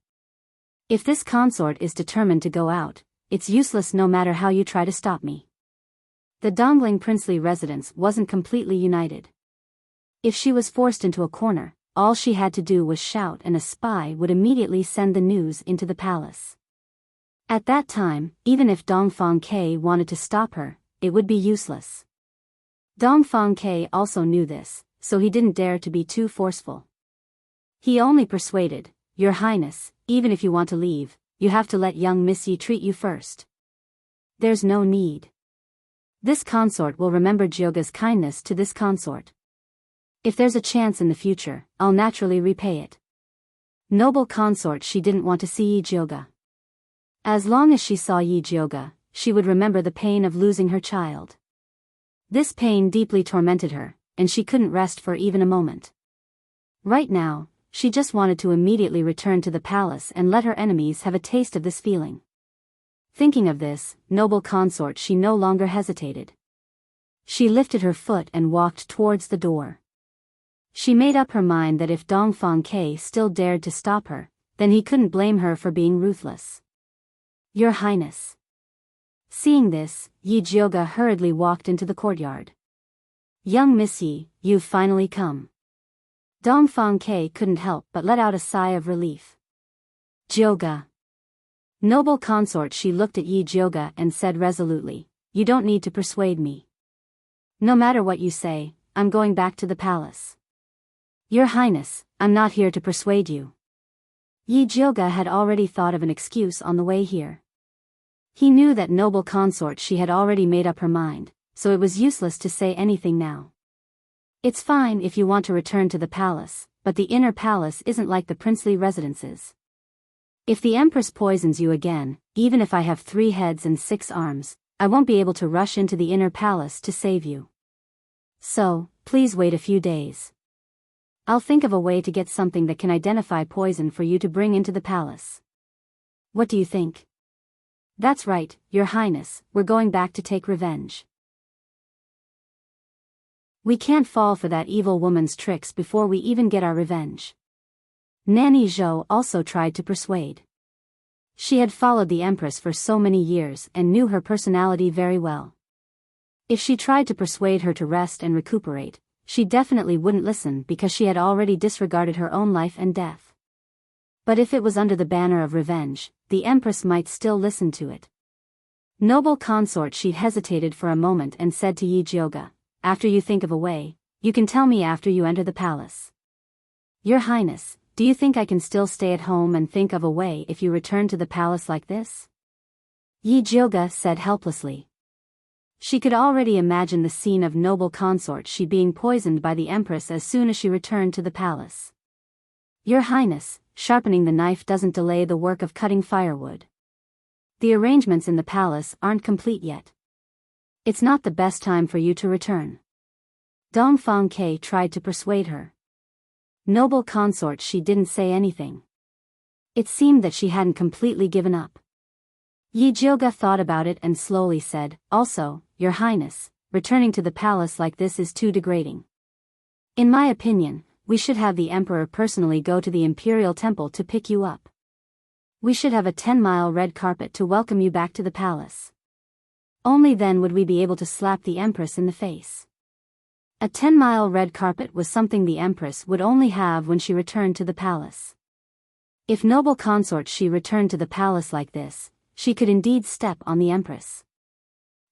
If this consort is determined to go out, it's useless no matter how you try to stop me." The Dongling princely residence wasn't completely united. If she was forced into a corner, all she had to do was shout and a spy would immediately send the news into the palace. At that time, even if Dongfang Ke wanted to stop her, it would be useless. Dongfang Ke also knew this, so he didn't dare to be too forceful. He only persuaded, "Your Highness, even if you want to leave, you have to let young Miss Yi treat you first. There's no need. This consort will remember Jyoga's kindness to this consort. If there's a chance in the future, I'll naturally repay it." Noble Consort She didn't want to see Yijioga. As long as she saw Yijioga, she would remember the pain of losing her child. This pain deeply tormented her, and she couldn't rest for even a moment. Right now, she just wanted to immediately return to the palace and let her enemies have a taste of this feeling. Thinking of this, Noble Consort She no longer hesitated. She lifted her foot and walked towards the door. She made up her mind that if Dongfang Ke still dared to stop her, then he couldn't blame her for being ruthless. "Your Highness." Seeing this, Yijioga hurriedly walked into the courtyard. "Young Miss Yi, you've finally come." Dongfang Ke couldn't help but let out a sigh of relief. "Jioga." Noble Consort She looked at Yijioga and said resolutely, "You don't need to persuade me. No matter what you say, I'm going back to the palace." "Your Highness, I'm not here to persuade you." Yijioga had already thought of an excuse on the way here. He knew that Noble Consort She had already made up her mind, so it was useless to say anything now. "It's fine if you want to return to the palace, but the inner palace isn't like the princely residences. If the Empress poisons you again, even if I have 3 heads and 6 arms, I won't be able to rush into the inner palace to save you. So, please wait a few days. I'll think of a way to get something that can identify poison for you to bring into the palace. What do you think?" "That's right, Your Highness, we're going back to take revenge. We can't fall for that evil woman's tricks before we even get our revenge." Nanny Zhou also tried to persuade. She had followed the Empress for so many years and knew her personality very well. If she tried to persuade her to rest and recuperate, she definitely wouldn't listen because she had already disregarded her own life and death. But if it was under the banner of revenge, the Empress might still listen to it. Noble Consort She hesitated for a moment and said to Yijioga, "After you think of a way, You can tell me after you enter the palace. Your Highness, do you think I can still stay at home and think of a way if you return to the palace like this? Yi Jilga said helplessly. She could already imagine the scene of noble consort she being poisoned by the Empress as soon as she returned to the palace. Your Highness, sharpening the knife doesn't delay the work of cutting firewood. The arrangements in the palace aren't complete yet. It's not the best time for you to return. Dongfang Ke tried to persuade her. Noble consort, she didn't say anything. It seemed that she hadn't completely given up. Yi Jilga thought about it and slowly said, also, Your Highness, returning to the palace like this is too degrading. In my opinion, we should have the Emperor personally go to the Imperial Temple to pick you up. We should have a 10-mile red carpet to welcome you back to the palace. Only then would we be able to slap the Empress in the face. A 10-mile red carpet was something the Empress would only have when she returned to the palace. If noble consort she returned to the palace like this, she could indeed step on the Empress.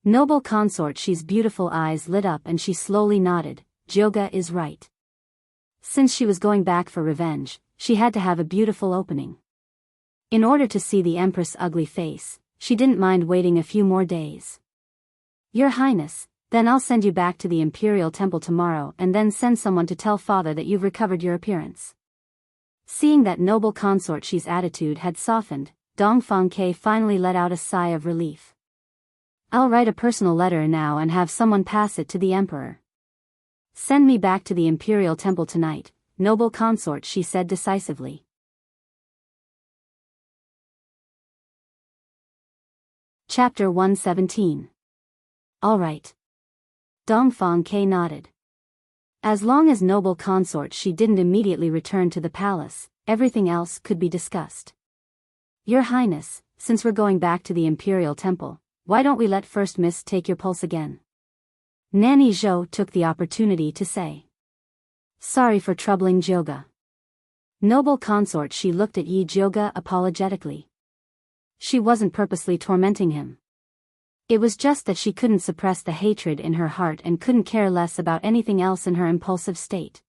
Noble consort she's beautiful eyes lit up and she slowly nodded. Jilga is right. Since she was going back for revenge, she had to have a beautiful opening. In order to see the Empress' ugly face, she didn't mind waiting a few more days. Your Highness, then I'll send you back to the Imperial Temple tomorrow and then send someone to tell father that you've recovered your appearance. Seeing that noble consort she's attitude had softened, Dongfang Ke finally let out a sigh of relief. I'll write a personal letter now and have someone pass it to the Emperor. Send me back to the Imperial Temple tonight, noble consort, she said decisively. Chapter 117. All right. Dongfang Ke nodded. As long as noble consort she didn't immediately return to the palace, everything else could be discussed. Your Highness, since we're going back to the Imperial Temple, why don't we let First Miss take your pulse again? Nanny Zhou took the opportunity to say. Sorry for troubling Jilga. Noble consort, she looked at Yi Jilga apologetically. She wasn't purposely tormenting him. It was just that she couldn't suppress the hatred in her heart and couldn't care less about anything else in her impulsive state.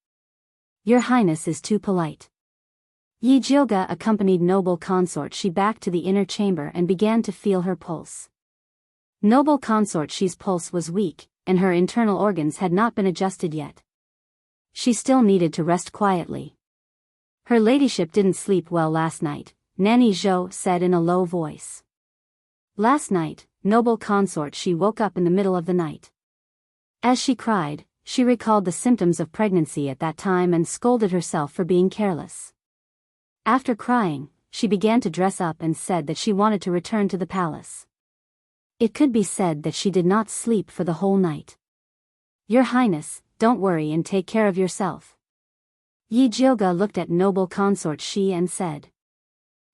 Your Highness is too polite. Yi Jilga accompanied noble consort she back to the inner chamber and began to feel her pulse. Noble consort she's pulse was weak, and her internal organs had not been adjusted yet. She still needed to rest quietly. Her ladyship didn't sleep well last night, Nanny Zhou said in a low voice. Last night, noble consort she woke up in the middle of the night. As she cried, she recalled the symptoms of pregnancy at that time and scolded herself for being careless. After crying, she began to dress up and said that she wanted to return to the palace. It could be said that she did not sleep for the whole night. Your Highness, don't worry and take care of yourself. Yi Jilga looked at noble consort she and said.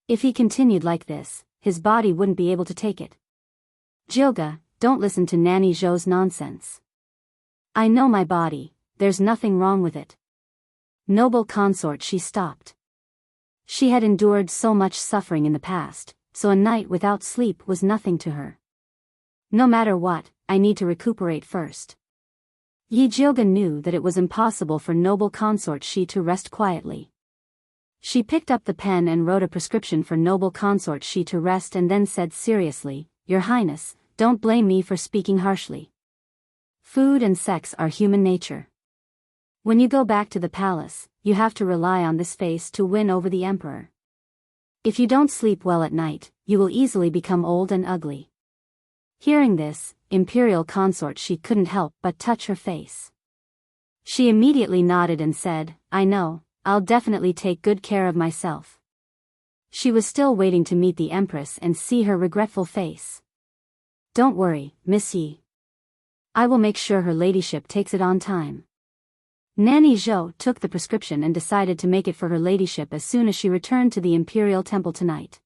If he continued like this, his body wouldn't be able to take it. Jilga, don't listen to Nanny Zhou's nonsense. I know my body, there's nothing wrong with it. Noble consort she stopped. She had endured so much suffering in the past, so a night without sleep was nothing to her. No matter what, I need to recuperate first. Yi Jilga knew that it was impossible for noble consort she to rest quietly. She picked up the pen and wrote a prescription for noble consort she to rest and then said seriously, Your Highness, don't blame me for speaking harshly. Food and sex are human nature. When you go back to the palace, you have to rely on this face to win over the Emperor. If you don't sleep well at night, you will easily become old and ugly. Hearing this, Imperial consort she couldn't help but touch her face. She immediately nodded and said, I know, I'll definitely take good care of myself. She was still waiting to meet the Empress and see her regretful face. Don't worry, Miss Yi. I will make sure her ladyship takes it on time. Nanny Zhou took the prescription and decided to make it for her ladyship as soon as she returned to the Imperial Temple tonight.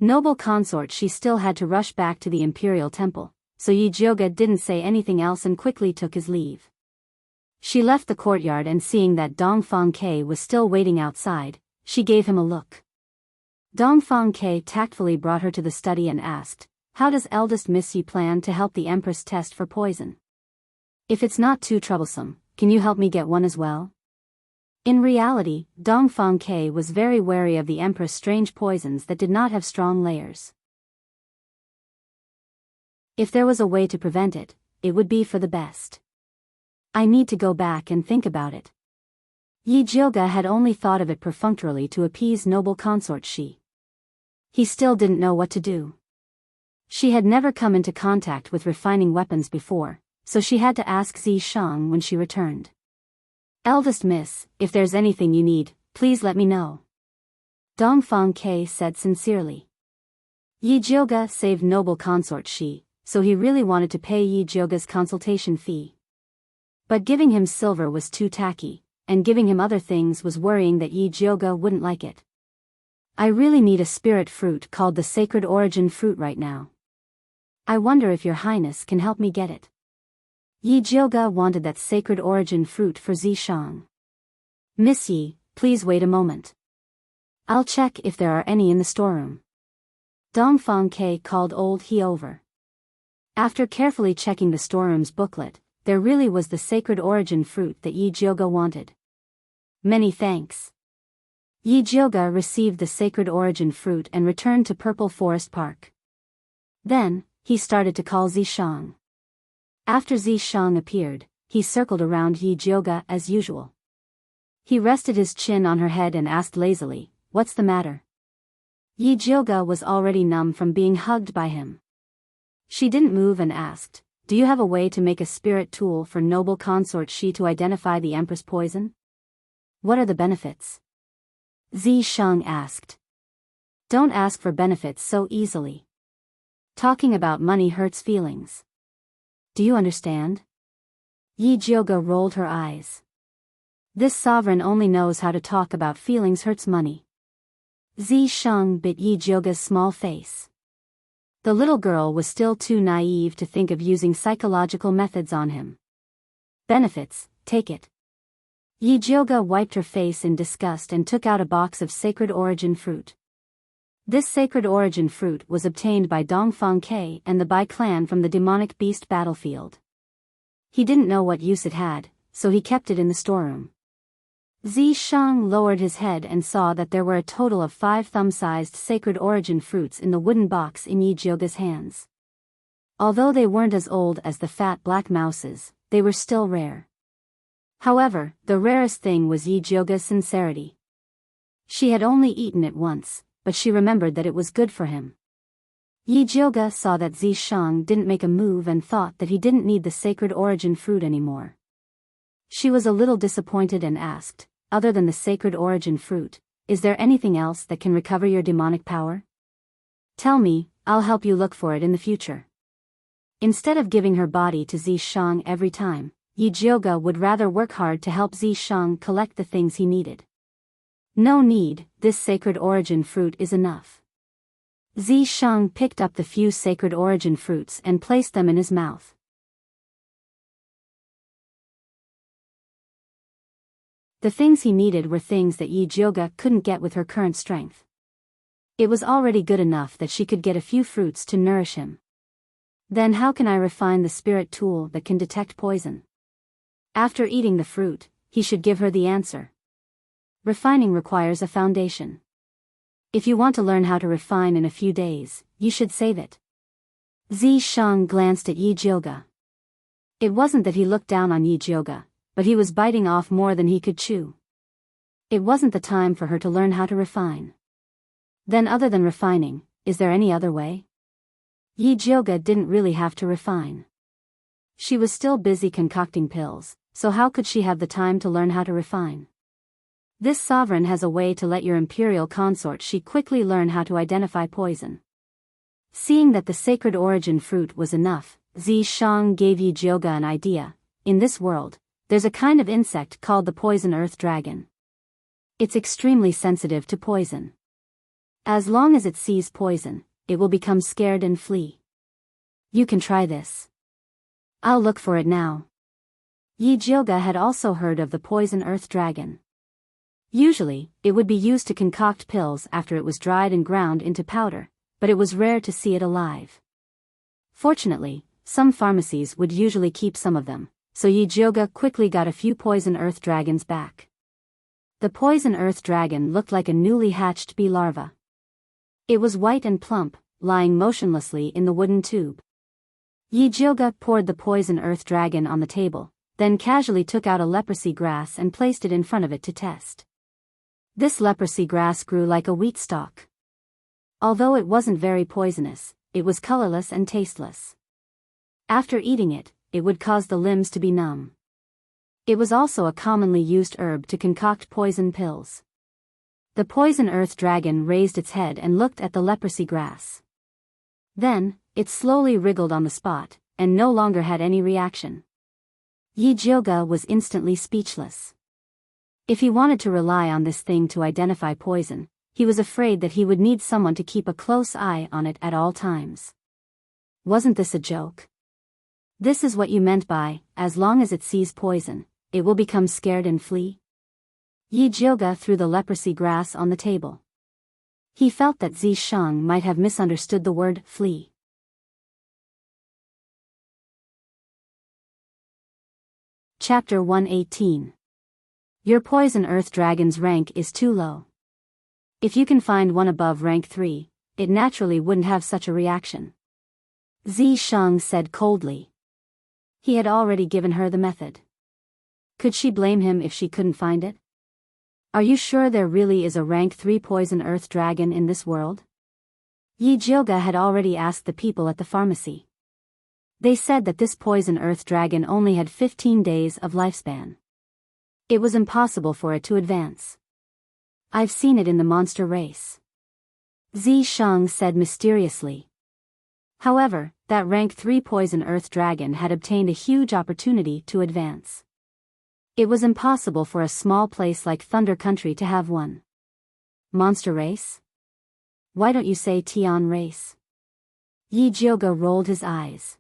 Noble consort she still had to rush back to the Imperial Temple, so Yi Jilga didn't say anything else and quickly took his leave. She left the courtyard and seeing that Dongfang Ke was still waiting outside, she gave him a look. Dongfang Ke tactfully brought her to the study and asked, How does eldest Miss Yi plan to help the Empress test for poison? If it's not too troublesome, can you help me get one as well? In reality, Dongfang Ke was very wary of the Empress' strange poisons that did not have strong layers. If there was a way to prevent it, it would be for the best. I need to go back and think about it. Yi Jilga had only thought of it perfunctorily to appease noble consort Shi. He still didn't know what to do. She had never come into contact with refining weapons before, so she had to ask Zi Shang when she returned. Eldest miss, if there's anything you need, please let me know. Dongfang Ke said sincerely. Yi Jilga saved noble consort Shi, so he really wanted to pay Yi Jilga's consultation fee. But giving him silver was too tacky, and giving him other things was worrying that Yi Jilga wouldn't like it. I really need a spirit fruit called the Sacred Origin Fruit right now. I wonder if your highness can help me get it. Yi Jilga wanted that Sacred Origin Fruit for Zi Shang. Miss Yi, please wait a moment. I'll check if there are any in the storeroom. Dongfang Ke called old He over. After carefully checking the storeroom's booklet, there really was the Sacred Origin Fruit that Yi Jilga wanted. Many thanks. Yi Jilga received the Sacred Origin Fruit and returned to Purple Forest Park. Then, he started to call Zi Shang. After Zi Shang appeared, he circled around Yi Jilga as usual. He rested his chin on her head and asked lazily, "What's the matter?" Yi Jilga was already numb from being hugged by him. She didn't move and asked, "Do you have a way to make a spirit tool for noble consort Shi to identify the Empress poison? What are the benefits?" Zi Shang asked. "Don't ask for benefits so easily. Talking about money hurts feelings. Do you understand?" Yi Jilga rolled her eyes. This sovereign only knows how to talk about feelings hurts money. Zi Shang bit Yi Jilga's small face. The little girl was still too naive to think of using psychological methods on him. "Benefits, take it." Yi Jilga wiped her face in disgust and took out a box of Sacred Origin Fruit. This Sacred Origin Fruit was obtained by Dongfang Ke and the Bai clan from the demonic beast battlefield. He didn't know what use it had, so he kept it in the storeroom. Zi Shang lowered his head and saw that there were a total of 5 thumb-sized Sacred Origin Fruits in the wooden box in Yi Jilga's hands. Although they weren't as old as the fat black mouses, they were still rare. However, the rarest thing was Yi Jilga's sincerity. She had only eaten it once, but she remembered that it was good for him. Yi Jilga saw that Zi Shang didn't make a move and thought that he didn't need the Sacred Origin Fruit anymore. She was a little disappointed and asked, "Other than the Sacred Origin Fruit, is there anything else that can recover your demonic power? Tell me, I'll help you look for it in the future." Instead of giving her body to Zi Shang every time, Yi Jilga would rather work hard to help Zi Shang collect the things he needed. "No need, this Sacred Origin Fruit is enough." Zi Shang picked up the few Sacred Origin Fruits and placed them in his mouth. The things he needed were things that Yi Jilga couldn't get with her current strength. It was already good enough that she could get a few fruits to nourish him. Then how can I refine the spirit tool that can detect poison? After eating the fruit, he should give her the answer. Refining requires a foundation. If you want to learn how to refine in a few days, you should save it. Zi Shang glanced at Yi Jilga. It wasn't that he looked down on Yi Jilga, but he was biting off more than he could chew. It wasn't the time for her to learn how to refine. Then other than refining, is there any other way? Yi Jilga didn't really have to refine. She was still busy concocting pills, so how could she have the time to learn how to refine? This sovereign has a way to let your imperial consort Shi quickly learn how to identify poison. Seeing that the Sacred Origin Fruit was enough, Zi Shang gave Yi Jilga an idea. In this world, there's a kind of insect called the poison earth dragon. It's extremely sensitive to poison. As long as it sees poison, it will become scared and flee. You can try this. I'll look for it now. Yi Jilga had also heard of the poison earth dragon. Usually, it would be used to concoct pills after it was dried and ground into powder, but it was rare to see it alive. Fortunately, some pharmacies would usually keep some of them, so Yijioga quickly got a few poison earth dragons back. The poison earth dragon looked like a newly hatched bee larva. It was white and plump, lying motionlessly in the wooden tube. Yijioga poured the poison earth dragon on the table, then casually took out a leprosy grass and placed it in front of it to test. This leprosy grass grew like a wheat stalk. Although it wasn't very poisonous, it was colorless and tasteless. After eating it, it would cause the limbs to be numb. It was also a commonly used herb to concoct poison pills. The poison earth dragon raised its head and looked at the leprosy grass. Then, it slowly wriggled on the spot, and no longer had any reaction. Yijioga was instantly speechless. If he wanted to rely on this thing to identify poison, he was afraid that he would need someone to keep a close eye on it at all times. Wasn't this a joke? This is what you meant by, as long as it sees poison, it will become scared and flee? Yijioga threw the leprosy grass on the table. He felt that Zishang might have misunderstood the word flee. Chapter 118. Your poison earth dragon's rank is too low. If you can find one above rank 3, it naturally wouldn't have such a reaction. Zishang said coldly. He had already given her the method. Could she blame him if she couldn't find it? Are you sure there really is a rank 3 poison earth dragon in this world? Yijioga had already asked the people at the pharmacy. They said that this poison earth dragon only had 15 days of lifespan. It was impossible for it to advance. I've seen it in the monster race. Zishang said mysteriously. However, that rank 3 poison earth dragon had obtained a huge opportunity to advance. It was impossible for a small place like Thunder Country to have one. Monster race? Why don't you say Tian race? Yijioga rolled his eyes.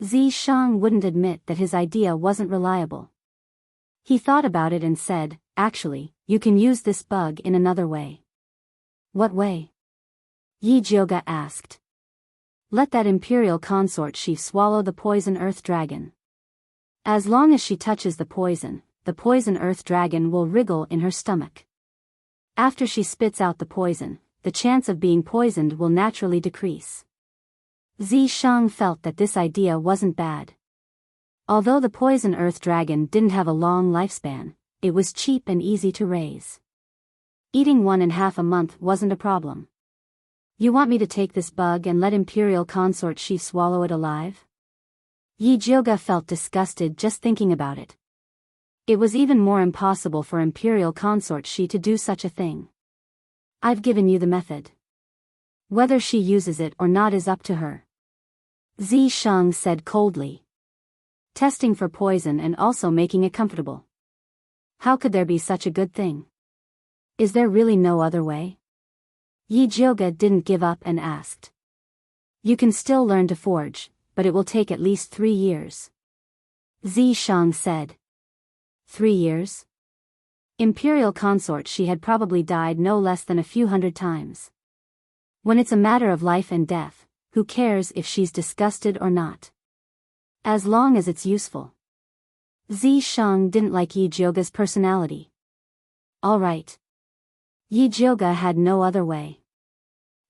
Zishang wouldn't admit that his idea wasn't reliable. He thought about it and said, actually, you can use this bug in another way. What way? Yijioga asked. Let that imperial consort chief swallow the poison earth dragon. As long as she touches the poison earth dragon will wriggle in her stomach. After she spits out the poison, the chance of being poisoned will naturally decrease. Zishang felt that this idea wasn't bad. Although the poison earth dragon didn't have a long lifespan, it was cheap and easy to raise. Eating 1.5 a month wasn't a problem. You want me to take this bug and let Imperial Consort Chief swallow it alive? Yijioga felt disgusted just thinking about it. It was even more impossible for Imperial Consort Shi to do such a thing. I've given you the method. Whether she uses it or not is up to her. Zishang said coldly. Testing for poison and also making it comfortable. How could there be such a good thing? Is there really no other way? Yijioga didn't give up and asked. You can still learn to forge, but it will take at least 3 years. Zishang said. 3 years? Imperial consort she had probably died no less than a few hundred times. When it's a matter of life and death, who cares if she's disgusted or not? As long as it's useful. Zishang didn't like Yijioga's personality. All right. Yijioga had no other way.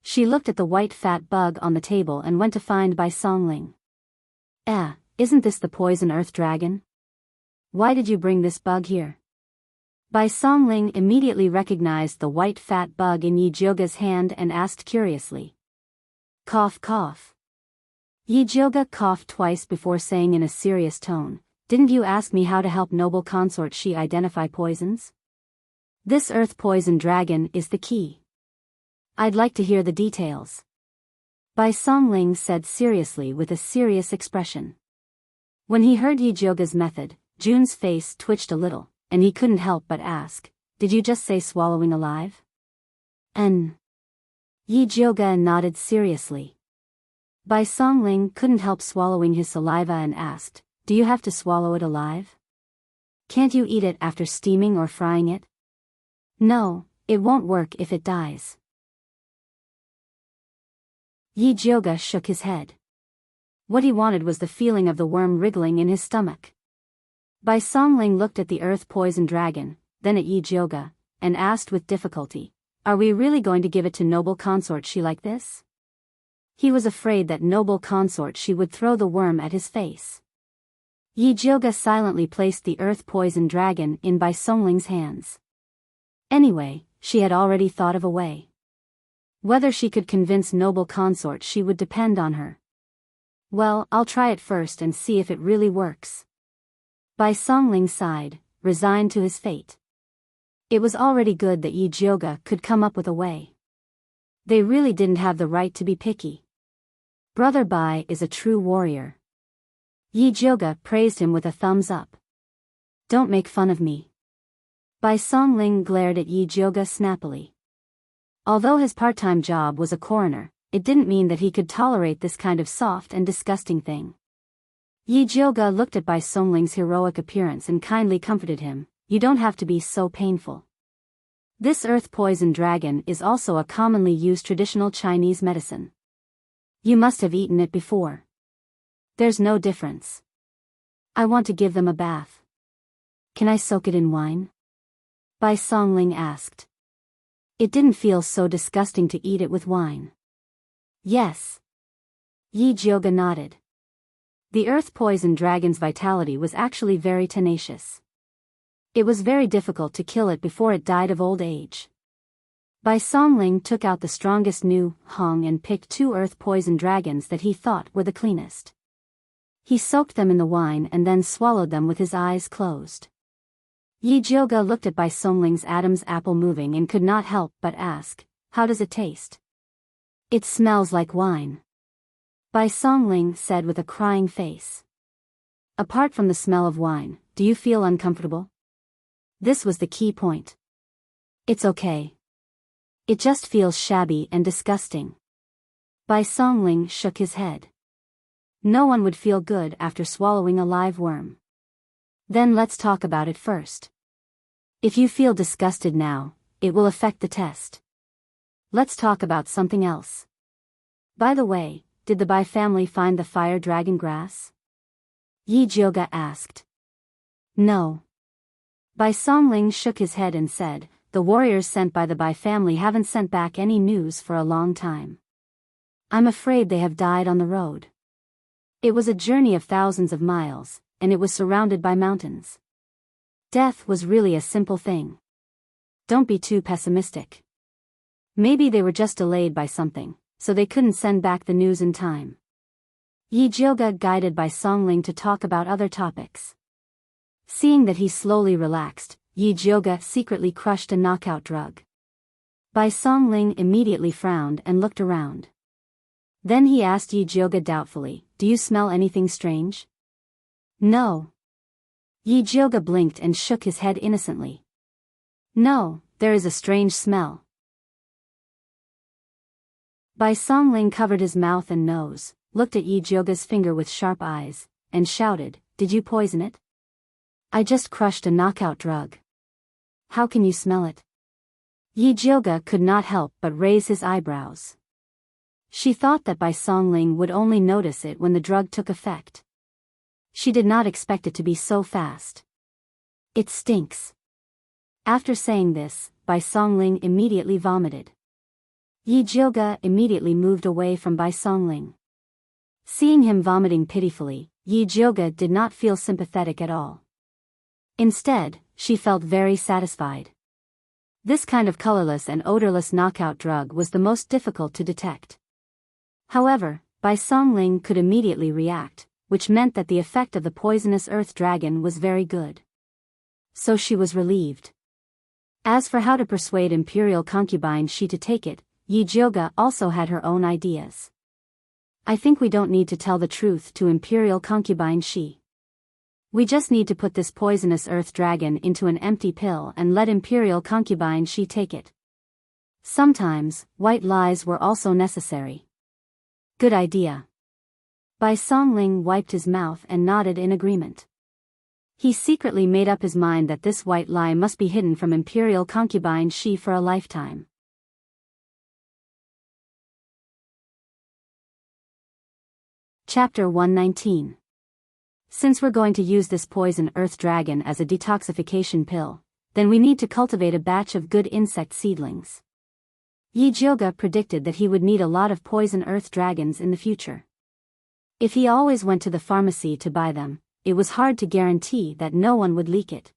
She looked at the white fat bug on the table and went to find Bai Songling. Isn't this the poison earth dragon? Why did you bring this bug here? Bai Songling immediately recognized the white fat bug in Yijioga's hand and asked curiously. Cough cough. Yijioga coughed twice before saying in a serious tone, Didn't you ask me how to help noble consort Shi identify poisons? This earth poison dragon is the key. I'd like to hear the details. Bai Songling said seriously with a serious expression. When he heard Yijioga's method, Jun's face twitched a little, and he couldn't help but ask, Did you just say swallowing alive? Yijioga nodded seriously. Bai Songling couldn't help swallowing his saliva and asked, Do you have to swallow it alive? Can't you eat it after steaming or frying it? No, it won't work if it dies. Yijioga shook his head. What he wanted was the feeling of the worm wriggling in his stomach. Bai Songling looked at the earth poison dragon, then at Yi Jioga, and asked with difficulty, "Are we really going to give it to noble consort Shi like this?" He was afraid that noble consort Shi would throw the worm at his face. Yi Jioga silently placed the earth poison dragon in Bai Songling's hands. Anyway, she had already thought of a way. Whether she could convince noble consort Shi would depend on her. "Well, I'll try it first and see if it really works." Bai Songling sighed, resigned to his fate. It was already good that Yi Jioga could come up with a way. They really didn't have the right to be picky. Brother Bai is a true warrior. Yi Jioga praised him with a thumbs up. "Don't make fun of me." Bai Songling glared at Yi Jioga snappily. Although his part-time job was a coroner, it didn't mean that he could tolerate this kind of soft and disgusting thing. Yi Jioga looked at Bai Songling's heroic appearance and kindly comforted him, "You don't have to be so painful. This earth poison dragon is also a commonly used traditional Chinese medicine. You must have eaten it before. There's no difference. I want to give them a bath. Can I soak it in wine?" Bai Songling asked. It didn't feel so disgusting to eat it with wine. "Yes." Yi Jioga nodded. The earth poison dragon's vitality was actually very tenacious. It was very difficult to kill it before it died of old age. Bai Songling took out the strongest new hong and picked 2 earth poison dragons that he thought were the cleanest. He soaked them in the wine and then swallowed them with his eyes closed. Yi Jioga looked at Bai Songling's Adam's apple moving and could not help but ask, "How does it taste?" "It smells like wine," Bai Songling said with a crying face. "Apart from the smell of wine, do you feel uncomfortable?" This was the key point. "It's okay. It just feels shabby and disgusting." Bai Songling shook his head. No one would feel good after swallowing a live worm. "Then let's talk about it first. If you feel disgusted now, it will affect the test. Let's talk about something else. By the way, did the Bai family find the fire dragon grass?" Yi Jioga asked. "No." Bai Songling shook his head and said, "The warriors sent by the Bai family haven't sent back any news for a long time. I'm afraid they have died on the road." It was a journey of thousands of miles, and it was surrounded by mountains. Death was really a simple thing. Don't be too pessimistic. Maybe they were just delayed by something, so they couldn't send back the news in time. Yi Jioga guided Bai Songling to talk about other topics. Seeing that he slowly relaxed, Yi Jioga secretly crushed a knockout drug. Bai Songling immediately frowned and looked around. Then he asked Yi Jioga doubtfully, "Do you smell anything strange?" "No." Yi Jioga blinked and shook his head innocently. "No, there is a strange smell." Bai Songling covered his mouth and nose, looked at Yi Jioga's finger with sharp eyes, and shouted, "Did you poison it?" "I just crushed a knockout drug. How can you smell it?" Yi Jioga could not help but raise his eyebrows. She thought that Bai Songling would only notice it when the drug took effect. She did not expect it to be so fast. "It stinks." After saying this, Bai Songling immediately vomited. Yi Jioga immediately moved away from Bai Songling. Seeing him vomiting pitifully, Yi Jioga did not feel sympathetic at all. Instead, she felt very satisfied. This kind of colorless and odorless knockout drug was the most difficult to detect. However, Bai Songling could immediately react, which meant that the effect of the poisonous earth dragon was very good. So she was relieved. As for how to persuade imperial concubine Shi to take it, Yi Jioga also had her own ideas. "I think we don't need to tell the truth to imperial concubine Shi. We just need to put this poisonous earth dragon into an empty pill and let imperial concubine Shi take it." Sometimes, white lies were also necessary. "Good idea." Bai Songling wiped his mouth and nodded in agreement. He secretly made up his mind that this white lie must be hidden from imperial concubine Shi for a lifetime. Chapter 119. Since we're going to use this poison earth dragon as a detoxification pill, then we need to cultivate a batch of good insect seedlings. Yi Jioga predicted that he would need a lot of poison earth dragons in the future. If he always went to the pharmacy to buy them, it was hard to guarantee that no one would leak it.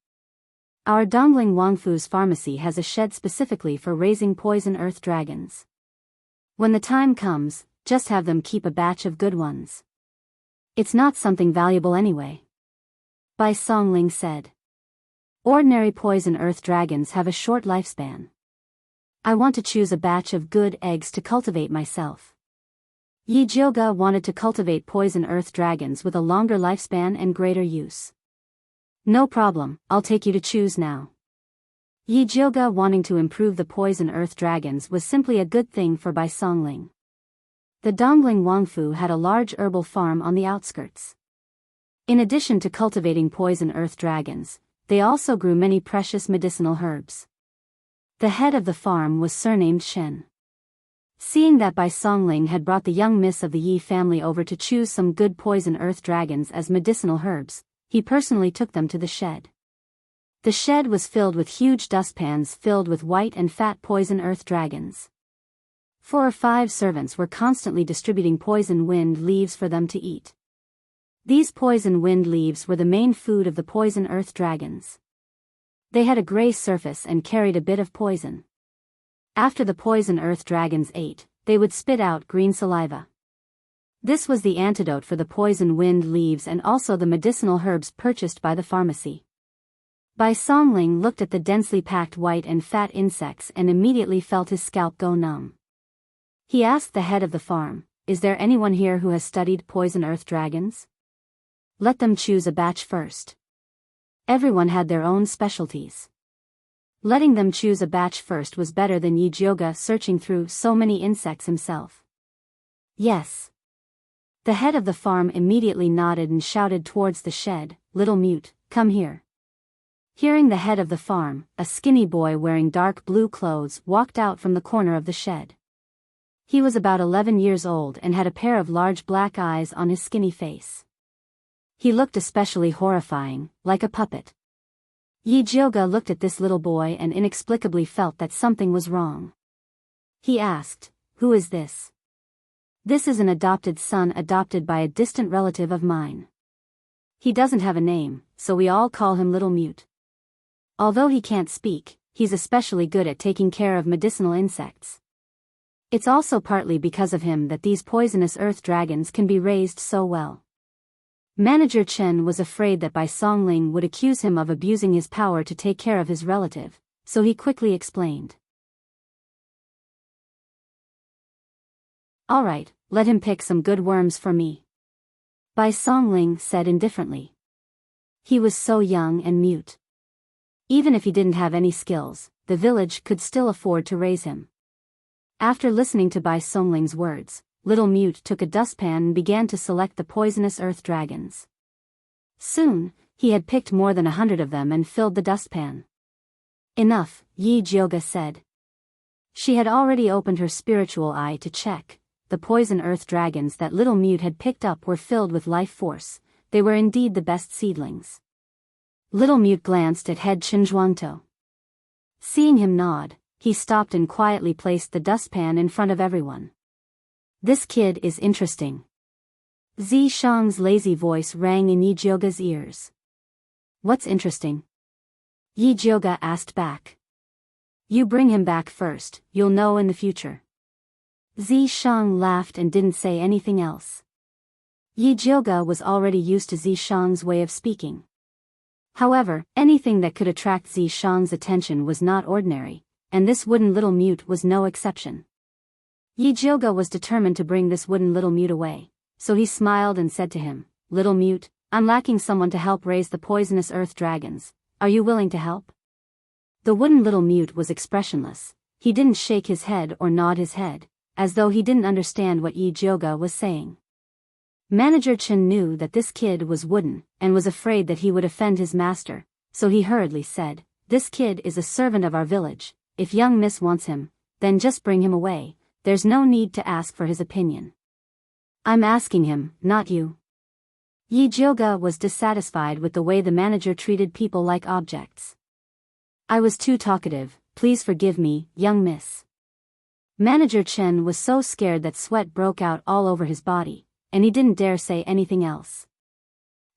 Our Dongling Wangfu's pharmacy has a shed specifically for raising poison earth dragons. When the time comes, just have them keep a batch of good ones. It's not something valuable anyway. Bai Songling said. Ordinary poison earth dragons have a short lifespan. I want to choose a batch of good eggs to cultivate myself. Yi Jioga wanted to cultivate poison earth dragons with a longer lifespan and greater use. No problem, I'll take you to choose now. Yi Jioga wanting to improve the poison earth dragons was simply a good thing for Bai Songling. The Dongling Wangfu had a large herbal farm on the outskirts. In addition to cultivating poison earth dragons, they also grew many precious medicinal herbs. The head of the farm was surnamed Shen. Seeing that Bai Songling had brought the young miss of the Yi family over to choose some good poison earth dragons as medicinal herbs, he personally took them to the shed. The shed was filled with huge dustpans filled with white and fat poison earth dragons. 4 or 5 servants were constantly distributing poison wind leaves for them to eat. These poison wind leaves were the main food of the poison earth dragons. They had a gray surface and carried a bit of poison. After the poison earth dragons ate, they would spit out green saliva. This was the antidote for the poison wind leaves and also the medicinal herbs purchased by the pharmacy. Bai Songling looked at the densely packed white and fat insects and immediately felt his scalp go numb. He asked the head of the farm, "Is there anyone here who has studied poison earth dragons? Let them choose a batch first." Everyone had their own specialties. Letting them choose a batch first was better than Yi Jioga searching through so many insects himself. Yes. The head of the farm immediately nodded and shouted towards the shed, "Little mute, come here." Hearing the head of the farm, a skinny boy wearing dark blue clothes walked out from the corner of the shed. He was about 11 years old and had a pair of large black eyes on his skinny face. He looked especially horrifying, like a puppet. Yi Jioga looked at this little boy and inexplicably felt that something was wrong. He asked, "Who is this?" "This is an adopted son adopted by a distant relative of mine. He doesn't have a name, so we all call him Little Mute. Although he can't speak, he's especially good at taking care of medicinal insects. It's also partly because of him that these poisonous earth dragons can be raised so well." Manager Chen was afraid that Bai Songling would accuse him of abusing his power to take care of his relative, so he quickly explained. "All right, let him pick some good worms for me," Bai Songling said indifferently. He was so young and mute. Even if he didn't have any skills, the village could still afford to raise him. After listening to Bai Songling's words, Little Mute took a dustpan and began to select the poisonous earth dragons. Soon, he had picked more than 100 of them and filled the dustpan. "Enough," Yi Jioga said. She had already opened her spiritual eye to check. The poison earth dragons that Little Mute had picked up were filled with life force. They were indeed the best seedlings. Little Mute glanced at head Chen Zhuangtou. Seeing him nod, he stopped and quietly placed the dustpan in front of everyone. "This kid is interesting." Zi Shang's lazy voice rang in Yi Jioga's ears. "What's interesting?" Yi Jioga asked back. "You bring him back first, you'll know in the future." Zi Shang laughed and didn't say anything else. Yi Jioga was already used to Zi Shang's way of speaking. However, anything that could attract Zi Shang's attention was not ordinary, and this wooden Little Mute was no exception. Yi Jioga was determined to bring this wooden Little Mute away, so he smiled and said to him, "Little Mute, I'm lacking someone to help raise the poisonous earth dragons. Are you willing to help?" The wooden Little Mute was expressionless. He didn't shake his head or nod his head, as though he didn't understand what Yi Jioga was saying. Manager Chen knew that this kid was wooden, and was afraid that he would offend his master, so he hurriedly said, "This kid is a servant of our village. If young miss wants him, then just bring him away. There's no need to ask for his opinion." "I'm asking him, not you." Yi Jioga was dissatisfied with the way the manager treated people like objects. "I was too talkative, please forgive me, young miss." Manager Chen was so scared that sweat broke out all over his body, and he didn't dare say anything else.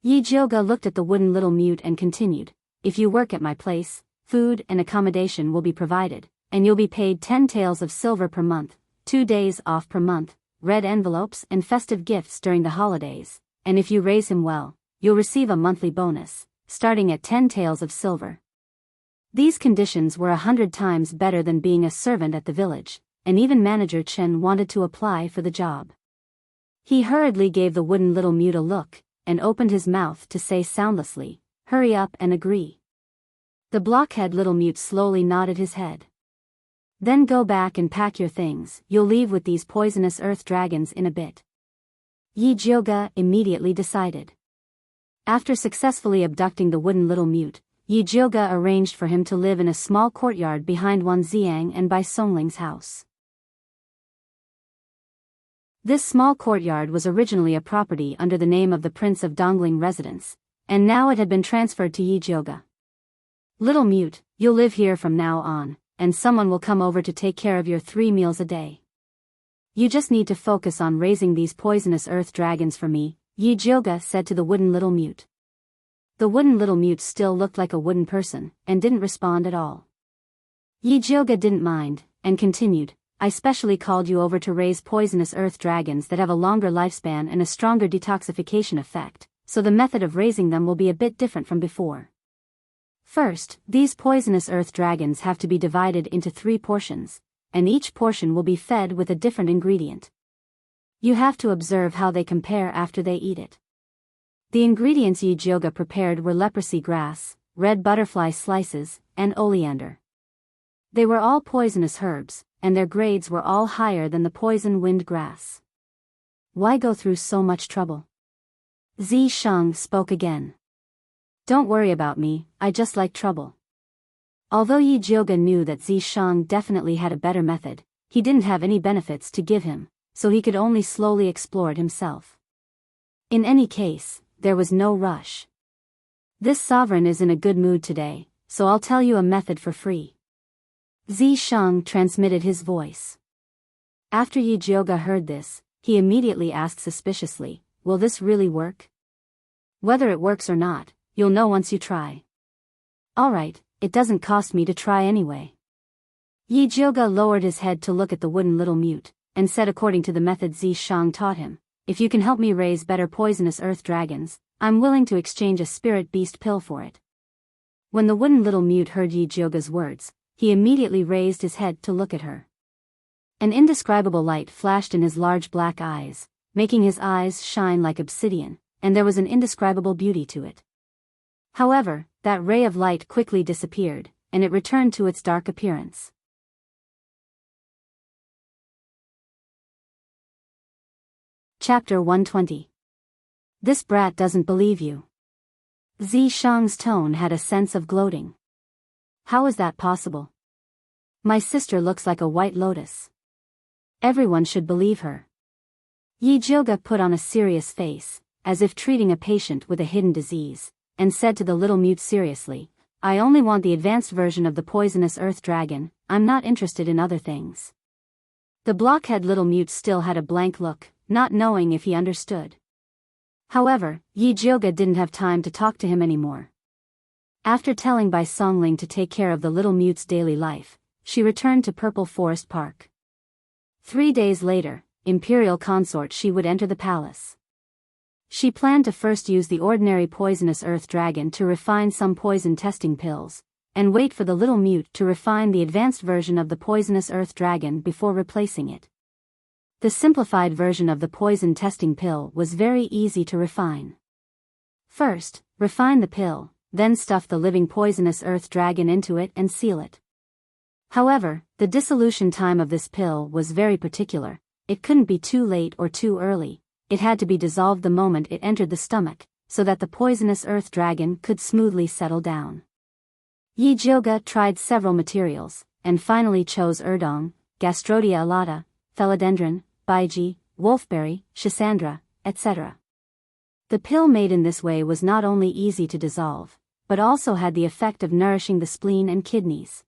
Yi Jioga looked at the wooden little mute and continued, "If you work at my place, food and accommodation will be provided, and you'll be paid 10 taels of silver per month, 2 days off per month, red envelopes and festive gifts during the holidays, and if you raise him well, you'll receive a monthly bonus, starting at 10 taels of silver." These conditions were 100 times better than being a servant at the village, and even Manager Chen wanted to apply for the job. He hurriedly gave the wooden little mute a look, and opened his mouth to say soundlessly, "Hurry up and agree." The blockhead little mute slowly nodded his head. "Then go back and pack your things, you'll leave with these poisonous earth dragons in a bit." Yi Jioga immediately decided. After successfully abducting the wooden little mute, Yi Jioga arranged for him to live in a small courtyard behind Wan Xiang and by Songling's house. This small courtyard was originally a property under the name of the Prince of Dongling residence, and now it had been transferred to Yi Jioga. "Little mute, you'll live here from now on, and someone will come over to take care of your 3 meals a day. You just need to focus on raising these poisonous earth dragons for me," Yi Jioga said to the wooden little mute. The wooden little mute still looked like a wooden person, and didn't respond at all. Yi Jioga didn't mind, and continued, "I specially called you over to raise poisonous earth dragons that have a longer lifespan and a stronger detoxification effect, so the method of raising them will be a bit different from before. First, these poisonous earth dragons have to be divided into 3 portions, and each portion will be fed with a different ingredient. You have to observe how they compare after they eat it." The ingredients Yi Jioga prepared were leprosy grass, red butterfly slices, and oleander. They were all poisonous herbs, and their grades were all higher than the poison wind grass. "Why go through so much trouble?" Zi Shang spoke again. "Don't worry about me, I just like trouble." Although Yi Jioga knew that Zi Shang definitely had a better method, he didn't have any benefits to give him, so he could only slowly explore it himself. In any case, there was no rush. "This sovereign is in a good mood today, so I'll tell you a method for free." Zi Shang transmitted his voice. After Yi Jioga heard this, he immediately asked suspiciously, "Will this really work?" "Whether it works or not, you'll know once you try." "Alright, it doesn't cost me to try anyway." Yi Jioga lowered his head to look at the wooden little mute, and said according to the method Zi Shang taught him, "If you can help me raise better poisonous earth dragons, I'm willing to exchange a spirit beast pill for it." When the wooden little mute heard Yi Jioga's words, he immediately raised his head to look at her. An indescribable light flashed in his large black eyes, making his eyes shine like obsidian, and there was an indescribable beauty to it. However, that ray of light quickly disappeared, and it returned to its dark appearance. Chapter 120. This brat doesn't believe you. Zi Shang's tone had a sense of gloating. "How is that possible? My sister looks like a white lotus. Everyone should believe her." Yi Jioga put on a serious face, as if treating a patient with a hidden disease, and said to the little mute seriously, "I only want the advanced version of the poisonous earth dragon, I'm not interested in other things." The blockhead little mute still had a blank look, not knowing if he understood. However, Yi Jioga didn't have time to talk to him anymore. After telling Bai Songling to take care of the little mute's daily life, she returned to Purple Forest Park. 3 days later, imperial consort she would enter the palace. She planned to first use the ordinary poisonous earth dragon to refine some poison testing pills, and wait for the little mute to refine the advanced version of the poisonous earth dragon before replacing it. The simplified version of the poison testing pill was very easy to refine. First, refine the pill, then stuff the living poisonous earth dragon into it and seal it. However, the dissolution time of this pill was very particular. It couldn't be too late or too early. It had to be dissolved the moment it entered the stomach, so that the poisonous earth dragon could smoothly settle down. Yi Jioga tried several materials, and finally chose erdong, Gastrodia alata, philodendron, baiji, wolfberry, schisandra, etc. The pill made in this way was not only easy to dissolve, but also had the effect of nourishing the spleen and kidneys.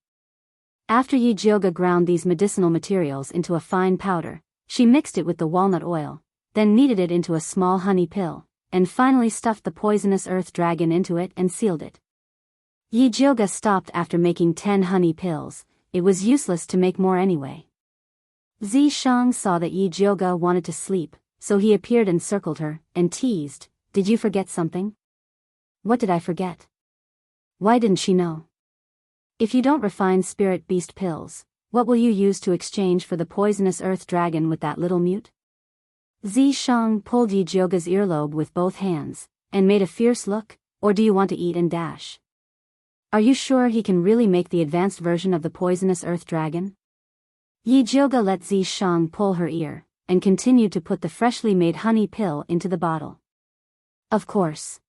After Yijioga ground these medicinal materials into a fine powder, she mixed it with the walnut oil, then kneaded it into a small honey pill, and finally stuffed the poisonous earth dragon into it and sealed it. Yijioga stopped after making 10 honey pills. It was useless to make more anyway. Zishang saw that Yijioga wanted to sleep, so he appeared and circled her, and teased, "Did you forget something?" "What did I forget?" Why didn't she know? "If you don't refine spirit beast pills, what will you use to exchange for the poisonous earth dragon with that little mute?" Zishang pulled Yijioga's earlobe with both hands, and made a fierce look. "Or do you want to eat and dash? Are you sure he can really make the advanced version of the poisonous earth dragon?" Yijioga let Zishang pull her ear, and continued to put the freshly made honey pill into the bottle. "Of course."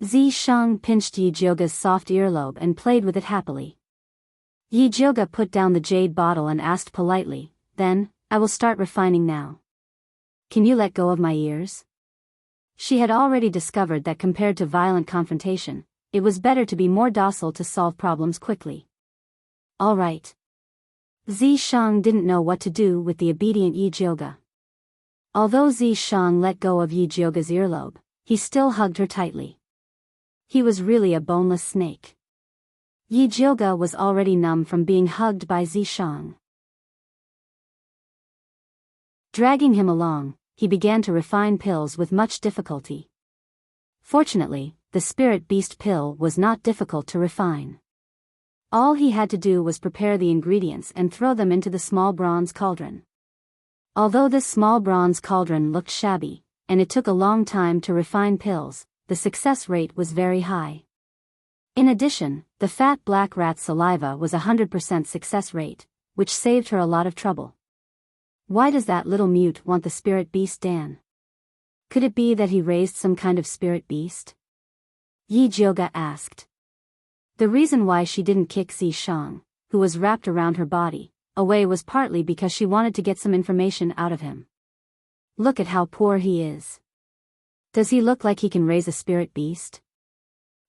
Zishang pinched Yijioga's soft earlobe and played with it happily. Yijioga put down the jade bottle and asked politely, "Then, I will start refining now. Can you let go of my ears?" She had already discovered that compared to violent confrontation, it was better to be more docile to solve problems quickly. "All right." Zishang didn't know what to do with the obedient Yijioga. Although Zishang let go of Yijioga's earlobe, he still hugged her tightly. He was really a boneless snake. Yijioga was already numb from being hugged by Zishang. Dragging him along, he began to refine pills with much difficulty. Fortunately, the spirit beast pill was not difficult to refine. All he had to do was prepare the ingredients and throw them into the small bronze cauldron. Although this small bronze cauldron looked shabby, and it took a long time to refine pills, the success rate was very high. In addition, the fat black rat's saliva was 100% success rate, which saved her a lot of trouble. Why does that little mute want the spirit beast Dan? Could it be that he raised some kind of spirit beast? Yijioga asked. The reason why she didn't kick Zishang, who was wrapped around her body, away was partly because she wanted to get some information out of him. Look at how poor he is. Does he look like he can raise a spirit beast?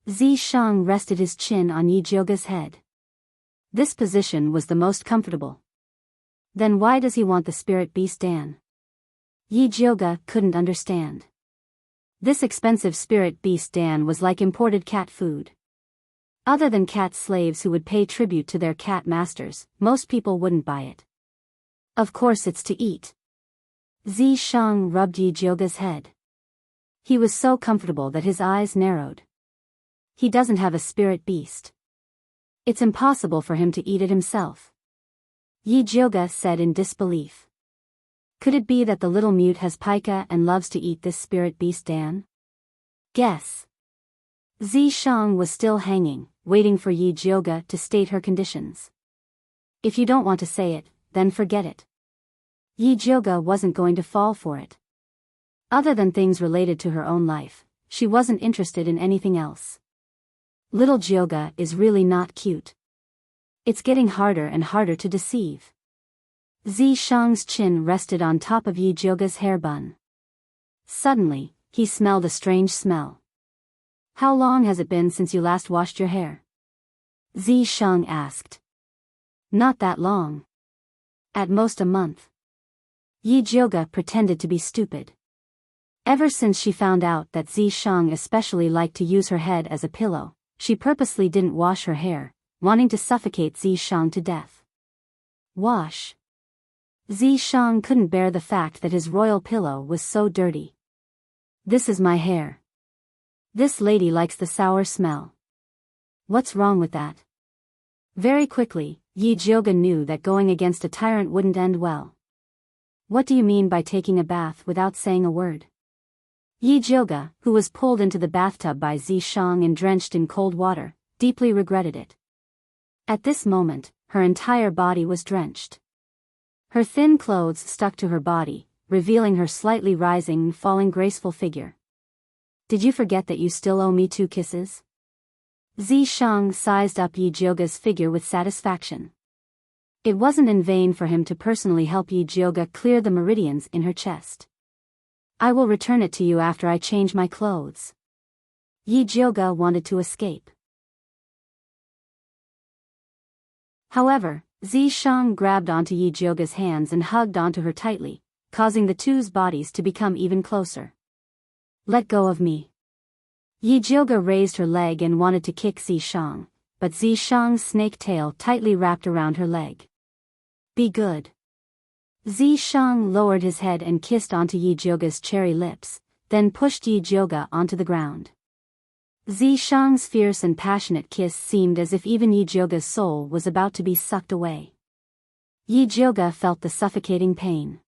Zishang rested his chin on Yijioga's head. This position was the most comfortable. Then why does he want the spirit beast Dan? Yijioga couldn't understand. This expensive spirit beast Dan was like imported cat food. Other than cat slaves who would pay tribute to their cat masters, most people wouldn't buy it. Of course it's to eat. Zishang rubbed Yijioga's head. He was so comfortable that his eyes narrowed. He doesn't have a spirit beast. It's impossible for him to eat it himself. Yijioga said in disbelief. Could it be that the little mute has pica and loves to eat this spirit beast Dan? Guess. Zishang was still hanging, waiting for Yijioga to state her conditions. If you don't want to say it, then forget it. Yijioga wasn't going to fall for it. Other than things related to her own life, she wasn't interested in anything else. Little Jioga is really not cute. It's getting harder and harder to deceive. Zishang's chin rested on top of Yijioga's hair bun. Suddenly, he smelled a strange smell. How long has it been since you last washed your hair? Zishang asked. Not that long. At most a month. Yijioga pretended to be stupid. Ever since she found out that Zishang especially liked to use her head as a pillow, she purposely didn't wash her hair, wanting to suffocate Zishang to death. Wash. Zishang couldn't bear the fact that his royal pillow was so dirty. This is my hair. This lady likes the sour smell. What's wrong with that? Very quickly, Yijioga knew that going against a tyrant wouldn't end well. What do you mean by taking a bath without saying a word? Yijioga, who was pulled into the bathtub by Zishang and drenched in cold water, deeply regretted it. At this moment, her entire body was drenched. Her thin clothes stuck to her body, revealing her slightly rising and falling graceful figure. Did you forget that you still owe me 2 kisses? Zishang sized up Yijioga's figure with satisfaction. It wasn't in vain for him to personally help Yijioga clear the meridians in her chest. I will return it to you after I change my clothes. Yi Jioga wanted to escape. However, Zishang grabbed onto Yi Jioga's hands and hugged onto her tightly, causing the two's bodies to become even closer. Let go of me. Yi Jioga raised her leg and wanted to kick Zishang, but Zishang's snake tail tightly wrapped around her leg. Be good. Zishang lowered his head and kissed onto Yi Jioga's cherry lips, then pushed Yi Jioga onto the ground. Zishang's fierce and passionate kiss seemed as if even Yi Jioga's soul was about to be sucked away. Yi Jioga felt the suffocating pain.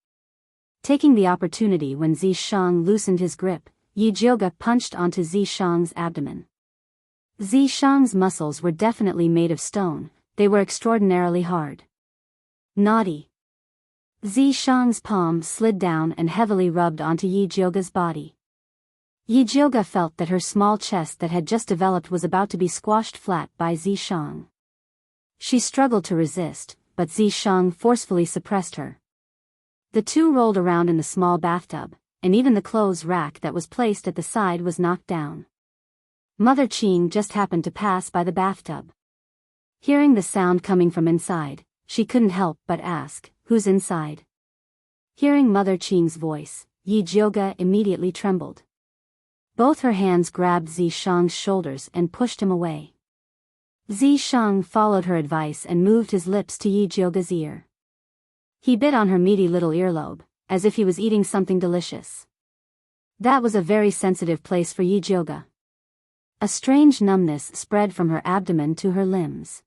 Taking the opportunity when Zishang loosened his grip, Yi Jioga punched onto Zishang's abdomen. Zishang's muscles were definitely made of stone, they were extraordinarily hard. Naughty. Zishang's palm slid down and heavily rubbed onto Yi Jioga's body. Yi Jioga felt that her small chest that had just developed was about to be squashed flat by Zishang. She struggled to resist, but Zishang forcefully suppressed her. The two rolled around in the small bathtub, and even the clothes rack that was placed at the side was knocked down. Mother Qing just happened to pass by the bathtub. Hearing the sound coming from inside, she couldn't help but ask, "Who's inside?" Hearing Mother Qing's voice, Yi Jioga immediately trembled. Both her hands grabbed Zishang's shoulders and pushed him away. Zishang followed her advice and moved his lips to Yi Jioga's ear. He bit on her meaty little earlobe, as if he was eating something delicious. That was a very sensitive place for Yi Jioga. A strange numbness spread from her abdomen to her limbs.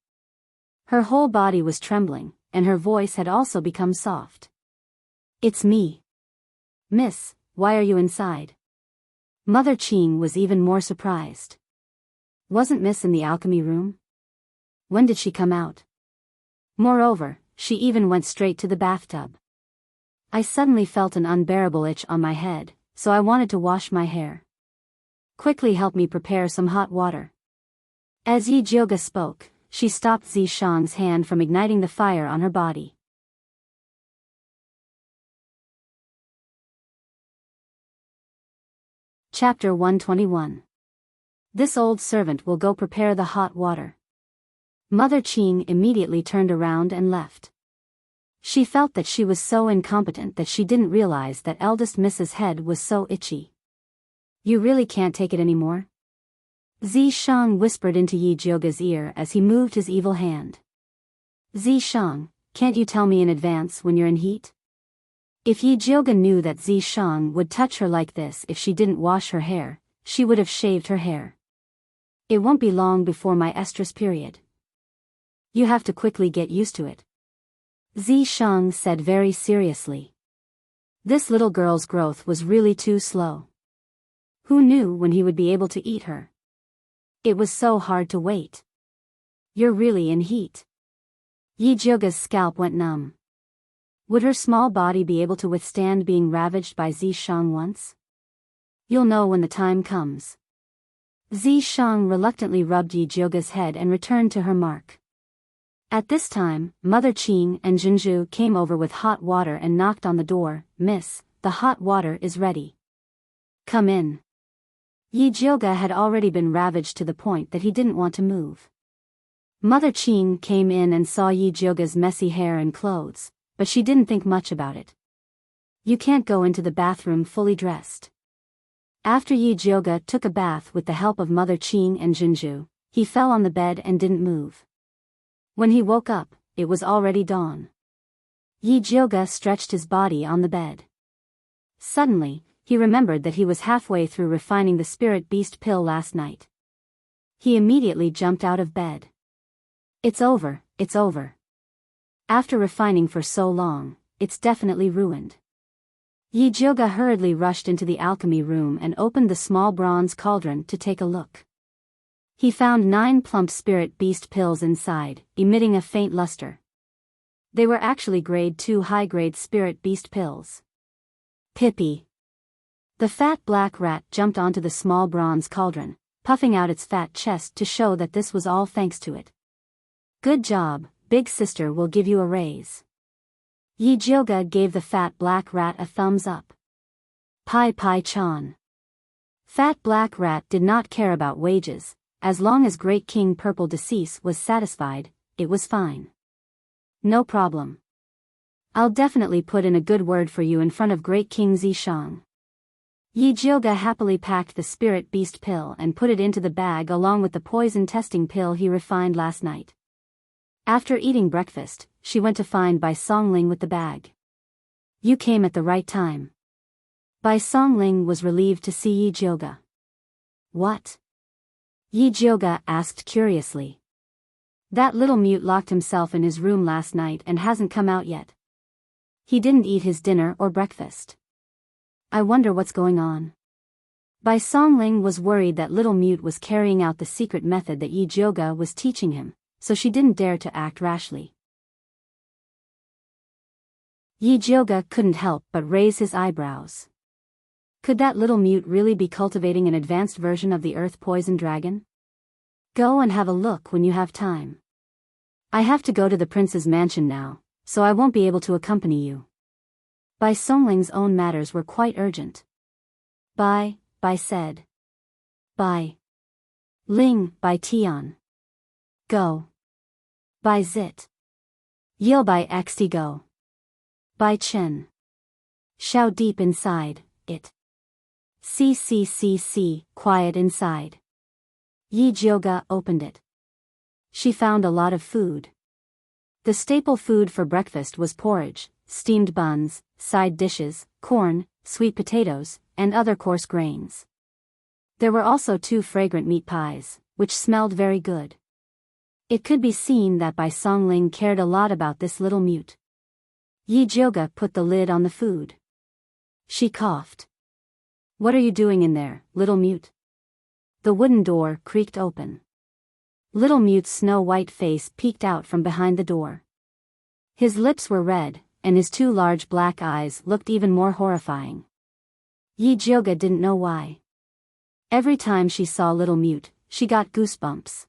Her whole body was trembling, and her voice had also become soft. "It's me. Miss, why are you inside?" Mother Qing was even more surprised. Wasn't Miss in the alchemy room? When did she come out? Moreover, she even went straight to the bathtub. I suddenly felt an unbearable itch on my head, so I wanted to wash my hair. Quickly help me prepare some hot water. As Yi Jioga spoke, she stopped Zishang's hand from igniting the fire on her body. Chapter 121. This old servant will go prepare the hot water. Mother Qing immediately turned around and left. She felt that she was so incompetent that she didn't realize that eldest Mrs. Head was so itchy. You really can't take it anymore? Zishang whispered into Yi Jioga's ear as he moved his evil hand. Zishang, can't you tell me in advance when you're in heat? If Yi Jioga knew that Zishang would touch her like this if she didn't wash her hair, she would have shaved her hair. It won't be long before my estrus period. You have to quickly get used to it. Zishang said very seriously. This little girl's growth was really too slow. Who knew when he would be able to eat her? It was so hard to wait. You're really in heat. Yi Jioga's scalp went numb. Would her small body be able to withstand being ravaged by Zishang once? You'll know when the time comes. Zishang reluctantly rubbed Yi Jioga's head and returned to her mark. At this time, Mother Qing and Jinzhu came over with hot water and knocked on the door. "Miss, the hot water is ready. Come in." Yi Jioga had already been ravaged to the point that he didn't want to move. Mother Qing came in and saw Yi Jioga's messy hair and clothes, but she didn't think much about it. You can't go into the bathroom fully dressed. After Yi Jioga took a bath with the help of Mother Qing and Jinzhu, he fell on the bed and didn't move. When he woke up, it was already dawn. Yi Jioga stretched his body on the bed. Suddenly, he remembered that he was halfway through refining the spirit beast pill last night. He immediately jumped out of bed. It's over, it's over. After refining for so long, it's definitely ruined. Yi Jioga hurriedly rushed into the alchemy room and opened the small bronze cauldron to take a look. He found 9 plump spirit beast pills inside, emitting a faint luster. They were actually grade 2 high-grade spirit beast pills. Pippy. The fat black rat jumped onto the small bronze cauldron, puffing out its fat chest to show that this was all thanks to it. Good job, big sister will give you a raise. Yi Jioga gave the fat black rat a thumbs up. Pai Pai Chan. Fat Black Rat did not care about wages, as long as Great King Purple Decease was satisfied, it was fine. No problem. I'll definitely put in a good word for you in front of Great King Zishang. Yi Jioga happily packed the spirit beast pill and put it into the bag along with the poison testing pill he refined last night. After eating breakfast, she went to find Bai Songling with the bag. You came at the right time. Bai Songling was relieved to see Yi Jioga. What? Yi Jioga asked curiously. That little mute locked himself in his room last night and hasn't come out yet. He didn't eat his dinner or breakfast. I wonder what's going on. Bai Songling was worried that little mute was carrying out the secret method that Yi Jioga was teaching him, so she didn't dare to act rashly. Yi Jioga couldn't help but raise his eyebrows. Could that little mute really be cultivating an advanced version of the earth poison dragon? Go and have a look when you have time. I have to go to the prince's mansion now, so I won't be able to accompany you. Bai Songling's own matters were quite urgent. Bai said. Bai Ling, Bai Tian. Go. Bai Zit. Yil Bai Xti go. Bai Chen. Shao deep inside, it. C, quiet inside. Yi Jioga opened it. She found a lot of food. The staple food for breakfast was porridge, steamed buns, side dishes, corn, sweet potatoes, and other coarse grains. There were also 2 fragrant meat pies, which smelled very good. It could be seen that Bai Songling cared a lot about this little mute. Yi Jioga put the lid on the food. She coughed. What are you doing in there, little mute? The wooden door creaked open. Little mute's snow-white face peeked out from behind the door. His lips were red, and his 2 large black eyes looked even more horrifying. Yi Jioga didn't know why. Every time she saw little mute, she got goosebumps.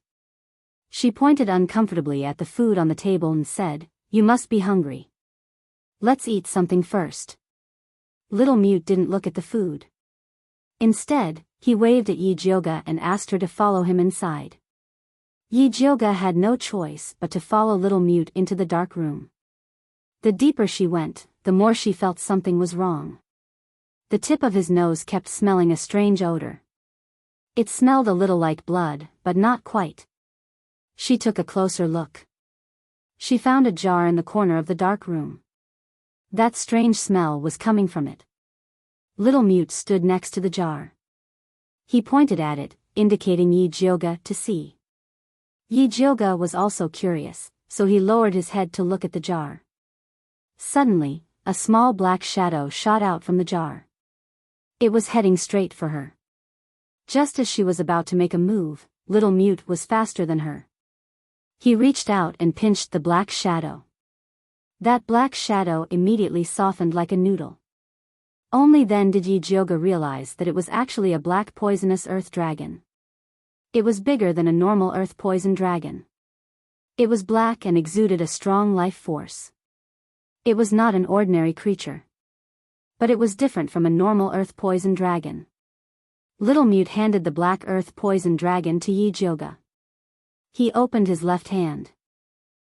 She pointed uncomfortably at the food on the table and said, "You must be hungry. Let's eat something first." Little mute didn't look at the food. Instead, he waved at Yi Jioga and asked her to follow him inside. Yi Jioga had no choice but to follow little mute into the dark room. The deeper she went, the more she felt something was wrong. The tip of his nose kept smelling a strange odor. It smelled a little like blood, but not quite. She took a closer look. She found a jar in the corner of the dark room. That strange smell was coming from it. Little mute stood next to the jar. He pointed at it, indicating Yi Jioga to see. Yi Jioga was also curious, so he lowered his head to look at the jar. Suddenly, a small black shadow shot out from the jar. It was heading straight for her. Just as she was about to make a move, little mute was faster than her. He reached out and pinched the black shadow. That black shadow immediately softened like a noodle. Only then did Yi Jioga realize that it was actually a black poisonous earth dragon. It was bigger than a normal earth poison dragon. It was black and exuded a strong life force. It was not an ordinary creature. But it was different from a normal earth poison dragon. Little mute handed the black earth poison dragon to Yi Jioga. He opened his left hand.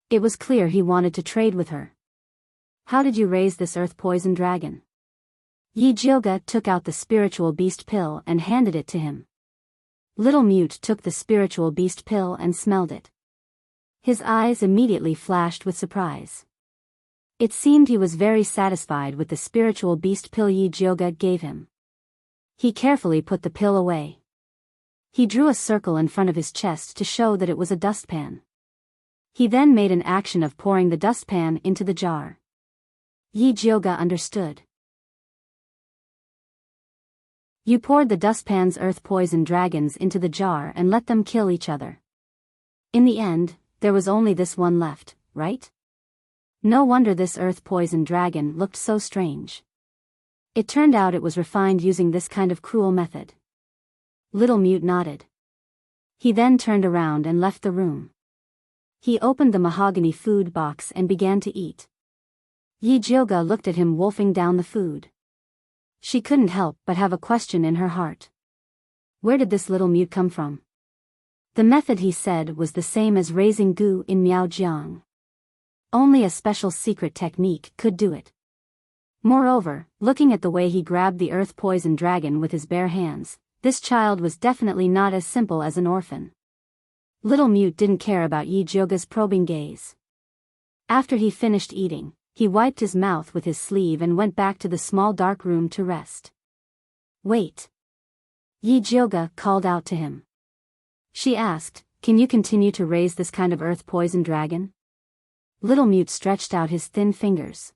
It was clear he wanted to trade with her. How did you raise this earth poison dragon? Yi Jioga took out the spiritual beast pill and handed it to him. Little mute took the spiritual beast pill and smelled it. His eyes immediately flashed with surprise. It seemed he was very satisfied with the spiritual beast pill Yi Jioga gave him. He carefully put the pill away. He drew a circle in front of his chest to show that it was a dustpan. He then made an action of pouring the dustpan into the jar. Yi Jioga understood. You poured the dustpan's earth poison dragons into the jar and let them kill each other. In the end, there was only this one left, right? No wonder this earth poison dragon looked so strange. It turned out it was refined using this kind of cruel method. Little mute nodded. He then turned around and left the room. He opened the mahogany food box and began to eat. Yi Jioga looked at him wolfing down the food. She couldn't help but have a question in her heart. Where did this little mute come from? The method, he said, was the same as raising goo in Miaojiang. Only a special secret technique could do it. Moreover, looking at the way he grabbed the earth poison dragon with his bare hands, this child was definitely not as simple as an orphan. Little Mute didn't care about Yi Jioga's probing gaze. After he finished eating, he wiped his mouth with his sleeve and went back to the small dark room to rest. Wait. Yi Jioga called out to him. She asked, can you continue to raise this kind of earth poison dragon? Little Mute stretched out his thin fingers.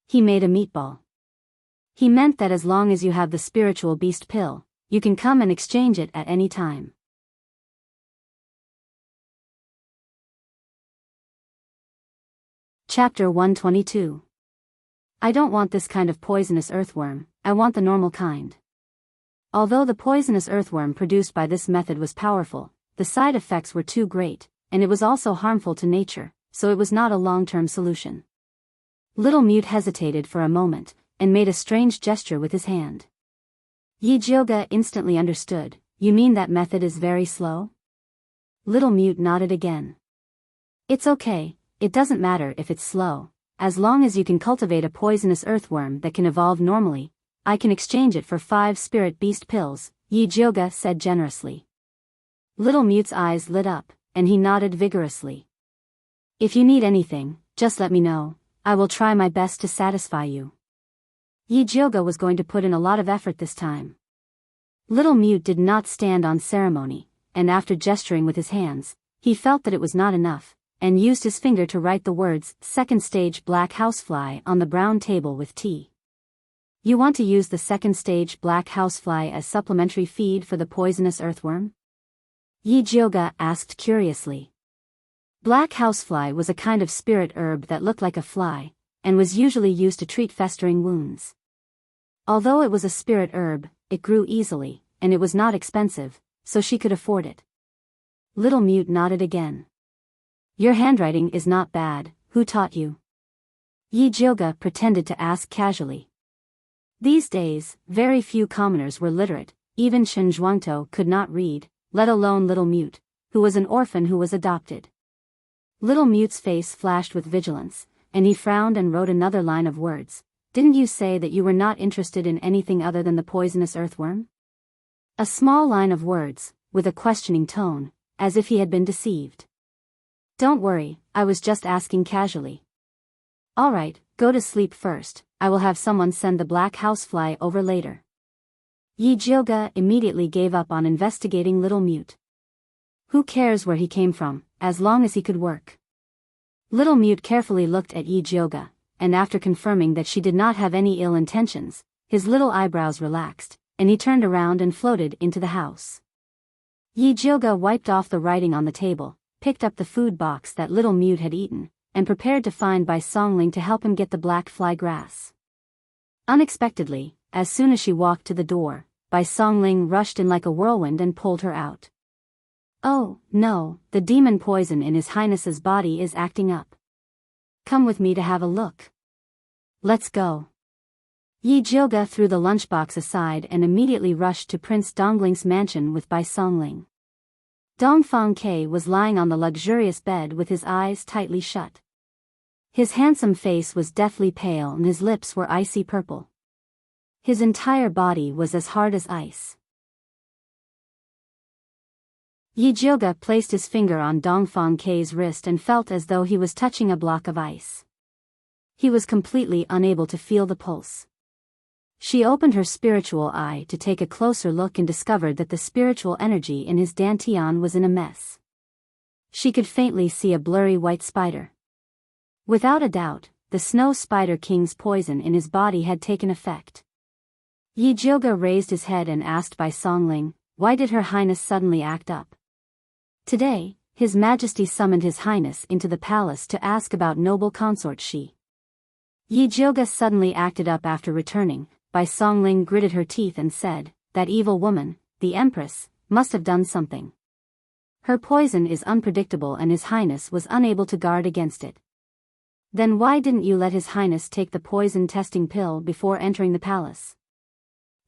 He made a meatball. He meant that as long as you have the spiritual beast pill, you can come and exchange it at any time. Chapter 122. I don't want this kind of poisonous earthworm, I want the normal kind. Although the poisonous earthworm produced by this method was powerful, the side effects were too great, and it was also harmful to nature, so it was not a long-term solution. Little Mute hesitated for a moment, and made a strange gesture with his hand. Yi Jioga instantly understood. You mean that method is very slow? Little Mute nodded again. It's okay, it doesn't matter if it's slow, as long as you can cultivate a poisonous earthworm that can evolve normally, I can exchange it for 5 spirit beast pills, Yi Jioga said generously. Little Mute's eyes lit up, and he nodded vigorously. If you need anything, just let me know, I will try my best to satisfy you. Yi Jioga was going to put in a lot of effort this time. Little Mute did not stand on ceremony, and after gesturing with his hands, he felt that it was not enough, and used his finger to write the words, second stage black housefly on the brown table with tea. You want to use the second stage black housefly as supplementary feed for the poisonous earthworm? Yi Jioga asked curiously. Black housefly was a kind of spirit herb that looked like a fly, and was usually used to treat festering wounds. Although it was a spirit herb, it grew easily, and it was not expensive, so she could afford it. Little Mute nodded again. Your handwriting is not bad, who taught you? Yi Jioga pretended to ask casually. These days, very few commoners were literate, even Shen Zhuangtou could not read, let alone Little Mute, who was an orphan who was adopted. Little Mute's face flashed with vigilance, and he frowned and wrote another line of words. Didn't you say that you were not interested in anything other than the poisonous earthworm? A small line of words, with a questioning tone, as if he had been deceived. Don't worry, I was just asking casually. All right, go to sleep first, I will have someone send the black housefly over later. Yi Jioga immediately gave up on investigating Little Mute. Who cares where he came from, as long as he could work? Little Mute carefully looked at Yi Jioga, and after confirming that she did not have any ill intentions, his little eyebrows relaxed, and he turned around and floated into the house. Yi Jioga wiped off the writing on the table, picked up the food box that Little Mute had eaten, and prepared to find Bai Songling to help him get the black fly grass. Unexpectedly, as soon as she walked to the door, Bai Songling rushed in like a whirlwind and pulled her out. Oh, no, the demon poison in His Highness's body is acting up. Come with me to have a look. Let's go. Yi Jioga threw the lunchbox aside and immediately rushed to Prince Dongling's mansion with Bai Songling. Dongfang Ke was lying on the luxurious bed with his eyes tightly shut. His handsome face was deathly pale and his lips were icy purple. His entire body was as hard as ice. Yi Jioga placed his finger on Dongfang Ke's wrist and felt as though he was touching a block of ice. He was completely unable to feel the pulse. She opened her spiritual eye to take a closer look and discovered that the spiritual energy in his dantian was in a mess. She could faintly see a blurry white spider. Without a doubt, the Snow Spider King's poison in his body had taken effect. Yi Jioga raised his head and asked Bai Songling, why did Her Highness suddenly act up? Today, His Majesty summoned His Highness into the palace to ask about noble consort Shi. Yi Jioga suddenly acted up after returning. Bai Songling gritted her teeth and said, that evil woman, the Empress, must have done something. Her poison is unpredictable and His Highness was unable to guard against it. Then why didn't you let His Highness take the poison testing pill before entering the palace?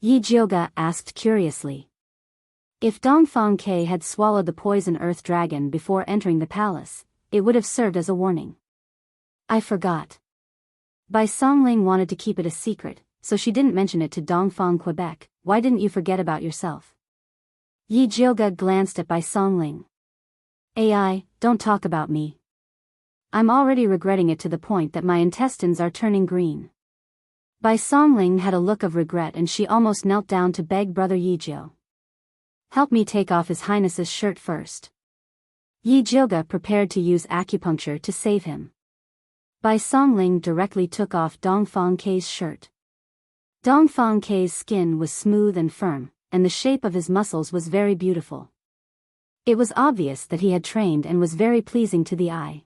Yi Jioga asked curiously. If Dongfang Ke had swallowed the poison earth dragon before entering the palace, it would have served as a warning. I forgot. Bai Songling wanted to keep it a secret, so she didn't mention it to Dongfang Quebec. Why didn't you forget about yourself? Yi Jioga glanced at Bai Songling. AI, don't talk about me. I'm already regretting it to the point that my intestines are turning green. Bai Songling had a look of regret and she almost knelt down to beg brother Yi Jiu. Help me take off His Highness's shirt first. Yi Jioga prepared to use acupuncture to save him. Bai Songling directly took off Dongfang Ke's shirt. Dongfang Ke's skin was smooth and firm, and the shape of his muscles was very beautiful. It was obvious that he had trained and was very pleasing to the eye.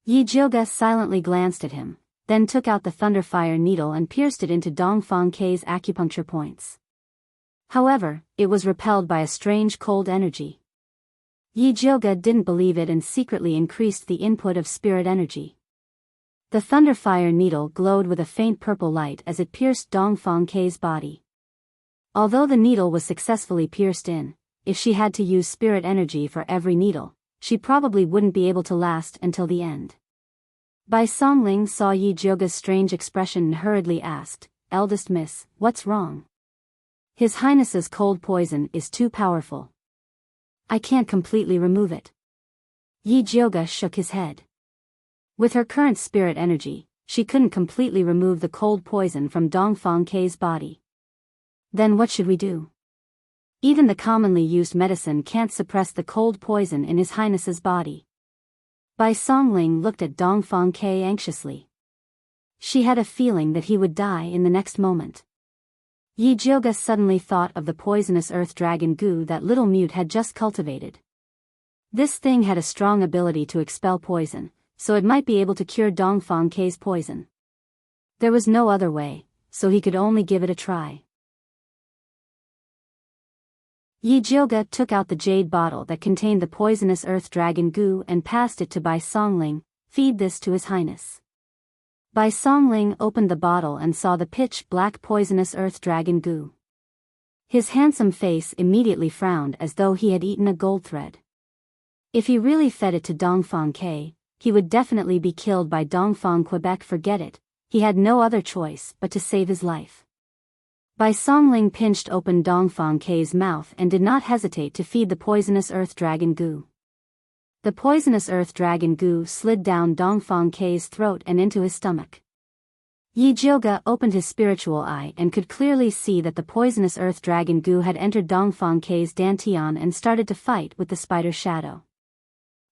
Yi Jioga silently glanced at him, then took out the thunderfire needle and pierced it into Dongfang Ke's acupuncture points. However, it was repelled by a strange cold energy. Yi Jioga didn't believe it and secretly increased the input of spirit energy. The thunderfire needle glowed with a faint purple light as it pierced Dongfang Ke's body. Although the needle was successfully pierced in, if she had to use spirit energy for every needle, she probably wouldn't be able to last until the end. Bai Songling saw Yi Jioga's strange expression and hurriedly asked, "Eldest miss, what's wrong?" His Highness's cold poison is too powerful. I can't completely remove it. Yi Jioga shook his head. With her current spirit energy, she couldn't completely remove the cold poison from Dongfang Ke's body. Then what should we do? Even the commonly used medicine can't suppress the cold poison in His Highness's body. Bai Songling looked at Dongfang Ke anxiously. She had a feeling that he would die in the next moment. Yi Jioga suddenly thought of the poisonous earth dragon goo that little Mute had just cultivated. This thing had a strong ability to expel poison, so it might be able to cure Dongfang Ke's poison. There was no other way, so he could only give it a try. Yi Jioga took out the jade bottle that contained the poisonous earth dragon goo and passed it to Bai Songling. Feed this to His Highness. Bai Songling opened the bottle and saw the pitch-black poisonous earth dragon goo. His handsome face immediately frowned as though he had eaten a gold thread. If he really fed it to Dongfang Ke, he would definitely be killed by Dongfang Quebec. Forget it, he had no other choice but to save his life. Bai Songling pinched open Dongfang Ke's mouth and did not hesitate to feed the poisonous earth dragon goo. The poisonous earth dragon goo slid down Dongfang Ke's throat and into his stomach. Yi Jioga opened his spiritual eye and could clearly see that the poisonous earth dragon goo had entered Dongfang Ke's dantian and started to fight with the spider shadow.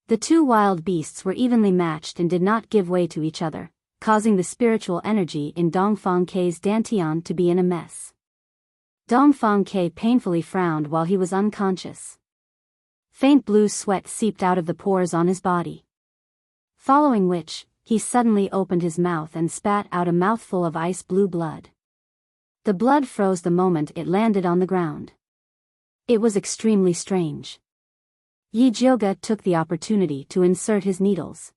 The two wild beasts were evenly matched and did not give way to each other, causing the spiritual energy in Dongfang Ke's dantian to be in a mess. Dongfang Ke painfully frowned while he was unconscious. Faint blue sweat seeped out of the pores on his body. Following which, he suddenly opened his mouth and spat out a mouthful of ice blue blood. The blood froze the moment it landed on the ground. It was extremely strange. Yi Jioga took the opportunity to insert his needles.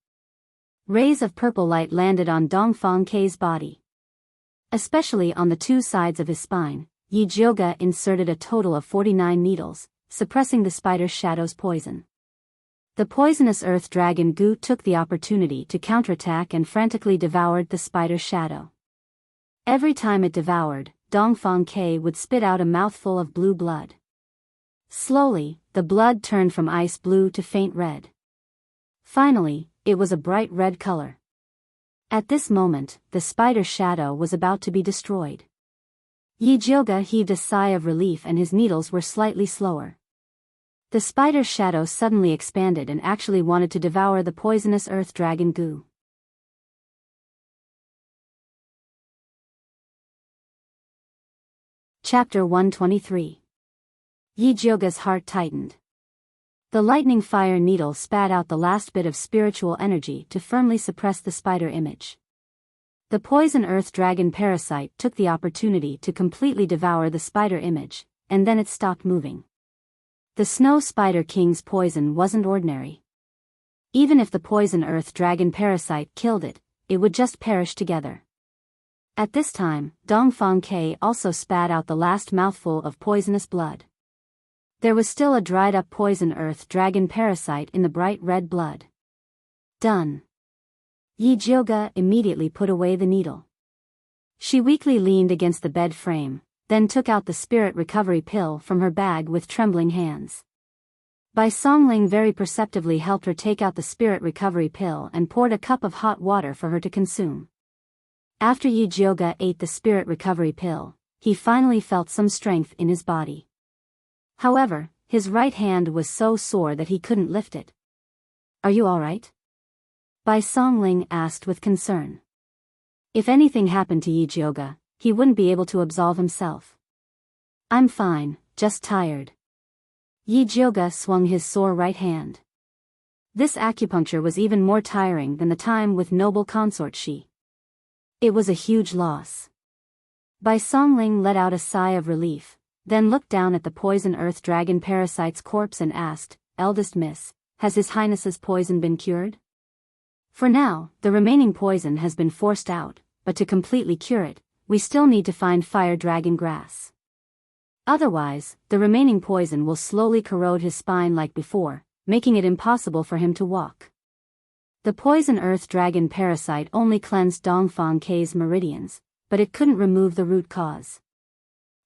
Rays of purple light landed on Dongfang Ke's body. Especially on the two sides of his spine, Yi Jioga inserted a total of 49 needles, suppressing the spider shadow's poison. The poisonous earth dragon goo took the opportunity to counterattack and frantically devoured the spider shadow. Every time it devoured, Dongfang Ke would spit out a mouthful of blue blood. Slowly, the blood turned from ice blue to faint red. Finally, it was a bright red color. At this moment, the spider shadow was about to be destroyed. Yi Jioga heaved a sigh of relief and his needles were slightly slower. The spider shadow suddenly expanded and actually wanted to devour the poisonous earth dragon goo. Chapter 123. Yi Jioga's heart tightened. The lightning fire needle spat out the last bit of spiritual energy to firmly suppress the spider image. The poison earth dragon parasite took the opportunity to completely devour the spider image, and then it stopped moving. The snow spider king's poison wasn't ordinary. Even if the poison earth dragon parasite killed it, it would just perish together. At this time, Dongfang Ke also spat out the last mouthful of poisonous blood. There was still a dried-up poison earth dragon parasite in the bright red blood. Done. Yi Jioga immediately put away the needle. She weakly leaned against the bed frame, then took out the spirit recovery pill from her bag with trembling hands. Bai Songling very perceptively helped her take out the spirit recovery pill and poured a cup of hot water for her to consume. After Yi Jioga ate the spirit recovery pill, he finally felt some strength in his body. However, his right hand was so sore that he couldn't lift it. "Are you all right?" Bai Songling asked with concern. If anything happened to Yi Jioga, he wouldn't be able to absolve himself. "I'm fine, just tired." Yi Jioga swung his sore right hand. This acupuncture was even more tiring than the time with noble consort Shi. It was a huge loss. Bai Songling let out a sigh of relief, then looked down at the poison earth dragon parasite's corpse and asked, "Eldest miss, has His Highness's poison been cured?" "For now, the remaining poison has been forced out, but to completely cure it, we still need to find fire dragon grass. Otherwise, the remaining poison will slowly corrode his spine like before, making it impossible for him to walk." The poison earth dragon parasite only cleansed Dongfang Ke's meridians, but it couldn't remove the root cause.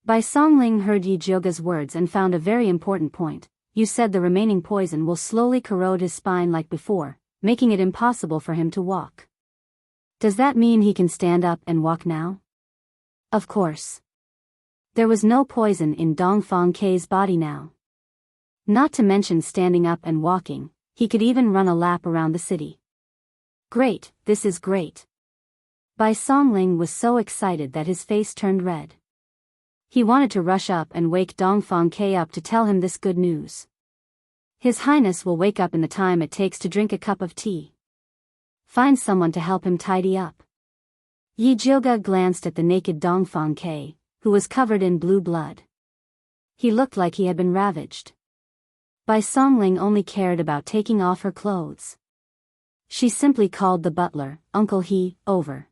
Bai Songling heard Yi Jioga's words and found a very important point. "You said the remaining poison will slowly corrode his spine like before, making it impossible for him to walk. Does that mean he can stand up and walk now?" Of course. There was no poison in Dongfang Ke's body now. Not to mention standing up and walking, he could even run a lap around the city. "Great, this is great." Bai Songling was so excited that his face turned red. He wanted to rush up and wake Dongfang Ke up to tell him this good news. His Highness will wake up in the time it takes to drink a cup of tea. Find someone to help him tidy up. Yi Jioga glanced at the naked Dongfang Ke, who was covered in blue blood. He looked like he had been ravaged. Bai Songling only cared about taking off her clothes. She simply called the butler, "Uncle He," over.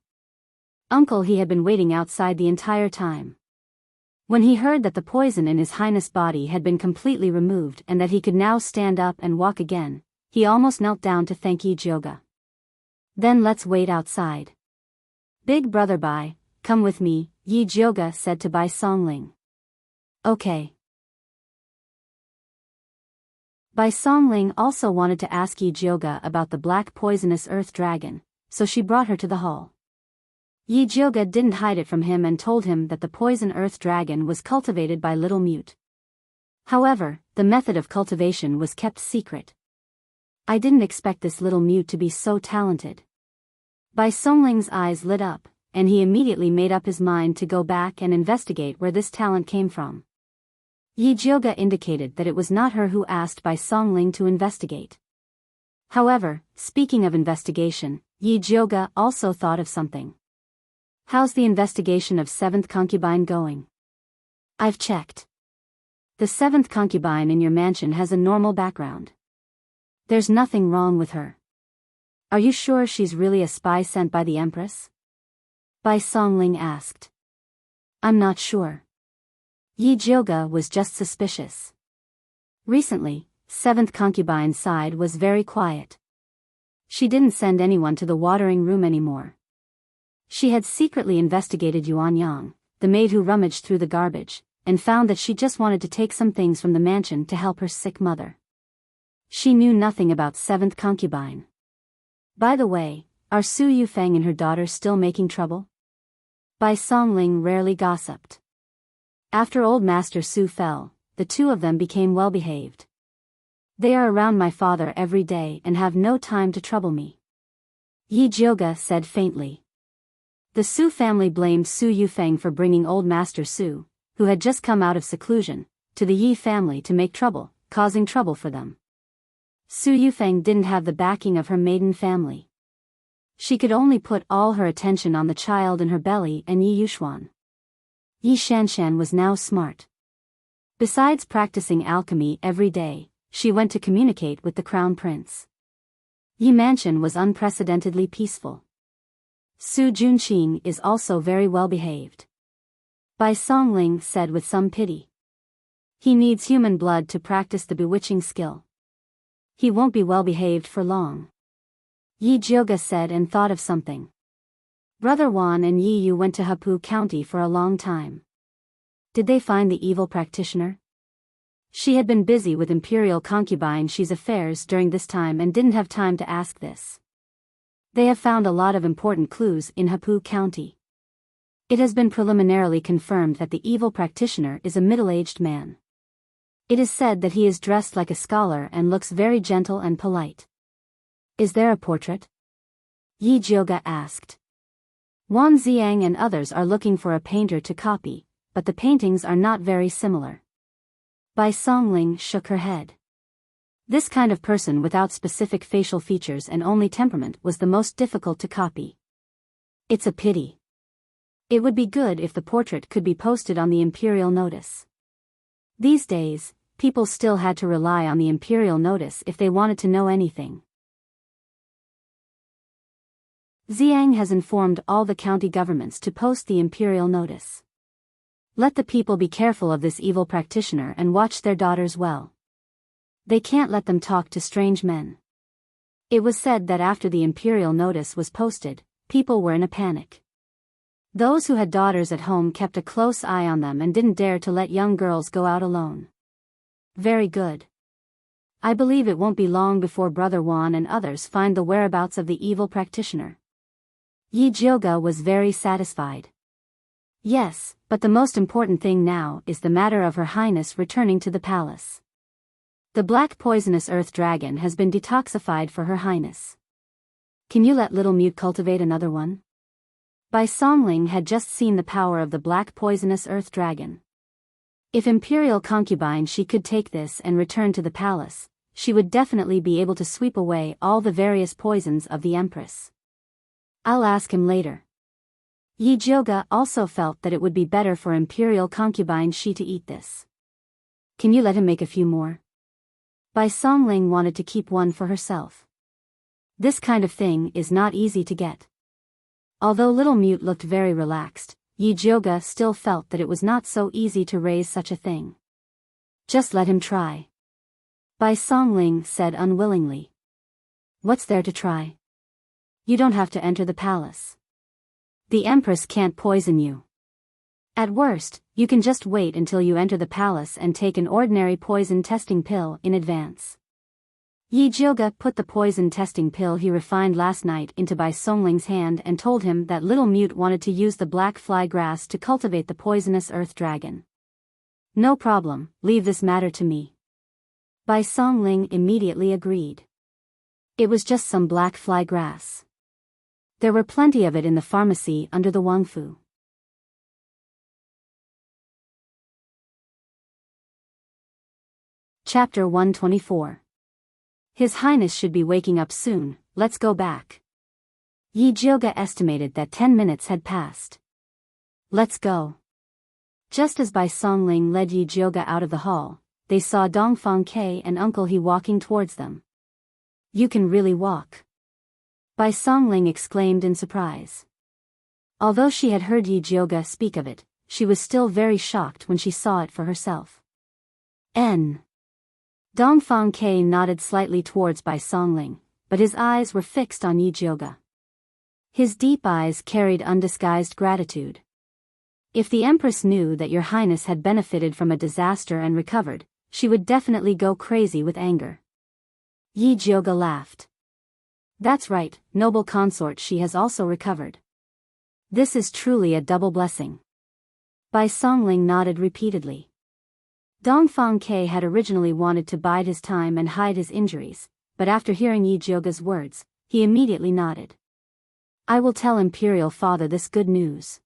Uncle He had been waiting outside the entire time. When he heard that the poison in His Highness' body had been completely removed and that he could now stand up and walk again, he almost knelt down to thank Yi Jioga. "Then let's wait outside. Big brother Bai, come with me," Yi Jioga said to Bai Songling. "Okay." Bai Songling also wanted to ask Yi Jioga about the black poisonous earth dragon, so she brought her to the hall. Yi Jioga didn't hide it from him and told him that the poison earth dragon was cultivated by Little Mute. However, the method of cultivation was kept secret. "I didn't expect this Little Mute to be so talented." Bai Songling's eyes lit up, and he immediately made up his mind to go back and investigate where this talent came from. Yi Jioga indicated that it was not her who asked Bai Songling to investigate. However, speaking of investigation, Yi Jioga also thought of something. "How's the investigation of 7th concubine going?" "I've checked. The 7th concubine in your mansion has a normal background. There's nothing wrong with her." "Are you sure she's really a spy sent by the Empress?" Bai Songling asked. "I'm not sure." Yi Jioga was just suspicious. Recently, 7th concubine's side was very quiet. She didn't send anyone to the watering room anymore. She had secretly investigated Yuan Yang, the maid who rummaged through the garbage, and found that she just wanted to take some things from the mansion to help her sick mother. She knew nothing about 7th concubine. By the way, are Su Yufeng and her daughter still making trouble? Bai Songling rarely gossiped. After old Master Su fell, the two of them became well-behaved. "They are around my father every day and have no time to trouble me," Yi Jioga said faintly. The Su family blamed Su Yufeng for bringing old Master Su, who had just come out of seclusion, to the Yi family to make trouble, causing trouble for them. Su Yufeng didn't have the backing of her maiden family. She could only put all her attention on the child in her belly and Yi Yuxuan. Yi Shanshan was now smart. Besides practicing alchemy every day, she went to communicate with the crown prince. Yi Mansion was unprecedentedly peaceful. Su Junqing is also very well behaved. Bai Songling said with some pity. He needs human blood to practice the bewitching skill. He won't be well behaved for long. Yi Jioga said and thought of something. Brother Wan and Yi Yu went to Hepu County for a long time. Did they find the evil practitioner? She had been busy with imperial concubine Shi's affairs during this time and didn't have time to ask this. They have found a lot of important clues in Hepu County. It has been preliminarily confirmed that the evil practitioner is a middle-aged man. It is said that he is dressed like a scholar and looks very gentle and polite. Is there a portrait? Yi Jioga asked. Wan Xiang and others are looking for a painter to copy, but the paintings are not very similar. Bai Songling shook her head. This kind of person without specific facial features and only temperament was the most difficult to copy. It's a pity. It would be good if the portrait could be posted on the imperial notice. These days, people still had to rely on the imperial notice if they wanted to know anything. Xiang has informed all the county governments to post the imperial notice. Let the people be careful of this evil practitioner and watch their daughters well. They can't let them talk to strange men. It was said that after the imperial notice was posted, people were in a panic. Those who had daughters at home kept a close eye on them and didn't dare to let young girls go out alone. Very good. I believe it won't be long before Brother Wan and others find the whereabouts of the evil practitioner. Yi Jioga was very satisfied. Yes, but the most important thing now is the matter of Her Highness returning to the palace. The black poisonous earth dragon has been detoxified for Her Highness. Can you let Little Mute cultivate another one? Bai Songling had just seen the power of the black poisonous earth dragon. If imperial concubine she could take this and return to the palace, she would definitely be able to sweep away all the various poisons of the Empress. I'll ask him later. Yi Jioga also felt that it would be better for imperial concubine Shi to eat this. Can you let him make a few more? Bai Songling wanted to keep one for herself. This kind of thing is not easy to get. Although Little Mute looked very relaxed, Yi Jioga still felt that it was not so easy to raise such a thing. Just let him try. Bai Songling said unwillingly. What's there to try? You don't have to enter the palace. The Empress can't poison you. At worst, you can just wait until you enter the palace and take an ordinary poison testing pill in advance. Yi Jioga put the poison testing pill he refined last night into Bai Songling's hand and told him that Little Mute wanted to use the black fly grass to cultivate the poisonous earth dragon. No problem, leave this matter to me. Bai Songling immediately agreed. It was just some black fly grass. There were plenty of it in the pharmacy under the Wangfu. Chapter 124. His Highness should be waking up soon, let's go back. Yi Jioga estimated that 10 minutes had passed. Let's go. Just as Bai Songling led Yi Jioga out of the hall, they saw Dongfang Ke and Uncle He walking towards them. You can really walk. Bai Songling exclaimed in surprise. Although she had heard Yi Jioga speak of it, she was still very shocked when she saw it for herself. Dongfang Ke nodded slightly towards Bai Songling, but his eyes were fixed on Yi Jioga. His deep eyes carried undisguised gratitude. If the Empress knew that your Highness had benefited from a disaster and recovered, she would definitely go crazy with anger. Yi Jioga laughed. That's right, noble consort, she has also recovered. This is truly a double blessing. Bai Songling nodded repeatedly. Dongfang Ke had originally wanted to bide his time and hide his injuries, but after hearing Yi Jioga's words, he immediately nodded. I will tell Imperial Father this good news.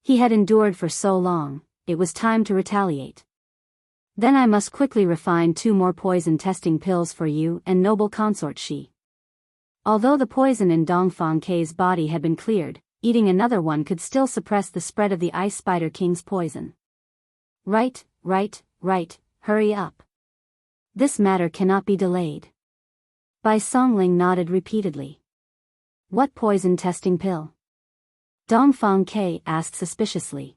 He had endured for so long, it was time to retaliate. Then I must quickly refine 2 more poison testing pills for you and noble consort Shi. Although the poison in Dongfang Ke's body had been cleared, eating another one could still suppress the spread of the Ice Spider King's poison. Right, hurry up. This matter cannot be delayed. Bai Songling nodded repeatedly. What poison testing pill? Dongfang Ke asked suspiciously.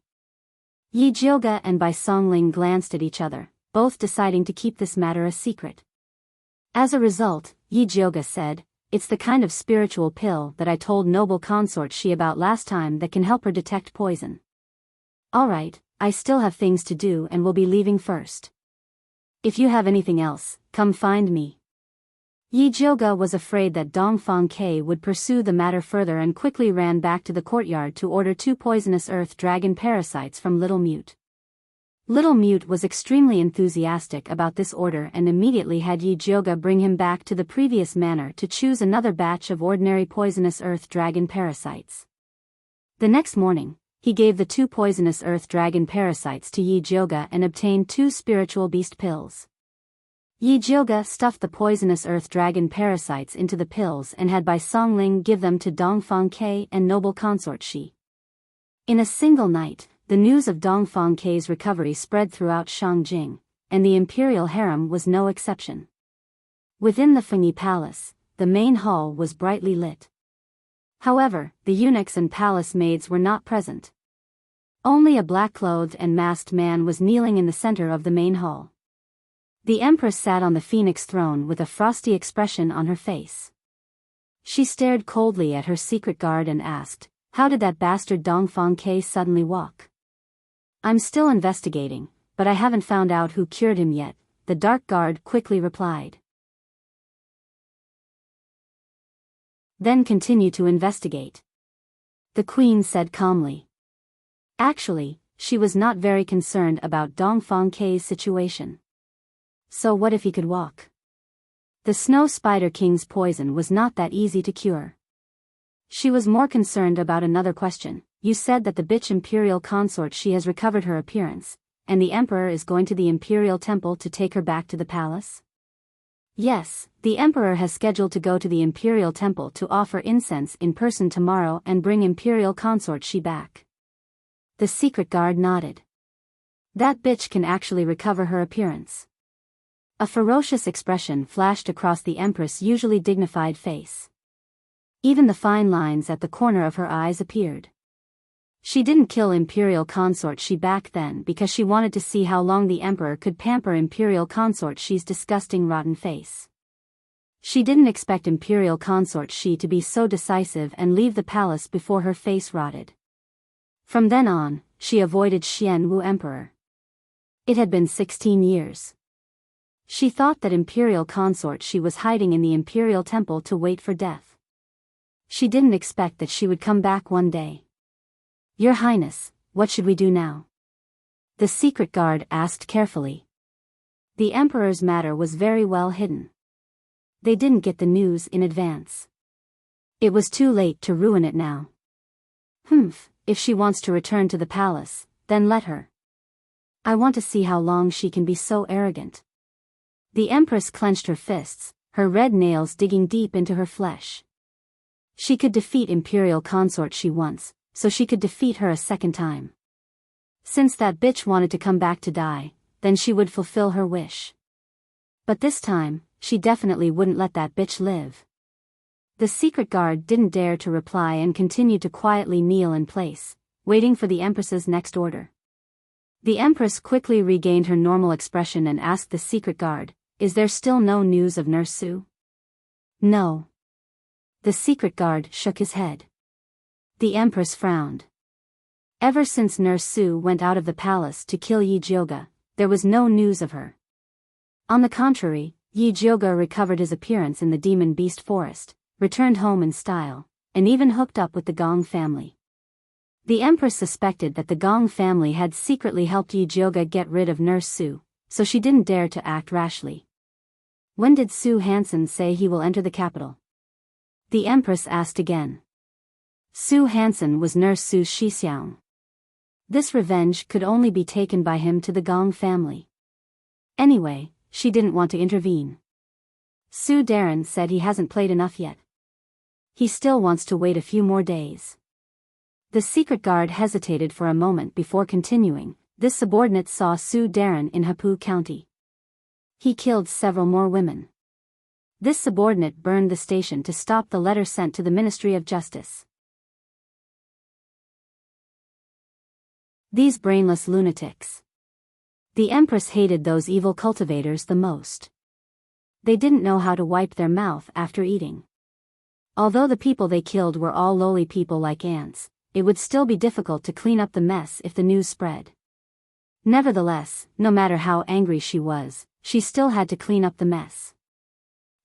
Yi Jioge and Bai Songling glanced at each other, both deciding to keep this matter a secret. As a result, Yi Jioge said, "It's the kind of spiritual pill that I told noble consort Shi about last time that can help her detect poison. Alright, I still have things to do and will be leaving first. If you have anything else, come find me." Yi Jioge was afraid that Dongfang Ke would pursue the matter further and quickly ran back to the courtyard to order 2 poisonous earth dragon parasites from Little Mute. Little Mute was extremely enthusiastic about this order and immediately had Yi Jioge bring him back to the previous manor to choose another batch of ordinary poisonous earth dragon parasites. The next morning, he gave the 2 poisonous earth dragon parasites to Yi Jioge and obtained 2 spiritual beast pills. Yi Jioge stuffed the poisonous earth dragon parasites into the pills and had Bai Songling give them to Dongfang Ke and noble consort Shi. In a single night, the news of Dongfang Ke's recovery spread throughout Shangjing, and the imperial harem was no exception. Within the Fengyi Palace, the main hall was brightly lit. However, the eunuchs and palace maids were not present. Only a black-clothed and masked man was kneeling in the center of the main hall. The Empress sat on the phoenix throne with a frosty expression on her face. She stared coldly at her secret guard and asked, "How did that bastard Dongfang Ke suddenly walk?" "I'm still investigating, but I haven't found out who cured him yet," the dark guard quickly replied. "Then continue to investigate," the queen said calmly. Actually, she was not very concerned about Dongfang Ke's situation. So what if he could walk? The Snow Spider King's poison was not that easy to cure. She was more concerned about another question. "You said that the bitch imperial consort She has recovered her appearance, and the emperor is going to the imperial temple to take her back to the palace?" "Yes, the emperor has scheduled to go to the imperial temple to offer incense in person tomorrow and bring imperial consort She back." The secret guard nodded. "That bitch can actually recover her appearance." A ferocious expression flashed across the Empress' usually dignified face. Even the fine lines at the corner of her eyes appeared. She didn't kill Imperial Consort She back then because she wanted to see how long the Emperor could pamper Imperial Consort She's disgusting rotten face. She didn't expect Imperial Consort She to be so decisive and leave the palace before her face rotted. From then on, she avoided Xian Wu Emperor. It had been 16 years. She thought that Imperial Consort She was hiding in the Imperial Temple to wait for death. She didn't expect that she would come back one day. "Your Highness, what should we do now?" the secret guard asked carefully. The Emperor's matter was very well hidden. They didn't get the news in advance. It was too late to ruin it now. If she wants to return to the palace, then let her. I want to see how long she can be so arrogant. The Empress clenched her fists, her red nails digging deep into her flesh. She could defeat Imperial Consort She once, so she could defeat her a second time. Since that bitch wanted to come back to die, then she would fulfill her wish. But this time, she definitely wouldn't let that bitch live. The secret guard didn't dare to reply and continued to quietly kneel in place, waiting for the Empress's next order. The Empress quickly regained her normal expression and asked the secret guard, "Is there still no news of Nurse Su?" "No." The secret guard shook his head. The Empress frowned. Ever since Nurse Su went out of the palace to kill Yi Jioge, there was no news of her. On the contrary, Yi Jioge recovered his appearance in the Demon Beast Forest, returned home in style, and even hooked up with the Gong family. The Empress suspected that the Gong family had secretly helped Yi Jioge get rid of Nurse Su, so she didn't dare to act rashly. "When did Su Hansen say he will enter the capital?" the Empress asked again. Su Hansen was Nurse Su's Shixiang. This revenge could only be taken by him to the Gong family. Anyway, she didn't want to intervene. Su Darren said he hasn't played enough yet. He still wants to wait a few more days. The secret guard hesitated for a moment before continuing. This subordinate saw Su Darren in Hapu County. He killed several more women. This subordinate burned the station to stop the letter sent to the Ministry of Justice. These brainless lunatics. The Empress hated those evil cultivators the most. They didn't know how to wipe their mouth after eating. Although the people they killed were all lowly people like ants, it would still be difficult to clean up the mess if the news spread. Nevertheless, no matter how angry she was, she still had to clean up the mess.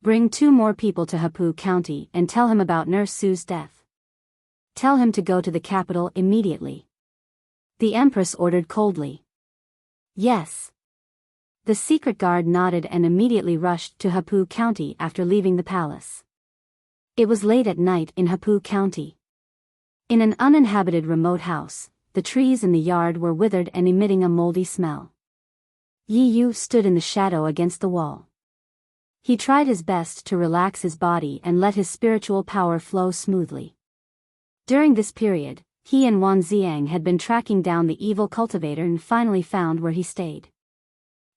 Bring 2 more people to Hapu County and tell him about Nurse Sue's death. Tell him to go to the capital immediately. The Empress ordered coldly. Yes. The secret guard nodded and immediately rushed to Hapu County after leaving the palace. It was late at night in Hapu County. In an uninhabited remote house, the trees in the yard were withered and emitting a moldy smell. Yi Yu stood in the shadow against the wall. He tried his best to relax his body and let his spiritual power flow smoothly. During this period, he and Wan Ziang had been tracking down the evil cultivator and finally found where he stayed.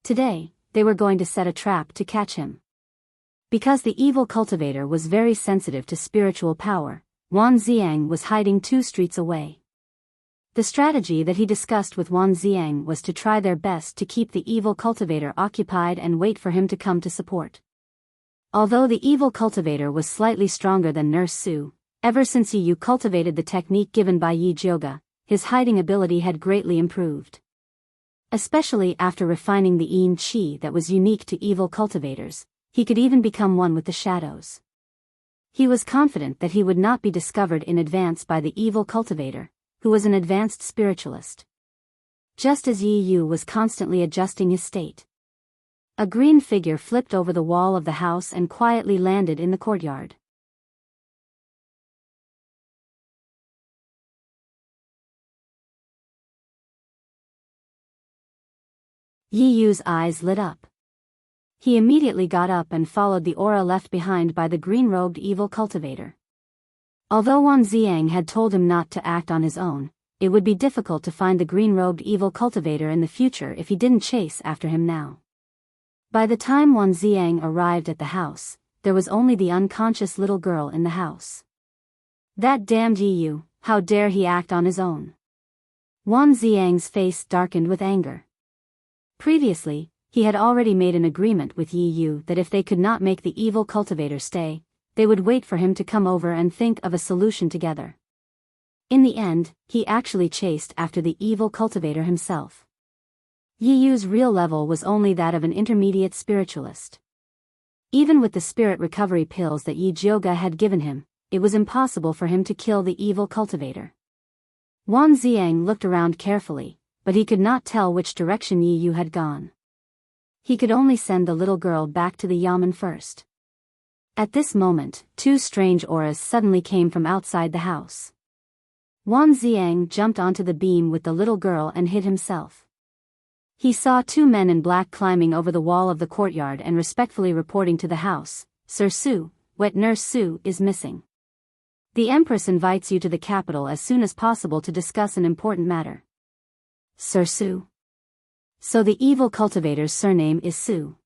Today, they were going to set a trap to catch him. Because the evil cultivator was very sensitive to spiritual power, Wan Ziang was hiding 2 streets away. The strategy that he discussed with Wan Ziang was to try their best to keep the evil cultivator occupied and wait for him to come to support. Although the evil cultivator was slightly stronger than Nurse Sue, ever since Yi Yu cultivated the technique given by Yi Jioga, his hiding ability had greatly improved. Especially after refining the Yin Qi that was unique to evil cultivators, he could even become one with the shadows. He was confident that he would not be discovered in advance by the evil cultivator, who was an advanced spiritualist. Just as Yi Yu was constantly adjusting his state, a green figure flipped over the wall of the house and quietly landed in the courtyard. Yi Yu's eyes lit up. He immediately got up and followed the aura left behind by the green-robed evil cultivator. Although Wan Ziang had told him not to act on his own, it would be difficult to find the green-robed evil cultivator in the future if he didn't chase after him now. By the time Wan Ziang arrived at the house, there was only the unconscious little girl in the house. That damned Yi Yu, how dare he act on his own? Wan Ziang's face darkened with anger. Previously, he had already made an agreement with Yi Yu that if they could not make the evil cultivator stay, they would wait for him to come over and think of a solution together. In the end, he actually chased after the evil cultivator himself. Yi Yu's real level was only that of an intermediate spiritualist. Even with the spirit recovery pills that Yi Jioga had given him, it was impossible for him to kill the evil cultivator. Wan Ziang looked around carefully, but he could not tell which direction Yi Yu had gone. He could only send the little girl back to the yamen first. At this moment, 2 strange auras suddenly came from outside the house. Wan Ziang jumped onto the beam with the little girl and hid himself. He saw 2 men in black climbing over the wall of the courtyard and respectfully reporting to the house, "Sir Su, wet Nurse Su is missing. The Empress invites you to the capital as soon as possible to discuss an important matter." Sir Su. So the evil cultivator's surname is Su.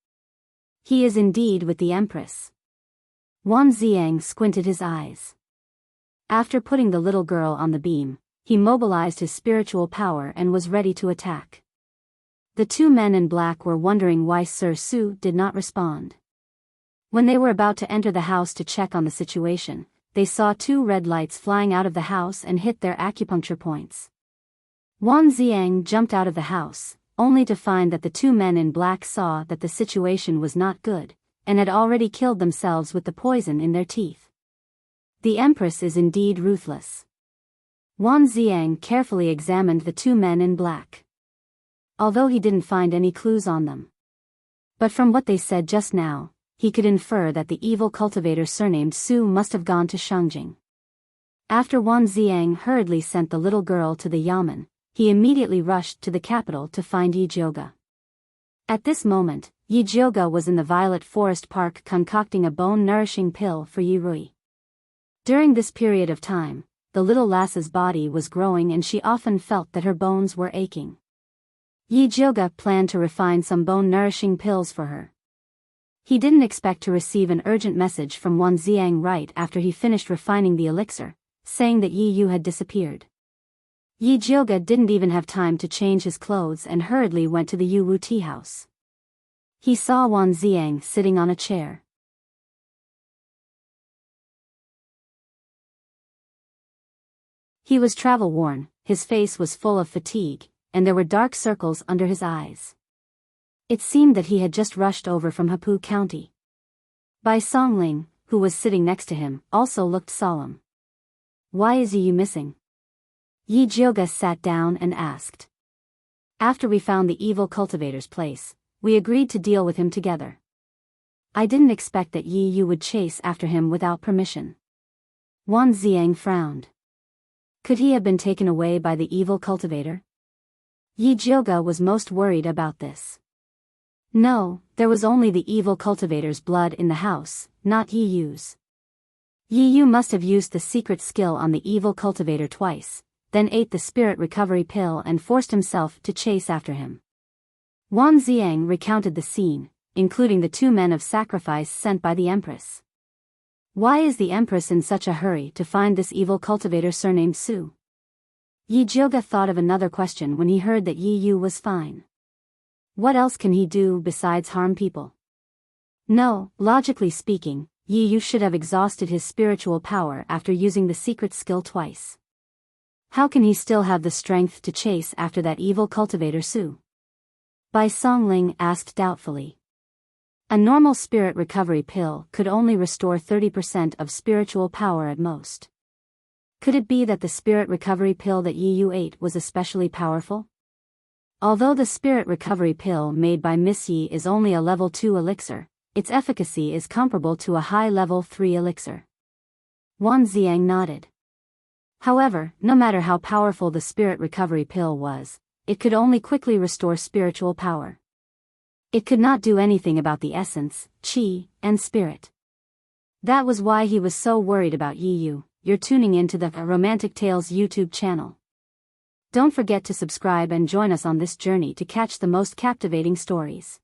He is indeed with the Empress. Wan Ziang squinted his eyes. After putting the little girl on the beam, he mobilized his spiritual power and was ready to attack. The 2 men in black were wondering why Sir Su did not respond. When they were about to enter the house to check on the situation, they saw 2 red lights flying out of the house and hit their acupuncture points. Wan Ziang jumped out of the house, only to find that the 2 men in black saw that the situation was not good, and had already killed themselves with the poison in their teeth. The Empress is indeed ruthless. Wan Ziang carefully examined the 2 men in black. Although he didn't find any clues on them. But from what they said just now, he could infer that the evil cultivator surnamed Su must have gone to Shangjing. After Wan Ziang hurriedly sent the little girl to the yamen, he immediately rushed to the capital to find Yi Jioga. At this moment, Yi Jioga was in the Violet Forest Park concocting a bone-nourishing pill for Yi Rui. During this period of time, the little lass's body was growing and she often felt that her bones were aching. Yi Jioga planned to refine some bone-nourishing pills for her. He didn't expect to receive an urgent message from Wan Ziang right after he finished refining the elixir, saying that Yi Yu had disappeared. Yi Jioga didn't even have time to change his clothes and hurriedly went to the Yu Wu tea house. He saw Wan Ziang sitting on a chair. He was travel-worn, his face was full of fatigue, and there were dark circles under his eyes. It seemed that he had just rushed over from Hapu County. Bai Songling, who was sitting next to him, also looked solemn. "Why is Yi missing?" Yi Jioga sat down and asked. "After we found the evil cultivator's place, we agreed to deal with him together. I didn't expect that Yi Yu would chase after him without permission." Wan Ziang frowned. Could he have been taken away by the evil cultivator? Yi Jioga was most worried about this. No, there was only the evil cultivator's blood in the house, not Yi Yu's. Yi Yu must have used the secret skill on the evil cultivator twice, then ate the spirit recovery pill and forced himself to chase after him. Wan Ziang recounted the scene, including the 2 men of sacrifice sent by the Empress. Why is the Empress in such a hurry to find this evil cultivator surnamed Su? Yi Jioga thought of another question when he heard that Yi Yu was fine. What else can he do besides harm people? No, logically speaking, Yi Yu should have exhausted his spiritual power after using the secret skill twice. How can he still have the strength to chase after that evil cultivator Su? Bai Songling asked doubtfully. A normal spirit recovery pill could only restore 30% of spiritual power at most. Could it be that the spirit recovery pill that Yi Yu ate was especially powerful? Although the spirit recovery pill made by Miss Yi is only a level 2 elixir, its efficacy is comparable to a high level 3 elixir. Wan Ziang nodded. However, no matter how powerful the spirit recovery pill was, it could only quickly restore spiritual power. It could not do anything about the essence, qi, and spirit. That was why he was so worried about Yi Yu. You're tuning into the Romantic Tales YouTube channel. Don't forget to subscribe and join us on this journey to catch the most captivating stories.